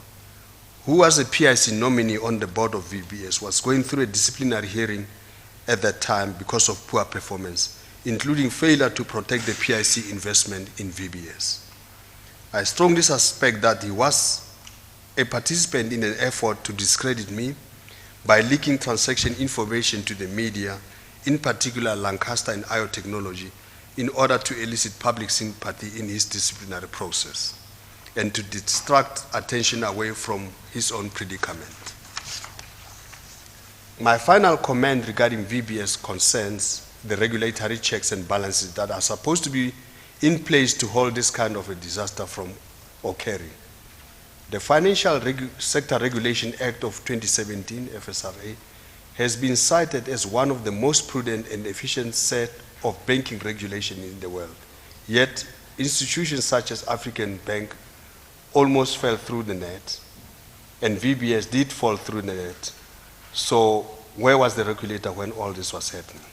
who was a PIC nominee on the board of VBS, was going through a disciplinary hearing at that time because of poor performance, including failure to protect the PIC investment in VBS. I strongly suspect that he was a participant in an effort to discredit me by leaking transaction information to the media, in particular Lancaster and IO Technology, in order to elicit public sympathy in his disciplinary process and to distract attention away from his own predicament. My final comment regarding VBS concerns the regulatory checks and balances that are supposed to be in place to hold this kind of a disaster from occurring. The Financial Sector Regulation Act of 2017, FSRA, has been cited as one of the most prudent and efficient set of banking regulation in the world. Yet, institutions such as African Bank almost fell through the net, and VBS did fall through the net. So, where was the regulator when all this was happening?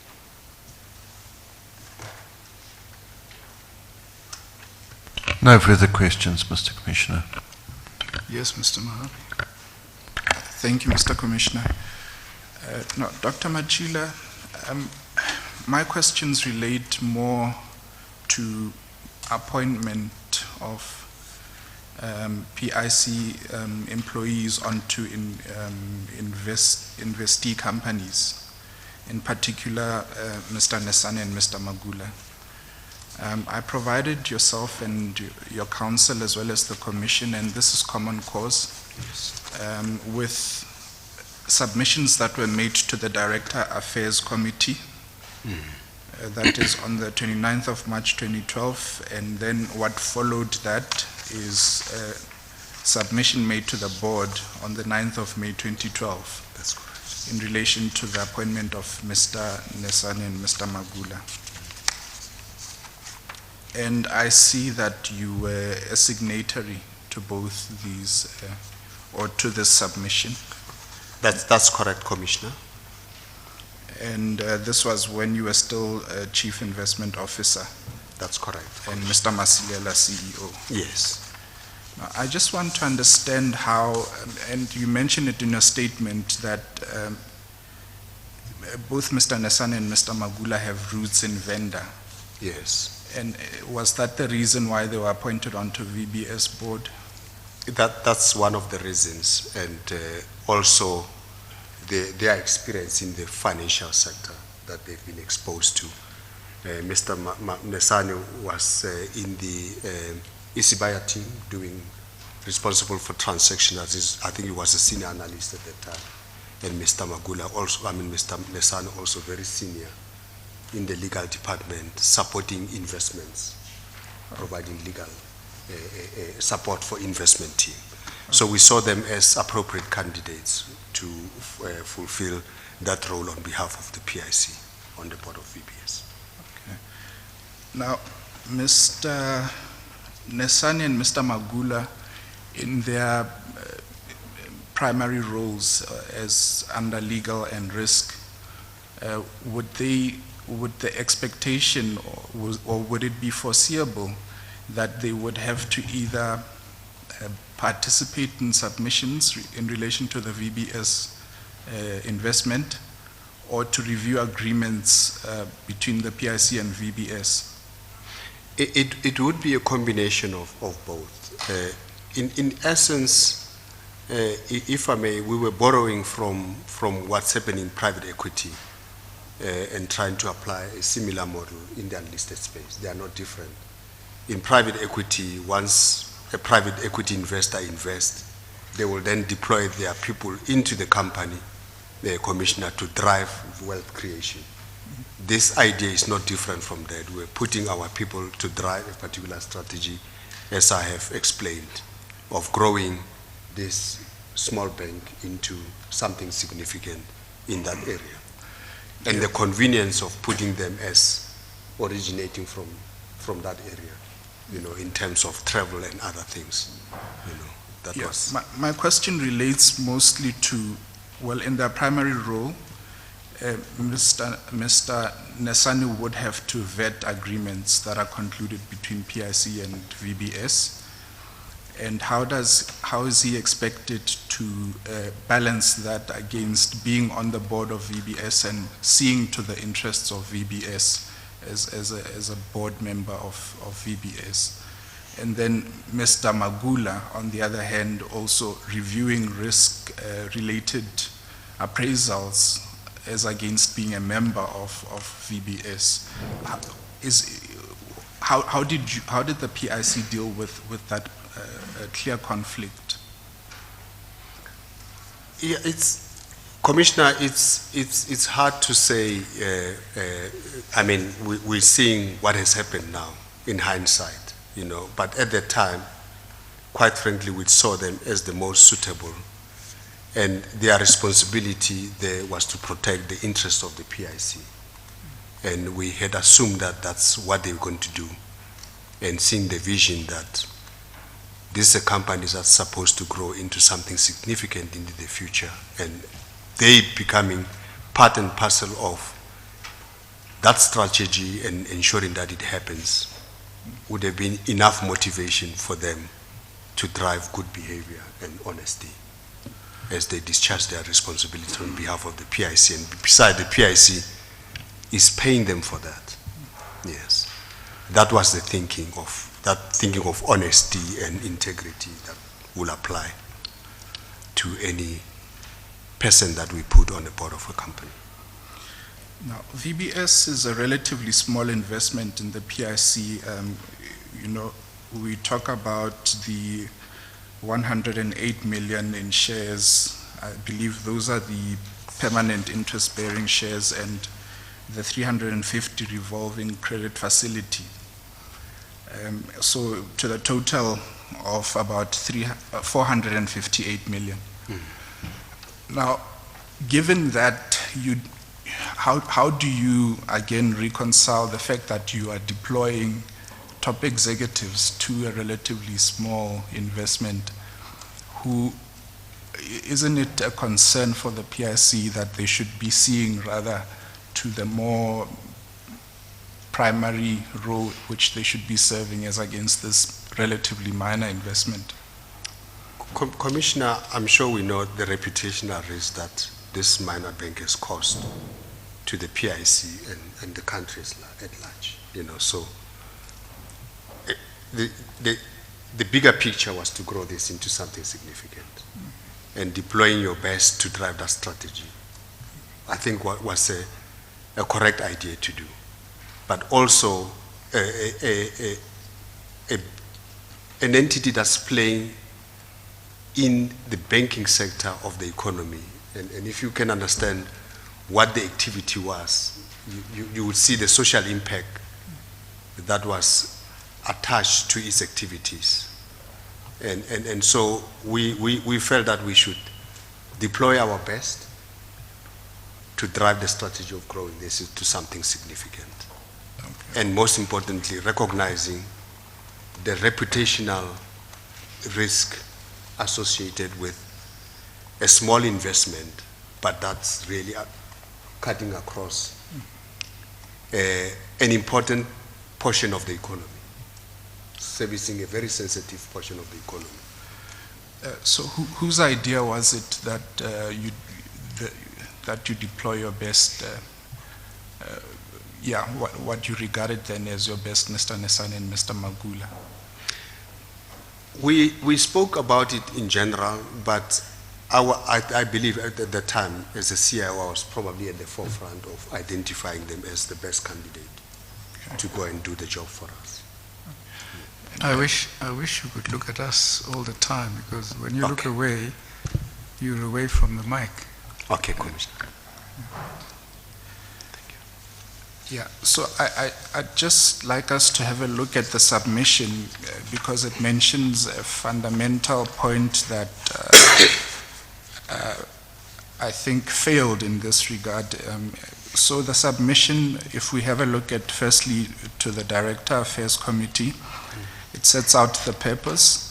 No further questions, Mr. Commissioner. Yes, Mr. Mahar. Thank you, Mr. Commissioner. No, Dr. Machila, my questions relate more to appointment of PIC employees onto investee companies, in particular Mr. Nesane and Mr. Magula. I provided yourself and your counsel as well as the commission, and this is common cause, with submissions that were made to the Director Affairs Committee that is on the 29th of March 2012, and then what followed that is a submission made to the board on the 9th of May 2012. That's correct. In relation to the appointment of Mr. Nesane and Mr. Magula. And I see that you were a signatory to both these, or to this submission. That's correct, Commissioner. And this was when you were still Chief Investment Officer That's correct. and Mr. Masilela CEO. Yes. Now, I just want to understand how, and you mentioned it in your statement, that both Mr. Nesane and Mr. Magula have roots in Venda. Yes. And was that the reason why they were appointed onto VBS board? That's one of the reasons, and also their experience in the financial sector that they've been exposed to. Mr. Nesane was in the Isibaya team responsible for transactions. I think he was a senior analyst at that time. And Mr. Magula also, Mr. Nesane also very senior in the legal department, supporting investments, providing legal support for investment team. So we saw them as appropriate candidates to fulfill that role on behalf of the PIC on the board of VBS. Okay. Now, Mr. Nesane and Mr. Magula, in their primary roles as under legal and risk, would the expectation or would it be foreseeable that they would have to either participate in submissions in relation to the VBS investment or to review agreements between the PIC and VBS? It would be a combination of both. In essence, if I may, we were borrowing from what's happening in private equity and trying to apply a similar model in the unlisted space. They are not different. In private equity, once a private equity investor invests, they will then deploy their people into the company, the commissioner, to drive wealth creation. This idea is not different from that. We're putting our people to drive a particular strategy, as I have explained, of growing this small bank into something significant in that area. And the convenience of putting them as originating from that area, in terms of travel and other things, that Yes. was. My question relates mostly to, well, in their primary role, Mr. Nesane would have to vet agreements that are concluded between PIC and VBS. And how is he expected to balance that against being on the board of VBS and seeing to the interests of VBS as a board member of VBS? And then Mr. Magula, on the other hand, also reviewing risk-related appraisals as against being a member of VBS. How did the PIC deal with that clear conflict? Yeah, Commissioner, it's hard to say. We're seeing what has happened now in hindsight, but at that time, quite frankly, we saw them as the most suitable. And their responsibility there was to protect the interests of the PIC. And we had assumed that that's what they were going to do. And seeing the vision that this is a company that's supposed to grow into something significant into the future, and they becoming part and parcel of that strategy and ensuring that it happens would have been enough motivation for them to drive good behavior and honesty as they discharge their responsibility on behalf of the PIC. And besides, the PIC is paying them for that. Yes. That was the thinking of honesty and integrity that will apply to any person that we put on the board of a company. Now, VBS is a relatively small investment in the PIC. We talk about the 108 million in shares. I believe those are the permanent interest-bearing shares, and the 350 revolving credit facility. So to the total of about 458 million. Now, given that, how do you again reconcile the fact that you are deploying top executives to a relatively small investment? Isn't it a concern for the PIC that they should be seeing rather to the more primary role which they should be serving as against this relatively minor investment? Commissioner, I'm sure we know the reputational risk that this minor bank has caused to the PIC and the country at large. So the bigger picture was to grow this into something significant, and deploying your best to drive that strategy, I think was a correct idea to do. But also an entity that's playing in the banking sector of the economy. And if you can understand what the activity was, you would see the social impact that was attached to its activities. And so we felt that we should deploy our best to drive the strategy of growing this to something significant. Okay. And most importantly, recognizing the reputational risk associated with a small investment, but that's really cutting across an important portion of the economy, servicing a very sensitive portion of the economy. So whose idea was it that that you deploy your best, what you regarded then as your best, Mr. Nesane and Mr. Magula? We spoke about it in general, but I believe at the time, as a CIO, I was probably at the forefront of identifying them as the best candidate to go and do the job for us. I wish you could look at us all the time, because when you look away, you're away from the mic. Okay, Commissioner. Yeah, so I'd just like us to have a look at the submission because it mentions a fundamental point that I think failed in this regard. So the submission, if we have a look at firstly to the Director Affairs Committee, it sets out the purpose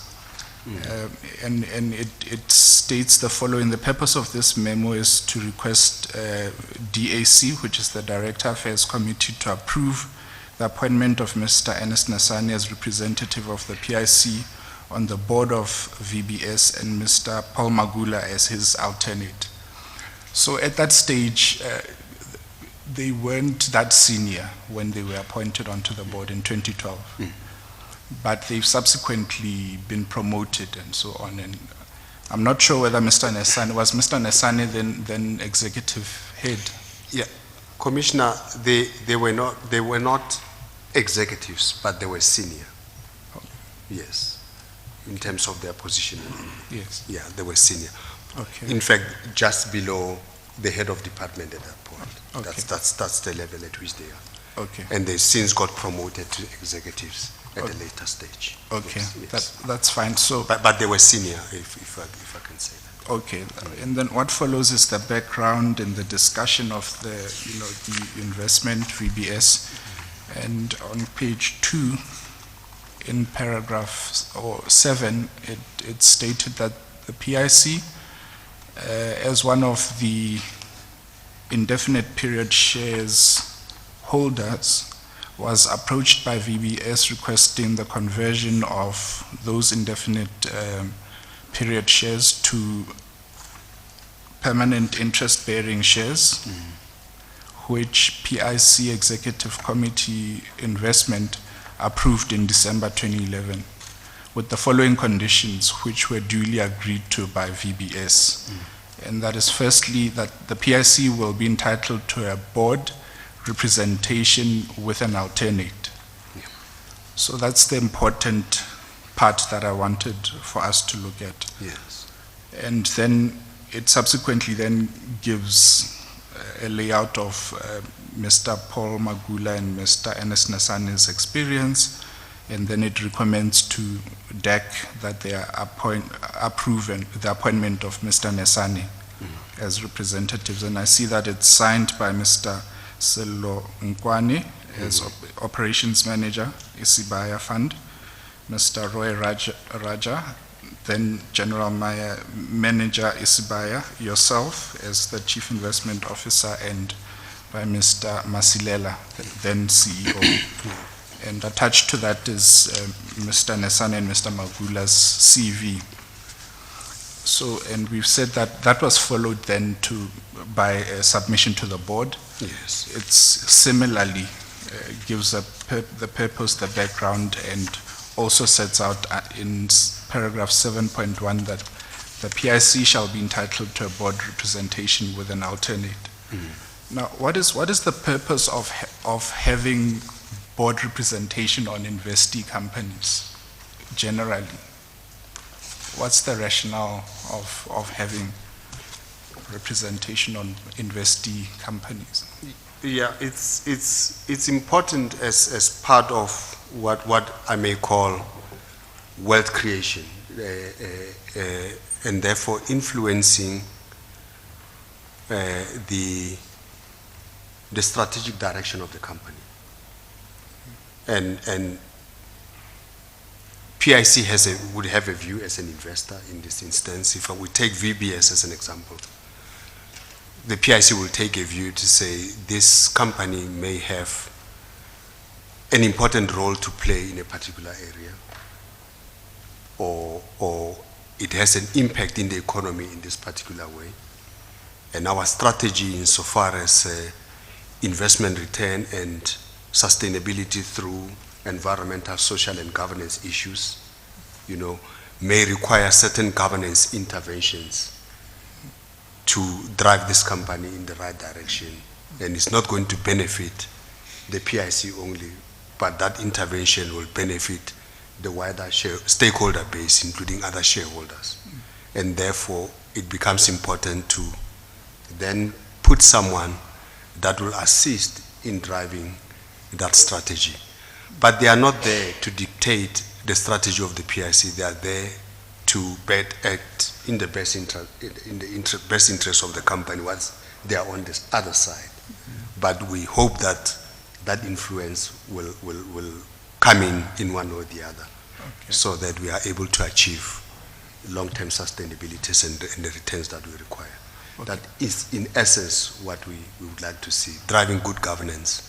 and it states the following: the purpose of this memo is to request DAC, which is the Director Affairs Committee, to approve the appointment of Mr. Ernest Nesane as representative of the PIC on the board of VBS and Mr. Paul Magula as his alternate. So at that stage, they weren't that senior when they were appointed onto the board in 2012. But they've subsequently been promoted and so on. And I'm not sure whether Mr. Nesane, was Mr. Nesane then executive head? Yeah, Commissioner, they were not executives, but they were senior. Yes, in terms of their position. Yes. Yeah, they were senior. Okay. In fact, just below the head of department at that point. Okay. That's the level at which they are. Okay. And they since got promoted to executives at a later stage. Okay, Yes. that's fine. So, But they were senior, if I can say that. okay, and then what follows is the background and the discussion of the investment VBS, and on page 2, in paragraph 7, it stated that the PIC, as one of the indefinite period shares holders, was approached by VBS requesting the conversion of those indefinite period shares to permanent interest-bearing shares, which PIC Executive Committee investment approved in December 2011, with the following conditions which were duly agreed to by VBS. And that is, firstly, that the PIC will be entitled to a board representation with an alternate. So that's the important part that I wanted for us to look at. Yes. And then it subsequently then gives a layout of Mr. Paul Magula and Mr. Ernest Nasane's experience, and then it recommends to DEC that they approve the appointment of Mr. Nesane as representatives. And I see that it's signed by Mr. Selo Nkwane as Operations Manager, Isibaya Fund, Mr. Roy Raja, then General Manager Isibaya, yourself as the Chief Investment Officer, and by Mr. Masilela, then CEO. And attached to that is Mr. Nesane and Mr. Magula's CV. So, and we've said that that was followed then by a submission to the board. Yes. It's similarly gives the purpose, the background, and also sets out in paragraph 7.1 that the PIC shall be entitled to a board representation with an alternate. Now, what is the purpose of having board representation on investee companies generally? What's the rationale of having representation on investee companies? Yeah, it's important as part of what I may call wealth creation, and therefore influencing the strategic direction of the company. And PIC would have a view as an investor in this instance. If we take VBS as an example, the PIC will take a view to say this company may have an important role to play in a particular area, or it has an impact in the economy in this particular way. And our strategy insofar as investment return and sustainability through environmental, social, and governance issues, may require certain governance interventions to drive this company in the right direction. And it's not going to benefit the PIC only, but that intervention will benefit the wider stakeholder base, including other shareholders. And therefore, it becomes important to then put someone that will assist in driving that strategy. But they are not there to dictate the strategy of the PIC. They are there to act in the best interest of the company once they are on this other side. But we hope that that influence will come in one or the other, so that we are able to achieve long-term sustainability and the returns that we require. That is, in essence, what we would like to see, driving good governance,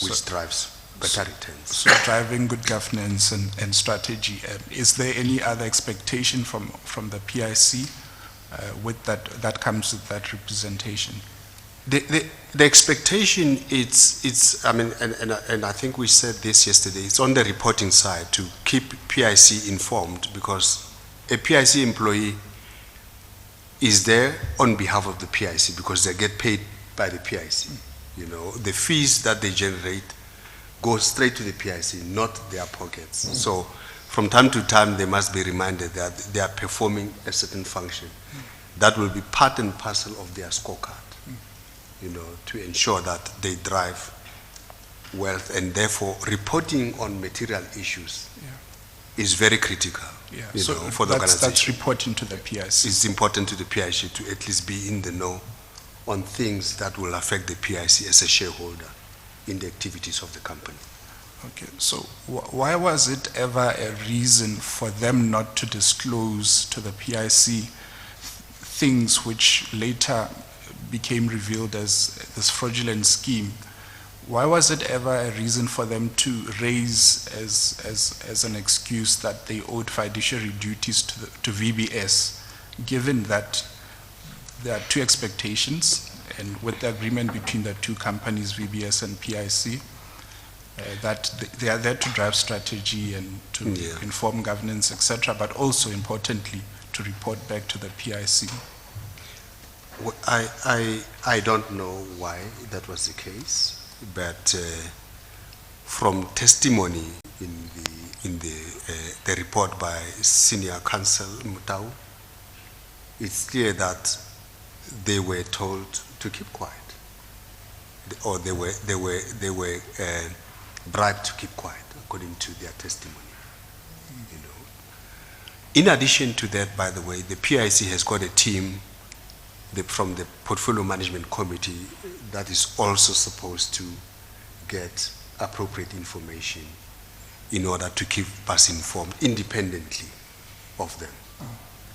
which drives better returns. So driving good governance and strategy. Is there any other expectation from the PIC with that comes with that representation? The expectation it's I mean, and I think we said this yesterday, it's on the reporting side to keep PIC informed, because a PIC employee is there on behalf of the PIC because they get paid by the PIC. The fees that they generate go straight to the PIC, not their pockets. So from time to time, they must be reminded that they are performing a certain function. That will be part and parcel of their scorecard, to ensure that they drive wealth, and therefore reporting on material issues is very critical for the organization. That's reporting to the PIC. It's important to the PIC to at least be in the know on things that will affect the PIC as a shareholder in the activities of the company. Okay, so why was it ever a reason for them not to disclose to the PIC things which later became revealed as this fraudulent scheme? Why was it ever a reason for them to raise as an excuse that they owed fiduciary duties to VBS, given that there are two expectations, and with the agreement between the two companies, VBS and PIC, that they are there to drive strategy and to inform governance, etc., but also importantly to report back to the PIC? Well, I don't know why that was the case, but from testimony in the report by Senior Counsel Mutau, it's clear that they were told to keep quiet. or they were bribed to keep quiet, according to their testimony. You know. In addition to that, by the way, the PIC has got a team from the Portfolio Management Committee that is also supposed to get appropriate information in order to keep us informed independently of them.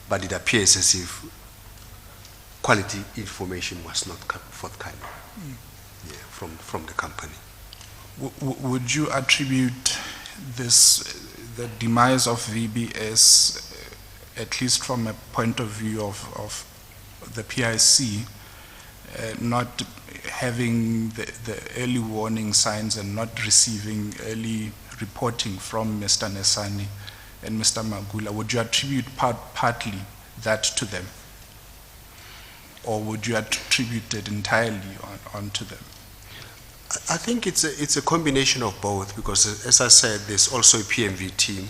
But it appears as if quality information was not forthcoming from the company. Would you attribute the demise of VBS, at least from a point of view of the PIC, not having the early warning signs and not receiving early reporting from Mr. Nesani and Mr. Magula, would you attribute partly that to them? Or would you attribute it entirely onto them? I think it's a combination of both, because as I said, there's also a PMV team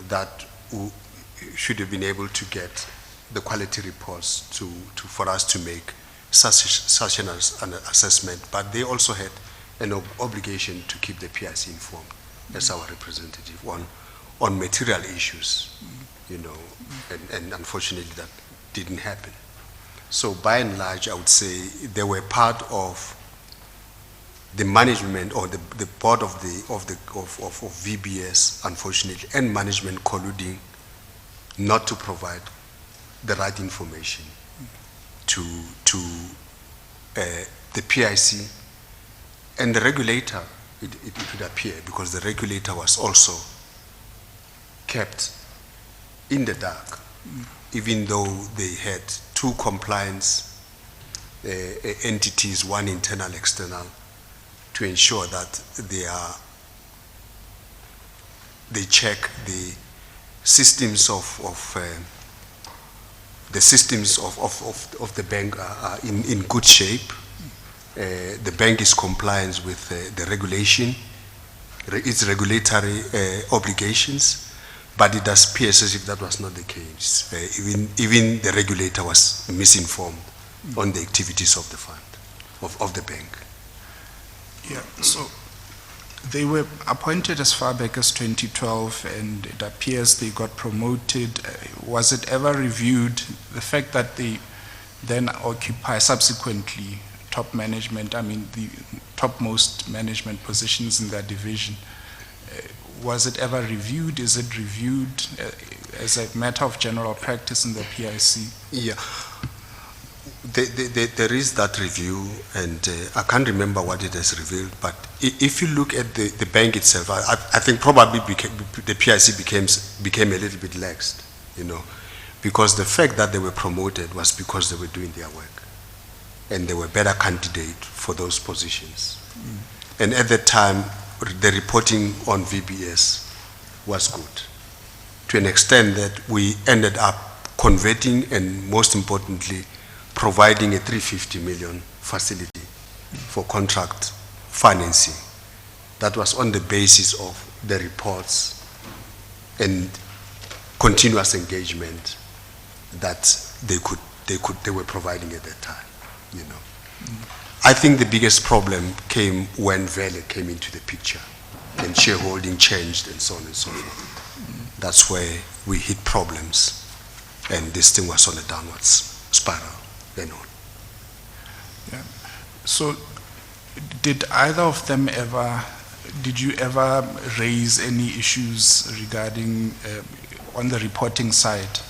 that should have been able to get the quality reports for us to make such an assessment, but they also had an obligation to keep the PIC informed as our representative on material issues, you know, and unfortunately that didn't happen. So by and large, I would say they were part of the management or the board of VBS, unfortunately, and management colluding not to provide the right information to the PIC and the regulator. It would appear, because the regulator was also kept in the dark, even though they had two compliance entities, one internal, external, to ensure that they check the systems of the bank are in good shape. The bank is compliant with the regulation, its regulatory obligations, but it does appear as if that was not the case. Even the regulator was misinformed on the activities of the fund, of the bank. Yeah, so they were appointed as far back as 2012, and it appears they got promoted. Was it ever reviewed, the fact that they then occupy subsequently top management, I mean the topmost management positions in their division, was it ever reviewed? Is it reviewed as a matter of general practice in the PIC? Yeah. There is that review, and I can't remember what it has revealed, but if you look at the bank itself, I think probably the PIC became a little bit lax, you know, because the fact that they were promoted was because they were doing their work, and they were better candidate for those positions. And at that time, the reporting on VBS was good, to an extent that we ended up converting and, most importantly, providing a 350 million facility for contract financing. That was on the basis of the reports and continuous engagement that they were providing at that time, you know. I think the biggest problem came when Vele came into the picture and shareholding changed and so on and so forth. That's where we hit problems, and this thing was on a downwards spiral. Then on. Yeah. So, did either of them did you ever raise any issues regarding, on the reporting side,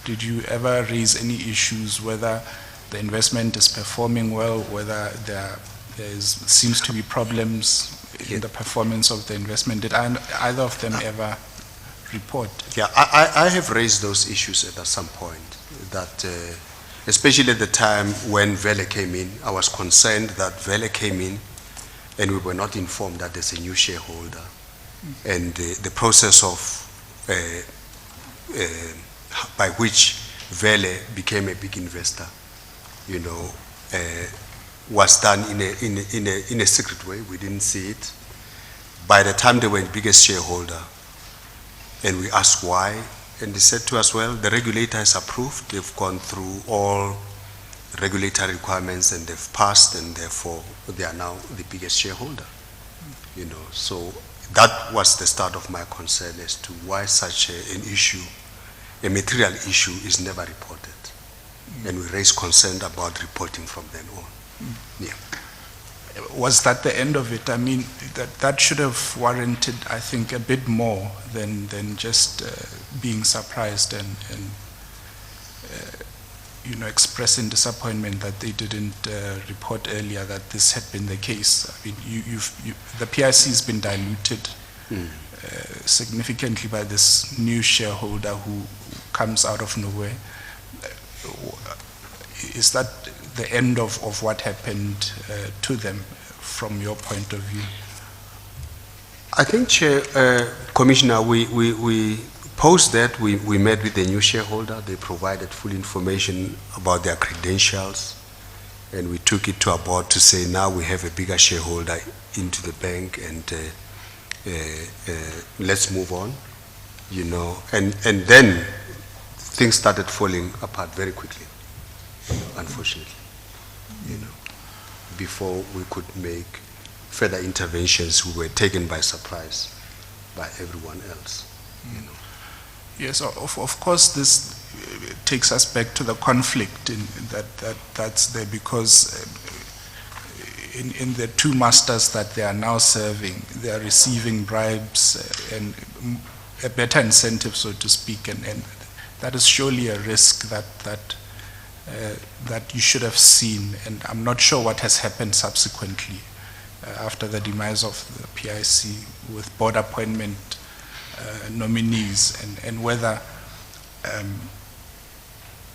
did you ever raise any issues whether the investment is performing well, whether there seems to be problems in the performance of the investment? Did either of them ever report? Yeah, I have raised those issues at some point, that especially at the time when Vele came in, I was concerned that Vele came in and we were not informed that there's a new shareholder. And the process of by which Vele became a big investor, you know, was done in a secret way. We didn't see it. By the time they were the biggest shareholder, and we asked why, and they said to us, well, the regulator has approved, they've gone through all regulatory requirements and they've passed, and therefore they are now the biggest shareholder. You know, so that was the start of my concern as to why such an issue, a material issue, is never reported. And we raised concern about reporting from then on. Yeah. Was that the end of it? I mean, that should have warranted, I think, a bit more than just being surprised and you know, expressing disappointment that they didn't report earlier that this had been the case. I mean, the PIC has been diluted significantly by this new shareholder who comes out of nowhere. Is that the end of what happened to them from your point of view? I think, Chair, Commissioner, we post that we met with the new shareholder. They provided full information about their credentials, and we took it to our board to say now we have a bigger shareholder into the bank, and let's move on, you know. And then things started falling apart very quickly, unfortunately, you know. Before we could make further interventions, we were taken by surprise by everyone else, you know. Yes, of course, this takes us back to the conflict that's there, because in the two masters that they are now serving, they are receiving bribes and a better incentive, so to speak, and that is surely a risk that you should have seen, and I'm not sure what has happened subsequently after the demise of the PIC with board appointment nominees, and whether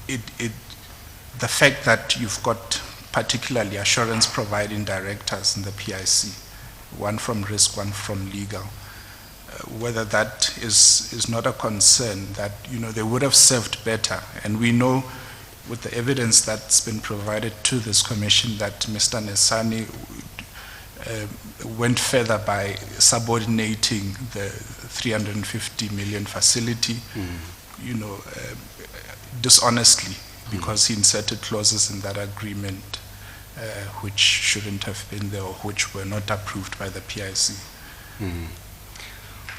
the fact that you've got particularly assurance providing directors in the PIC, one from risk, one from legal, whether that is not a concern that, you know, they would have served better. And we know with the evidence that's been provided to this commission that Mr. Nesani went further by subordinating the 350 million facility, you know, dishonestly, because he inserted clauses in that agreement which shouldn't have been there, or which were not approved by the PIC.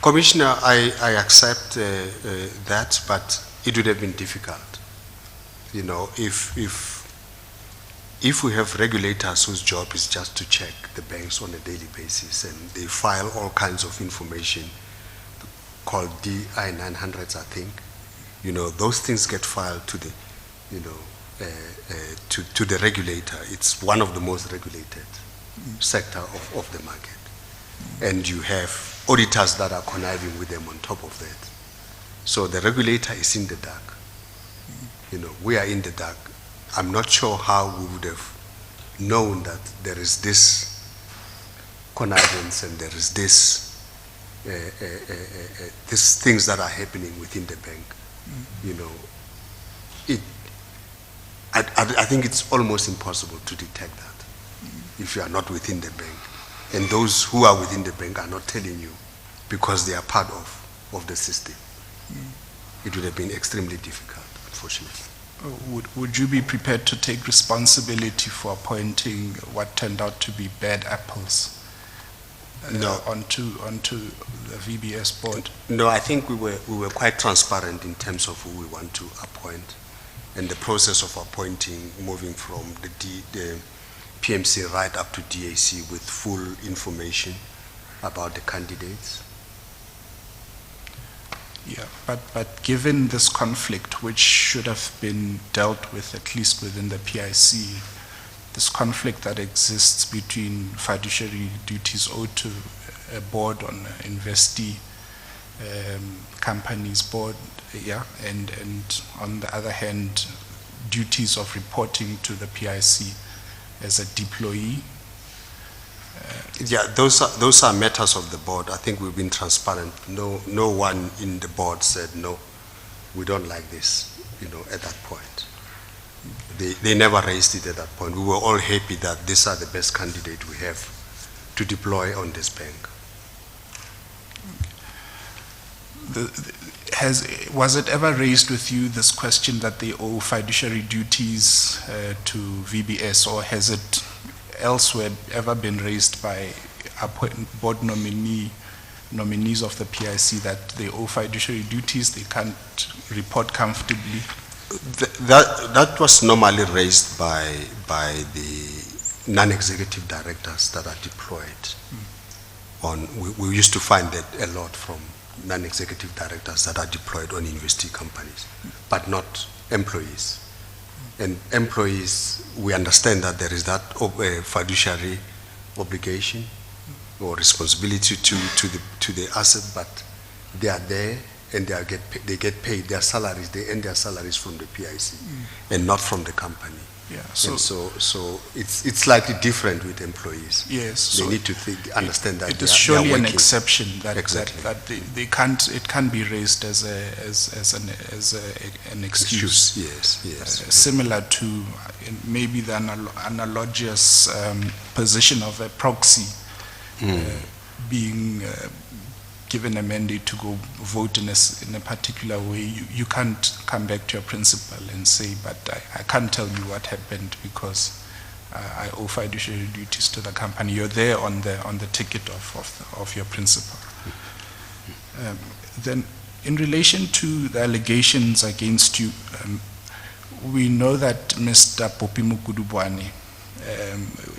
Commissioner, I accept that, but it would have been difficult. You know, if we have regulators whose job is just to check the banks on a daily basis, and they file all kinds of information called DI-900s, I think, you know, those things get filed to the, you know, to the regulator. It's one of the most regulated sector of the market. And you have auditors that are conniving with them on top of that. So the regulator is in the dark. You know, we are in the dark. I'm not sure how we would have known that there is this connivance and there is this these things that are happening within the bank. You know, I think it's almost impossible to detect that if you are not within the bank. And those who are within the bank are not telling you because they are part of the system. It would have been extremely difficult, unfortunately. Would you be prepared to take responsibility for appointing what turned out to be bad apples No. onto the VBS board? No, I think we were quite transparent in terms of who we want to appoint, and the process of appointing, moving from the PMC right up to DAC with full information about the candidates. Yeah, but given this conflict, which should have been dealt with at least within the PIC, this conflict that exists between fiduciary duties owed to a board on investee companies board, yeah, and on the other hand, duties of reporting to the PIC as a deployee. Yeah, those are matters of the board. I think we've been transparent. No one in the board said, no, we don't like this, you know, at that point. They never raised it at that point. We were all happy that these are the best candidate we have to deploy on this bank. Was it ever raised with you, this question that they owe fiduciary duties to VBS, or has it elsewhere ever been raised by board nominees of the PIC that they owe fiduciary duties, they can't report comfortably? That was normally raised by the non-executive directors that are deployed. We used to find that a lot from non-executive directors that are deployed on investee companies, but not employees. And employees, we understand that there is that fiduciary obligation or responsibility to the asset, but they are there and they get paid their salaries, they earn their salaries from the PIC and not from the company. Yeah, So it's slightly different with employees. Yes, They so need to understand that it they is are surely an working. exception that Exactly. they can't, it can be raised as an excuse. Yes. Similar to maybe the analogous position of a proxy being given a mandate to go vote in a particular way. You can't come back to your principal and say, but I can't tell you what happened because I owe fiduciary duties to the company. You're there on the ticket of your principal. Then, in relation to the allegations against you, we know that Mr. Popi Mukudubwane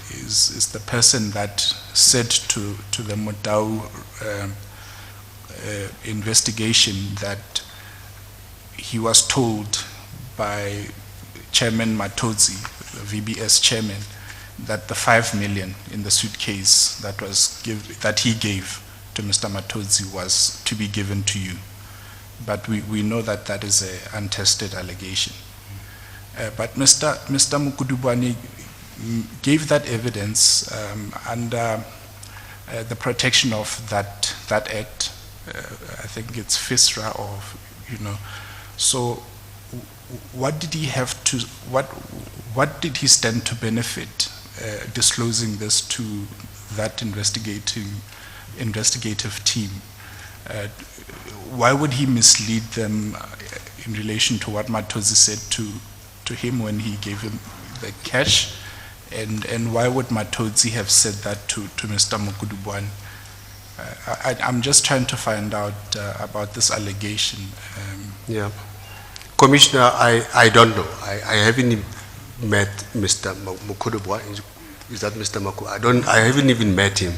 is the person that said to the Modau investigation that he was told by Chairman Matodzi, the VBS chairman, that the 5 million in the suitcase that he gave to Mr. Matodzi was to be given to you. But we know that that is an untested allegation. But Mr. Mukudubwane gave that evidence under the protection of that act. I think it's FISRA, or So, what did he have to? What did he stand to benefit disclosing this to that investigative team? Why would he mislead them in relation to what Matodzi said to him when he gave him the cash? And why would Matodzi have said that to Mr. Mukudubwane? I'm just trying to find out about this allegation. Yeah. Commissioner, I don't know. I haven't met Mr. Mukudubwane. Is that Mr. Maku? I haven't even met him.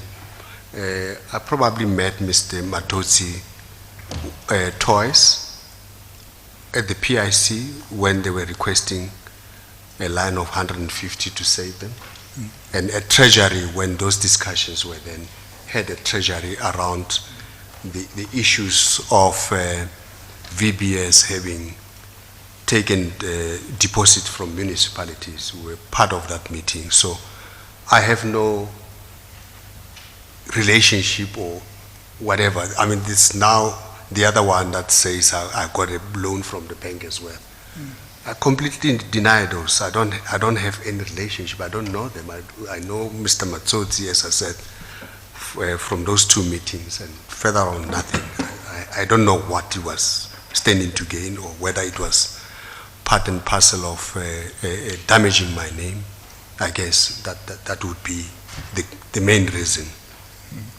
I probably met Mr. Matodzi twice at the PIC when they were requesting a line of 150 to save them, and at Treasury when those discussions were then had at Treasury around the issues of VBS having taken deposit from municipalities. We were part of that meeting. So I have no relationship or whatever. I mean, this now the other one that says I got a loan from the bank as well. I completely deny those. I don't have any relationship. I don't know them. I know Mr. Matodzi, as I said, from those two meetings, and further on nothing. I don't know what he was standing to gain, or whether it was part and parcel of damaging my name. I guess that would be the main reason,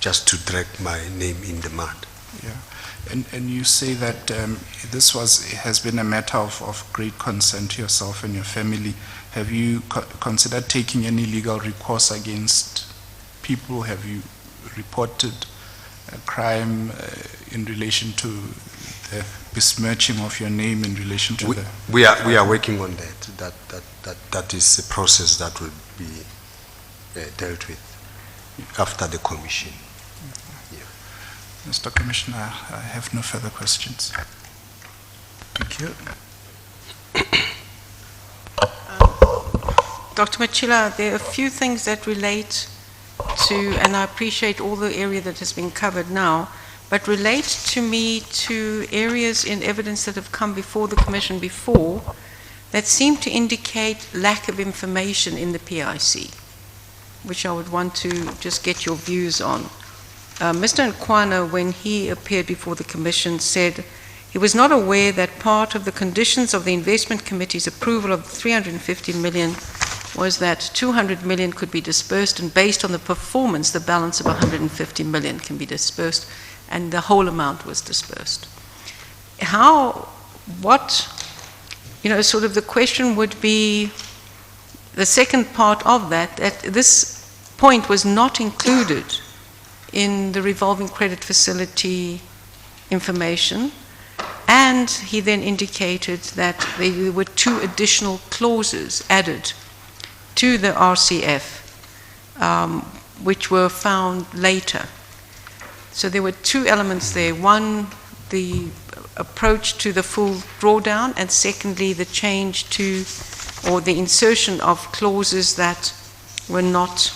just to drag my name in the mud. Yeah. And you say that this has been a matter of great concern to yourself and your family. Have you considered taking any legal recourse against people? Have you reported a crime in relation to the besmirching of your name in relation to the... We are working on that. That is a process that will be dealt with after the commission. Mr. Commissioner, I have no further questions. Thank you. Dr. Machila, there are a few things that relate to, and I appreciate all the area that has been covered now, but relate to me to areas in evidence that have come before the Commission before that seem to indicate lack of information in the PIC, which I would want to just get your views on. Mr. Nkwana, when he appeared before the Commission, said He was not aware that part of the conditions of the investment committee's approval of 350 million was that 200 million could be dispersed, and based on the performance, the balance of 150 million can be dispersed, and the whole amount was dispersed. Sort of the question would be, the second part of that this point was not included in the revolving credit facility information, and he then indicated that there were 2 additional clauses added to the RCF, which were found later. So there were 2 elements there. One, the approach to the full drawdown, and secondly, the change to, or the insertion of clauses that were not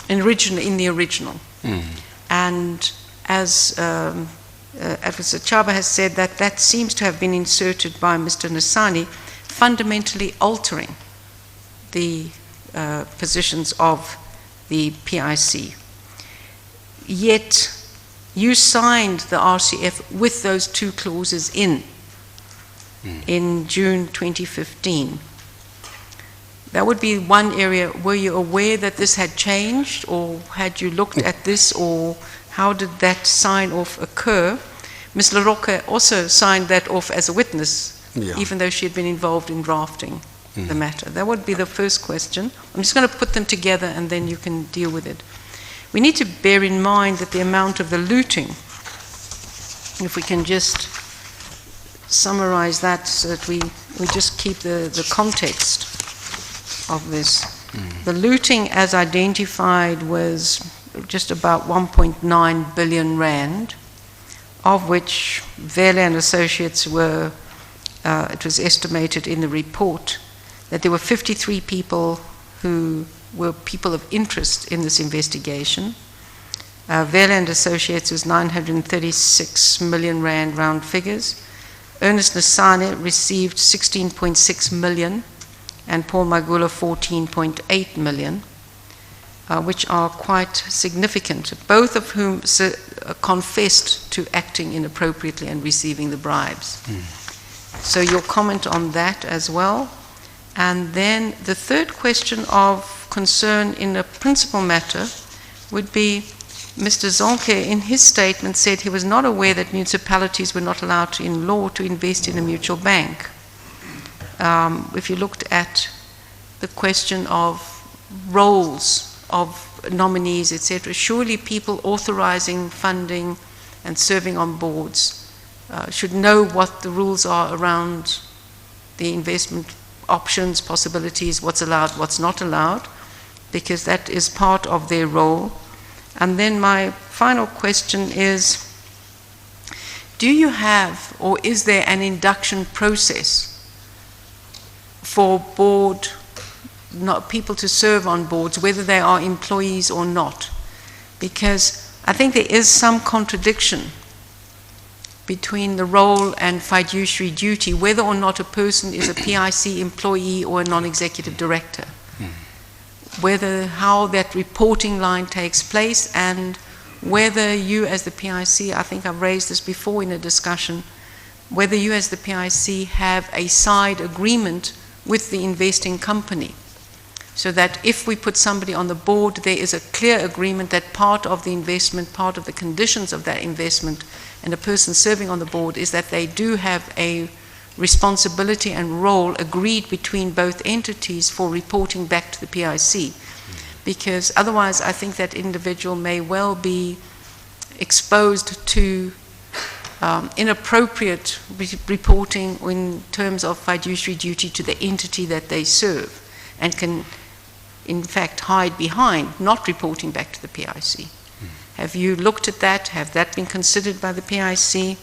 in the original. And as Advocate Chaba has said, that seems to have been inserted by Mr. Nasani, fundamentally altering the positions of the PIC. Yet, you signed the RCF with those 2 clauses in June 2015. That would be one area. Were you aware that this had changed, or had you looked at this, or how did that sign-off occur? Ms. LaRocca also signed that off as a witness, even though she had been involved in drafting the matter. That would be the first question. I'm just going to put them together and then you can deal with it. We need to bear in mind that the amount of the looting, if we can just summarize that so that we just keep the context of this. The looting as identified was just about 1.9 billion rand, of which Vele and Associates were, it was estimated in the report that there were 53 people who were people of interest in this investigation. Vele and Associates was 936 million rand round figures. Ernest Nasane received 16.6 million, and Paul Magula 14.8 million, which are quite significant, both of whom confessed to acting inappropriately and receiving the bribes. So your comment on that as well. And then the third question of concern in a principal matter would be, Mr. Zonke in his statement said he was not aware that municipalities were not allowed in law to invest in a mutual bank. If you looked at the question of roles of nominees, etc., surely people authorizing funding and serving on boards should know what the rules are around the investment options, possibilities, what's allowed, what's not allowed, because that is part of their role. And then my final question is, do you have, or is there an induction process for board, people to serve on boards, whether they are employees or not? Because I think there is some contradiction between the role and fiduciary duty, whether or not a person is a PIC employee or a non-executive director. Whether, how that reporting line takes place, and whether you as the PIC, I think I've raised this before in a discussion, whether you as the PIC have a side agreement with the investing company, so that if we put somebody on the board, there is a clear agreement that part of the investment, part of the conditions of that investment, and a person serving on the board is that they do have a responsibility and role agreed between both entities for reporting back to the PIC. Because otherwise I think that individual may well be exposed to inappropriate reporting in terms of fiduciary duty to the entity that they serve, and can in fact hide behind not reporting back to the PIC. Have you looked at that? Have that been considered by the PIC?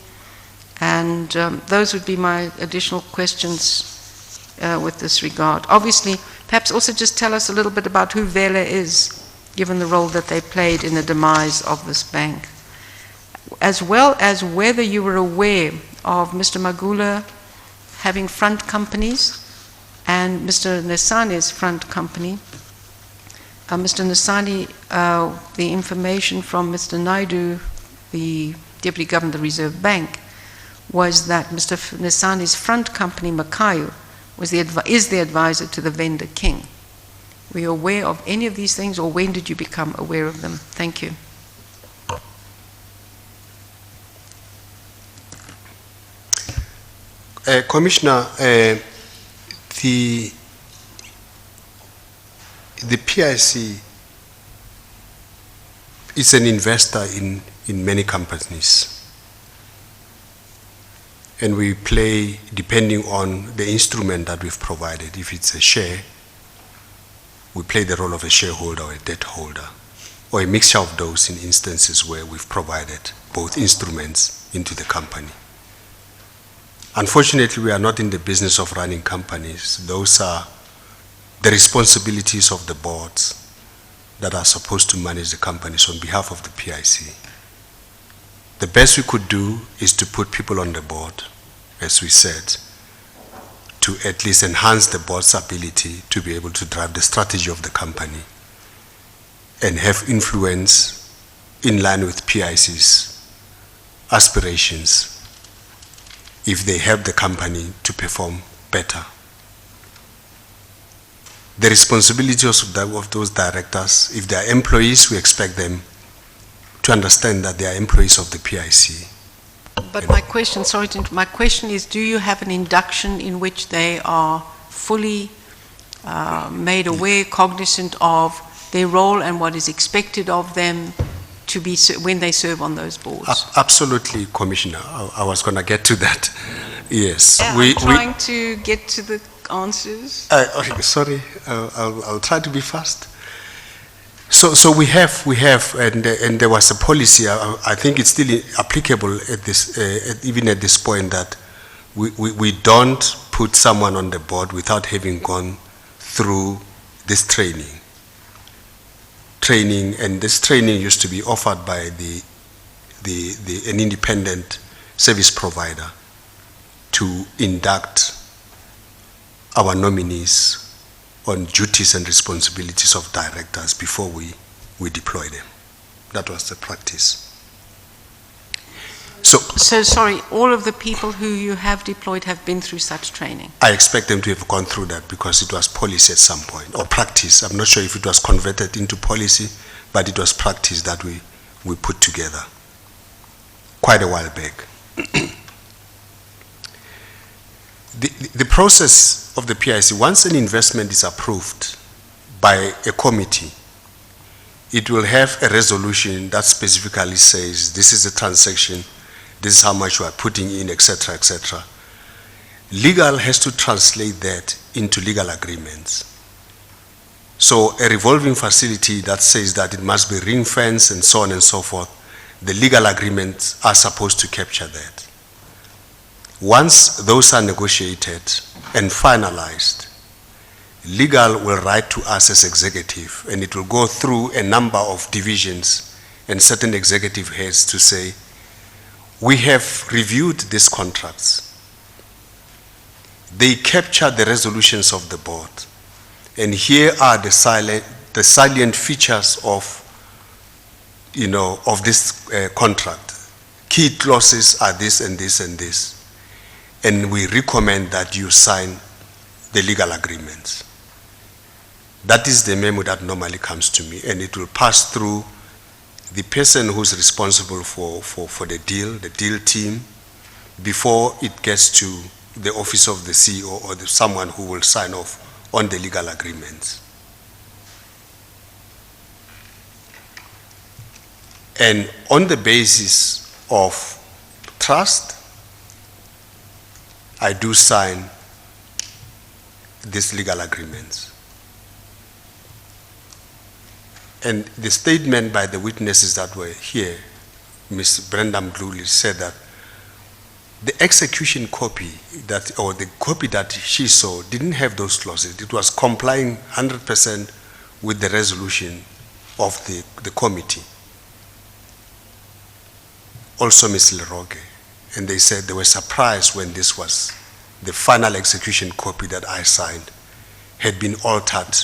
And those would be my additional questions with this regard. Obviously, perhaps also just tell us a little bit about who Vele is, given the role that they played in the demise of this bank, as well as whether you were aware of Mr. Magula having front companies and Mr. Nesane's front company. Mr. Nesane, the information from Mr. Naidu, the Deputy Governor of the Reserve Bank, was that Mr. Nisani's front company, Makayo, is the advisor to the vendor King. Were you aware of any of these things, or when did you become aware of them? Thank you. Commissioner, the PIC is an investor in many companies. And we play, depending on the instrument that we've provided, if it's a share, we play the role of a shareholder or a debt holder, or a mixture of those in instances where we've provided both instruments into the company. Unfortunately, we are not in the business of running companies. Those are the responsibilities of the boards that are supposed to manage the companies on behalf of the PIC. The best we could do is to put people on the board, as we said, to at least enhance the board's ability to be able to drive the strategy of the company and have influence in line with PIC's aspirations if they help the company to perform better. The responsibilities of those directors, if they are employees, we expect them to understand that they are employees of the PIC. But my question, my question is, do you have an induction in which they are fully made aware, cognizant of their role and what is expected of them to be when they serve on those boards? Absolutely, Commissioner. I was going to get to that. Yes. Yeah, I'm trying to get to the answers. Okay, sorry, I'll try to be fast. So we have, and there was a policy. I think it's still applicable at this, even at this point, that we don't put someone on the board without having gone through this training. And this training used to be offered by an independent service provider to induct our nominees on duties and responsibilities of directors before we deploy them. That was the practice. So sorry, all of the people who you have deployed have been through such training? I expect them to have gone through that because it was policy at some point, or practice. I'm not sure if it was converted into policy, but it was practice that we put together quite a while back. The process of the PIC, once an investment is approved by a committee, it will have a resolution that specifically says this is a transaction, this is how much you are putting in, etc., etc. Legal has to translate that into legal agreements. So a revolving facility that says that it must be ring-fenced and so on and so forth, the legal agreements are supposed to capture that. Once those are negotiated and finalized, legal will write to us as executive, and it will go through a number of divisions and certain executive heads to say, we have reviewed these contracts. They capture the resolutions of the board, and here are the salient features of this contract. Key clauses are this and this and this. And we recommend that you sign the legal agreements. That is the memo that normally comes to me, and it will pass through the person who's responsible for the deal team, before it gets to the office of the CEO or someone who will sign off on the legal agreements. And on the basis of trust, I do sign these legal agreements. And the statement by the witnesses that were here, Ms. Brenda Mdluli, said that the execution copy or the copy that she saw didn't have those clauses. It was complying 100% with the resolution of the committee. Also Ms. Leroge. And they said they were surprised when this was the final execution copy that I signed had been altered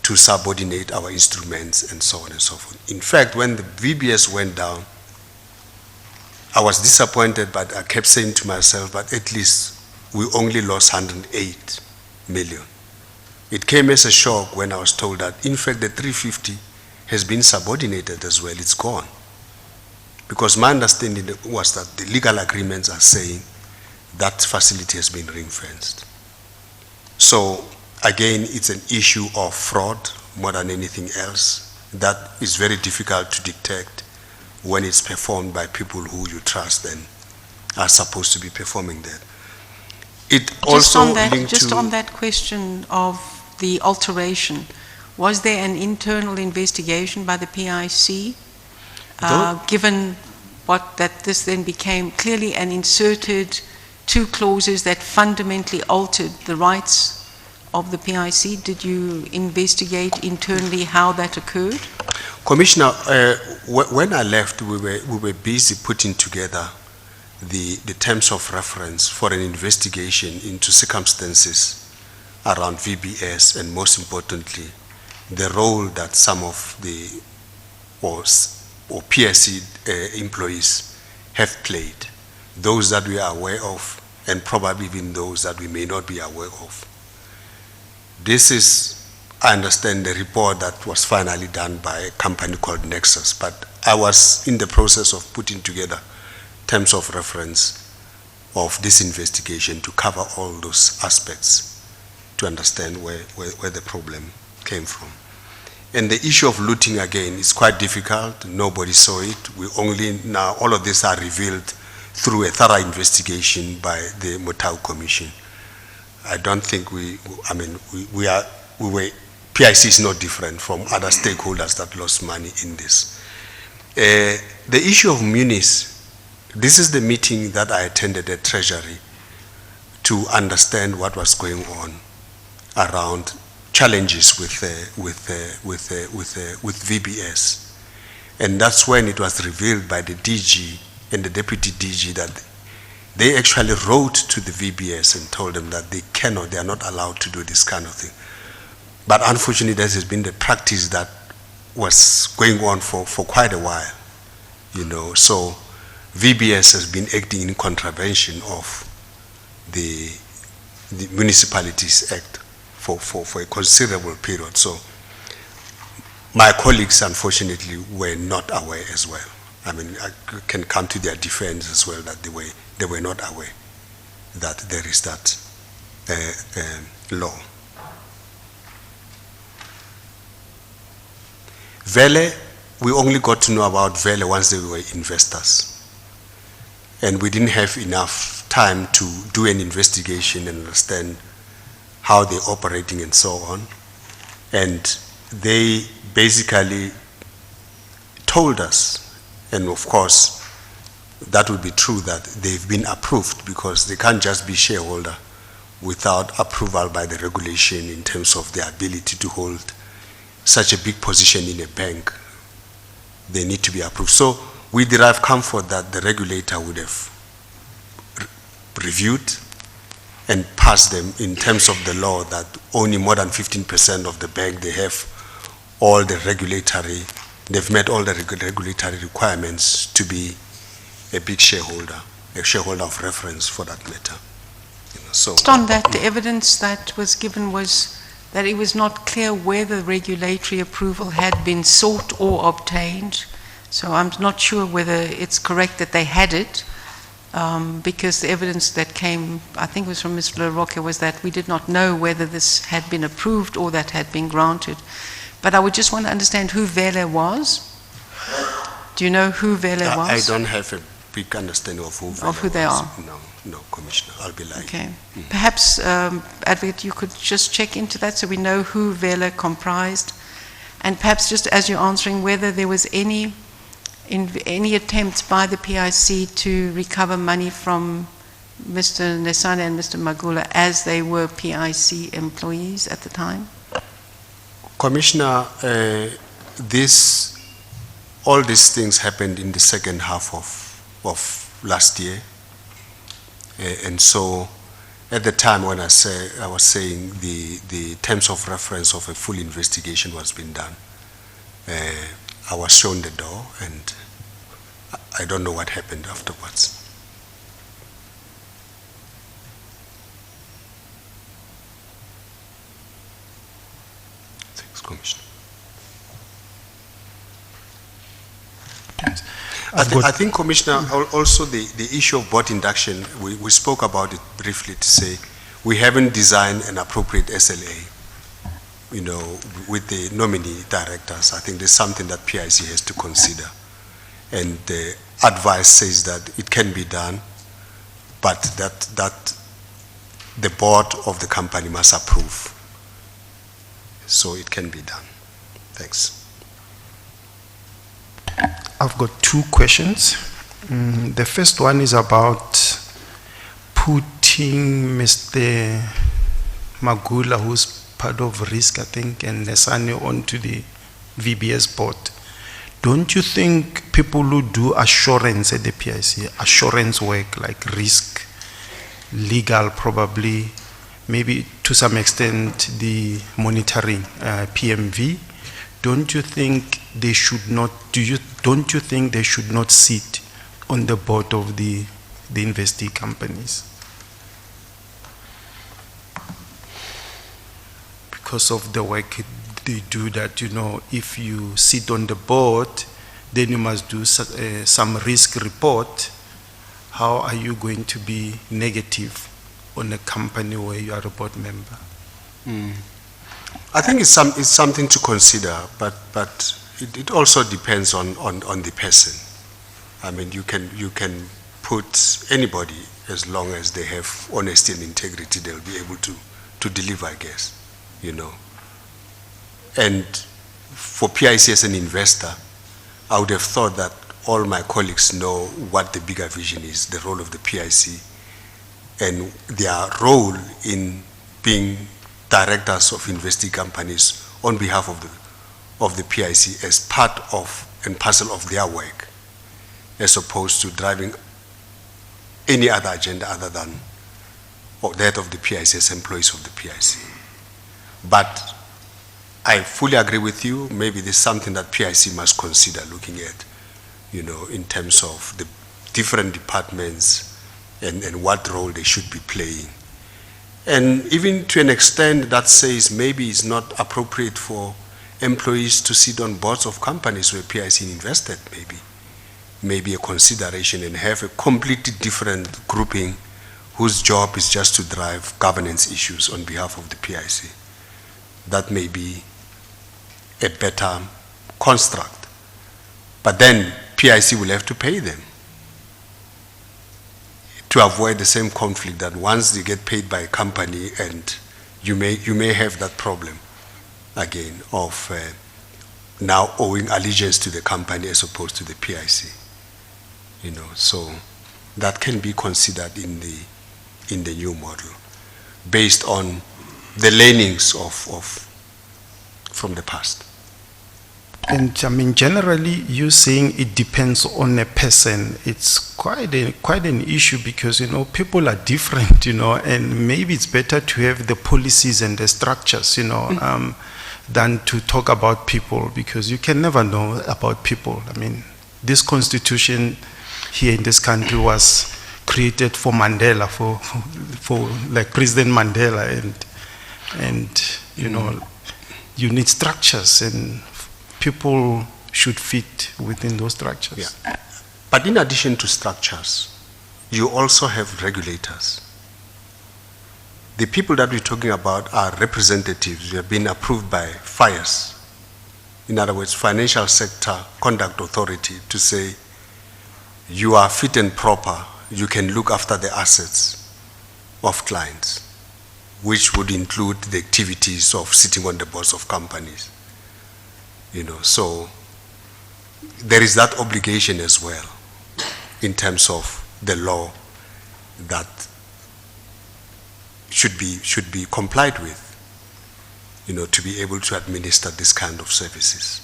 to subordinate our instruments and so on and so forth. In fact, when the VBS went down, I was disappointed, but I kept saying to myself, but at least we only lost 108 million. It came as a shock when I was told that, in fact, the 350 has been subordinated as well, it's gone. Because my understanding was that the legal agreements are saying that facility has been ring-fenced. So, again, it's an issue of fraud more than anything else. That is very difficult to detect when it's performed by people who you trust and are supposed to be performing that. It also linked Just to- on that question of the alteration, was there an internal investigation by the PIC, given that this then became clearly and inserted two clauses that fundamentally altered the rights of the PIC? Did you investigate internally how that occurred? Commissioner, when I left, we were busy putting together the terms of reference for an investigation into circumstances around VBS, and most importantly, the role that some of the or PIC employees have played, those that we are aware of, and probably even those that we may not be aware of. This is, I understand, the report that was finally done by a company called Nexus, but I was in the process of putting together terms of reference of this investigation to cover all those aspects to understand where the problem came from. And the issue of looting, again, is quite difficult. Nobody saw it. We only now, all of this are revealed through a thorough investigation by the Motau Commission. I don't think PIC is not different from other stakeholders that lost money in this. The issue of munis, this is the meeting that I attended at Treasury to understand what was going on around challenges with VBS. And that's when it was revealed by the DG and the Deputy DG that they actually wrote to the VBS and told them that they are not allowed to do this kind of thing. But unfortunately, that has been the practice that was going on for quite a while, So VBS has been acting in contravention of the Municipalities Act for a considerable period. So my colleagues, unfortunately, were not aware as well. I can come to their defense as well that they were not aware that there is that law. Vele, we only got to know about Vele once they were investors. And we didn't have enough time to do an investigation and understand how they're operating and so on. And they basically told us, and of course, that would be true, that they've been approved, because they can't just be shareholder without approval by the regulation in terms of their ability to hold such a big position in a bank. They need to be approved. So we derive comfort that the regulator would have reviewed and passed them in terms of the law that only more than 15% of the bank, they have all the regulatory, they've met all the regulatory requirements to be a big shareholder, a shareholder of reference for that matter. So Just on that, the evidence that was given was that it was not clear whether regulatory approval had been sought or obtained. So I'm not sure whether it's correct that they had it, because the evidence that came, I think it was from Mr. LaRocca, was that we did not know whether this had been approved or that had been granted. But I would just want to understand who Vele was. Do you know who Vele was? I don't have a big understanding of who Vele Of who they was. are? No, Commissioner, I'll be lying. Okay. Perhaps, Advocate, you could just check into that so we know who Vele comprised. And perhaps just as you're answering, whether there was any attempts by the PIC to recover money from Mr. Nesane and Mr. Magula as they were PIC employees at the time? Commissioner, all these things happened in the second half of last year. And so at the time when I was saying the terms of reference of a full investigation was being done, I was shown the door, and I don't know what happened afterwards. Thanks, Commissioner. I think, Commissioner, also the issue of board induction, we spoke about it briefly to say we haven't designed an appropriate SLA, you know, with the nominee directors. I think there's something that PIC has to consider. And the advice says that it can be done, but that the board of the company must approve. So it can be done. Thanks. I've got two questions. The first one is about putting Mr. Magula, who's part of risk, I think, and Nesani onto the VBS board. Don't you think people who do assurance at the PIC, assurance work like risk, legal probably, maybe to some extent the monitoring, PMV, don't you think they should not, don't you think they should not sit on the board of the investee companies? Because of the work they do, that, you know, if you sit on the board, then you must do some risk report. How are you going to be negative on a company where you are a board member? I think it's something to consider, but it also depends on the person. I mean, you can put anybody, as long as they have honesty and integrity, they'll be able to deliver, I guess, you know. And for PIC as an investor, I would have thought that all my colleagues know what the bigger vision is, the role of the PIC, and their role in being directors of investing companies on behalf of the PIC as part of and parcel of their work, as opposed to driving any other agenda other than that of the PIC as employees of the PIC. But I fully agree with you. Maybe there's something that PIC must consider looking at, you know, in terms of the different departments and what role they should be playing. And even to an extent that says maybe it's not appropriate for employees to sit on boards of companies where PIC invested, maybe a consideration, and have a completely different grouping whose job is just to drive governance issues on behalf of the PIC. That may be a better construct. But then PIC will have to pay them to avoid the same conflict that once they get paid by a company, and you may have that problem again of now owing allegiance to the company as opposed to the PIC. You know, so that can be considered in the new model based on the learnings from the past. And I mean, generally, you saying it depends on a person, it's quite an issue, because, you know, people are different, you know, and maybe it's better to have the policies and the structures, you know, than to talk about people, because you can never know about people. I mean, this constitution here in this country was created for Mandela, for like President Mandela, and you know, you need structures, and people should fit within those structures. Yeah. But in addition to structures, you also have regulators. The people that we're talking about are representatives who have been approved by FIRES. In other words, Financial Sector Conduct Authority, to say you are fit and proper, you can look after the assets of clients, which would include the activities of sitting on the boards of companies. You know, so there is that obligation as well in terms of the law that should be complied with, you know, to be able to administer this kind of services,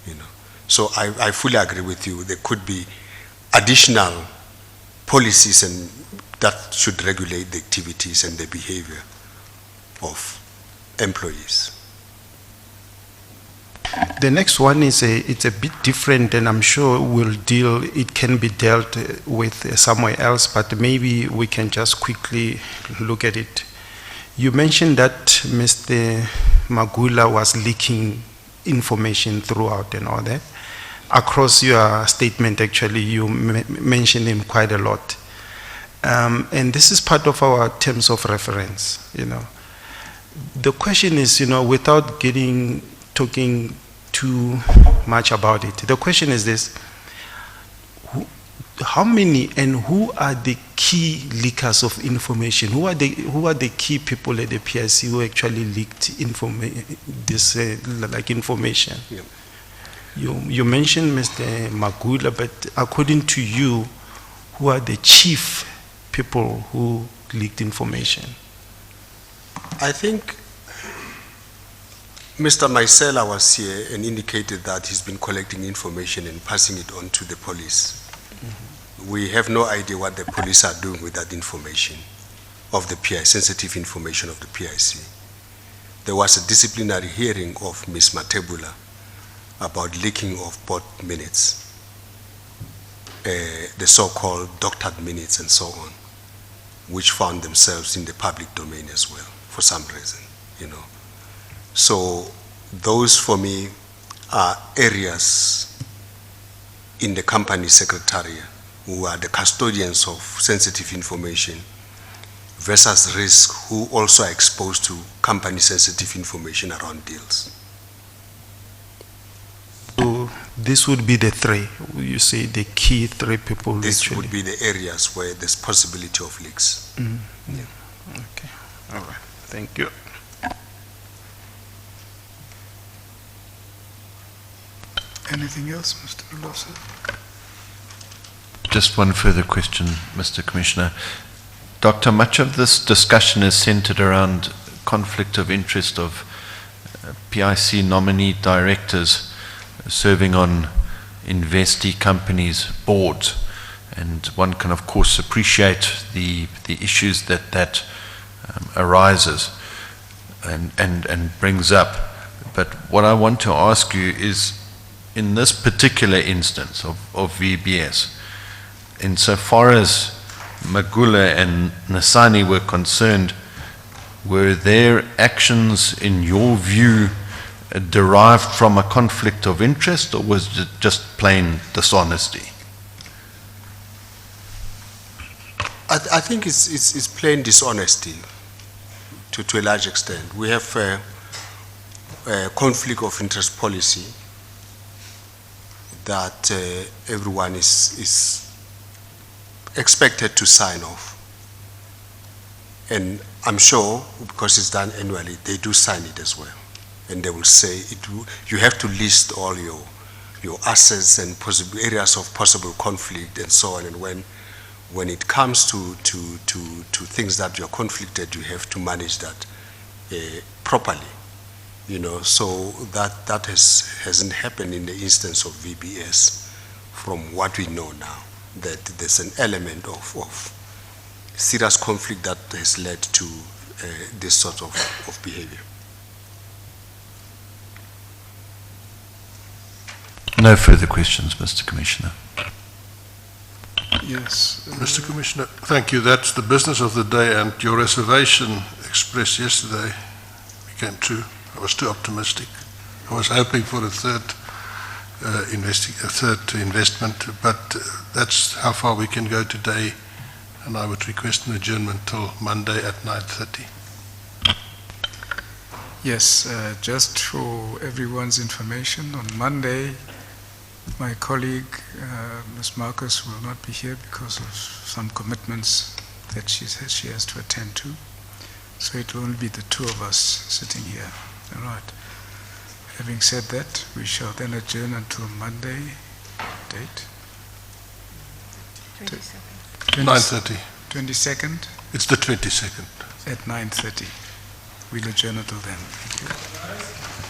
you know. So I fully agree with you. There could be additional policies and that should regulate the activities and the behavior of employees. The next one is it's a bit different, and I'm sure it can be dealt with somewhere else, but maybe we can just quickly look at it. You mentioned that Mr. Magula was leaking information throughout and all that. Across your statement, actually, you mentioned him quite a lot. And this is part of our terms of reference, The question is, without talking too much about it, the question is this: how many and who are the key leakers of information? Who are the key people at the PIC who actually leaked information? Yeah. You mentioned Mr. Magula, but according to you, who are the chief people who leaked information? I think Mr. Maisela was here and indicated that he's been collecting information and passing it on to the police. Mm-hmm. We have no idea what the police are doing with that information of the PIC, sensitive information of the PIC. There was a disciplinary hearing of Ms. Matebula about leaking of board minutes, the so-called doctored minutes and so on, which found themselves in the public domain as well, for some reason, So those for me are areas in the company secretariat who are the custodians of sensitive information versus risk who also are exposed to company sensitive information around deals. So this would be the three, you say the key three people. This actually would be the areas where there's possibility of leaks. Mm-hmm. Yeah. Okay, all right, thank you. Anything else, Mr. Ulosa? Just one further question, Mr. Commissioner. Doctor, much of this discussion is centered around conflict of interest of PIC nominee directors serving on investee companies' boards. And one can, of course, appreciate the issues that arises and brings up. But what I want to ask you is, in this particular instance of VBS, insofar as Magula and Nasani were concerned, were their actions, in your view, derived from a conflict of interest, or was it just plain dishonesty? I think it's plain dishonesty to a large extent. We have a conflict of interest policy that everyone is expected to sign off. And I'm sure, because it's done annually, they do sign it as well. And they will say, you have to list all your assets and possible areas of possible conflict and so on. And when it comes to things that you're conflicted, you have to manage that properly. So that hasn't happened in the instance of VBS, from what we know now, that there's an element of serious conflict that has led to this sort of behavior. No further questions, Mr. Commissioner. Yes. Mr. Commissioner, thank you. That's the business of the day, and your reservation expressed yesterday became true. I was too optimistic. I was hoping for a third investment, but that's how far we can go today, and I would request an adjournment till Monday at 9:30. Yes, just for everyone's information, on Monday, my colleague, Ms. Marcus, will not be here because of some commitments that she has to attend to. So it will only be the two of us sitting here. All right. Having said that, we shall then adjourn until Monday. Date? 9:30. 22nd It's the 22nd. at 9:30. We'll adjourn until then. Thank you.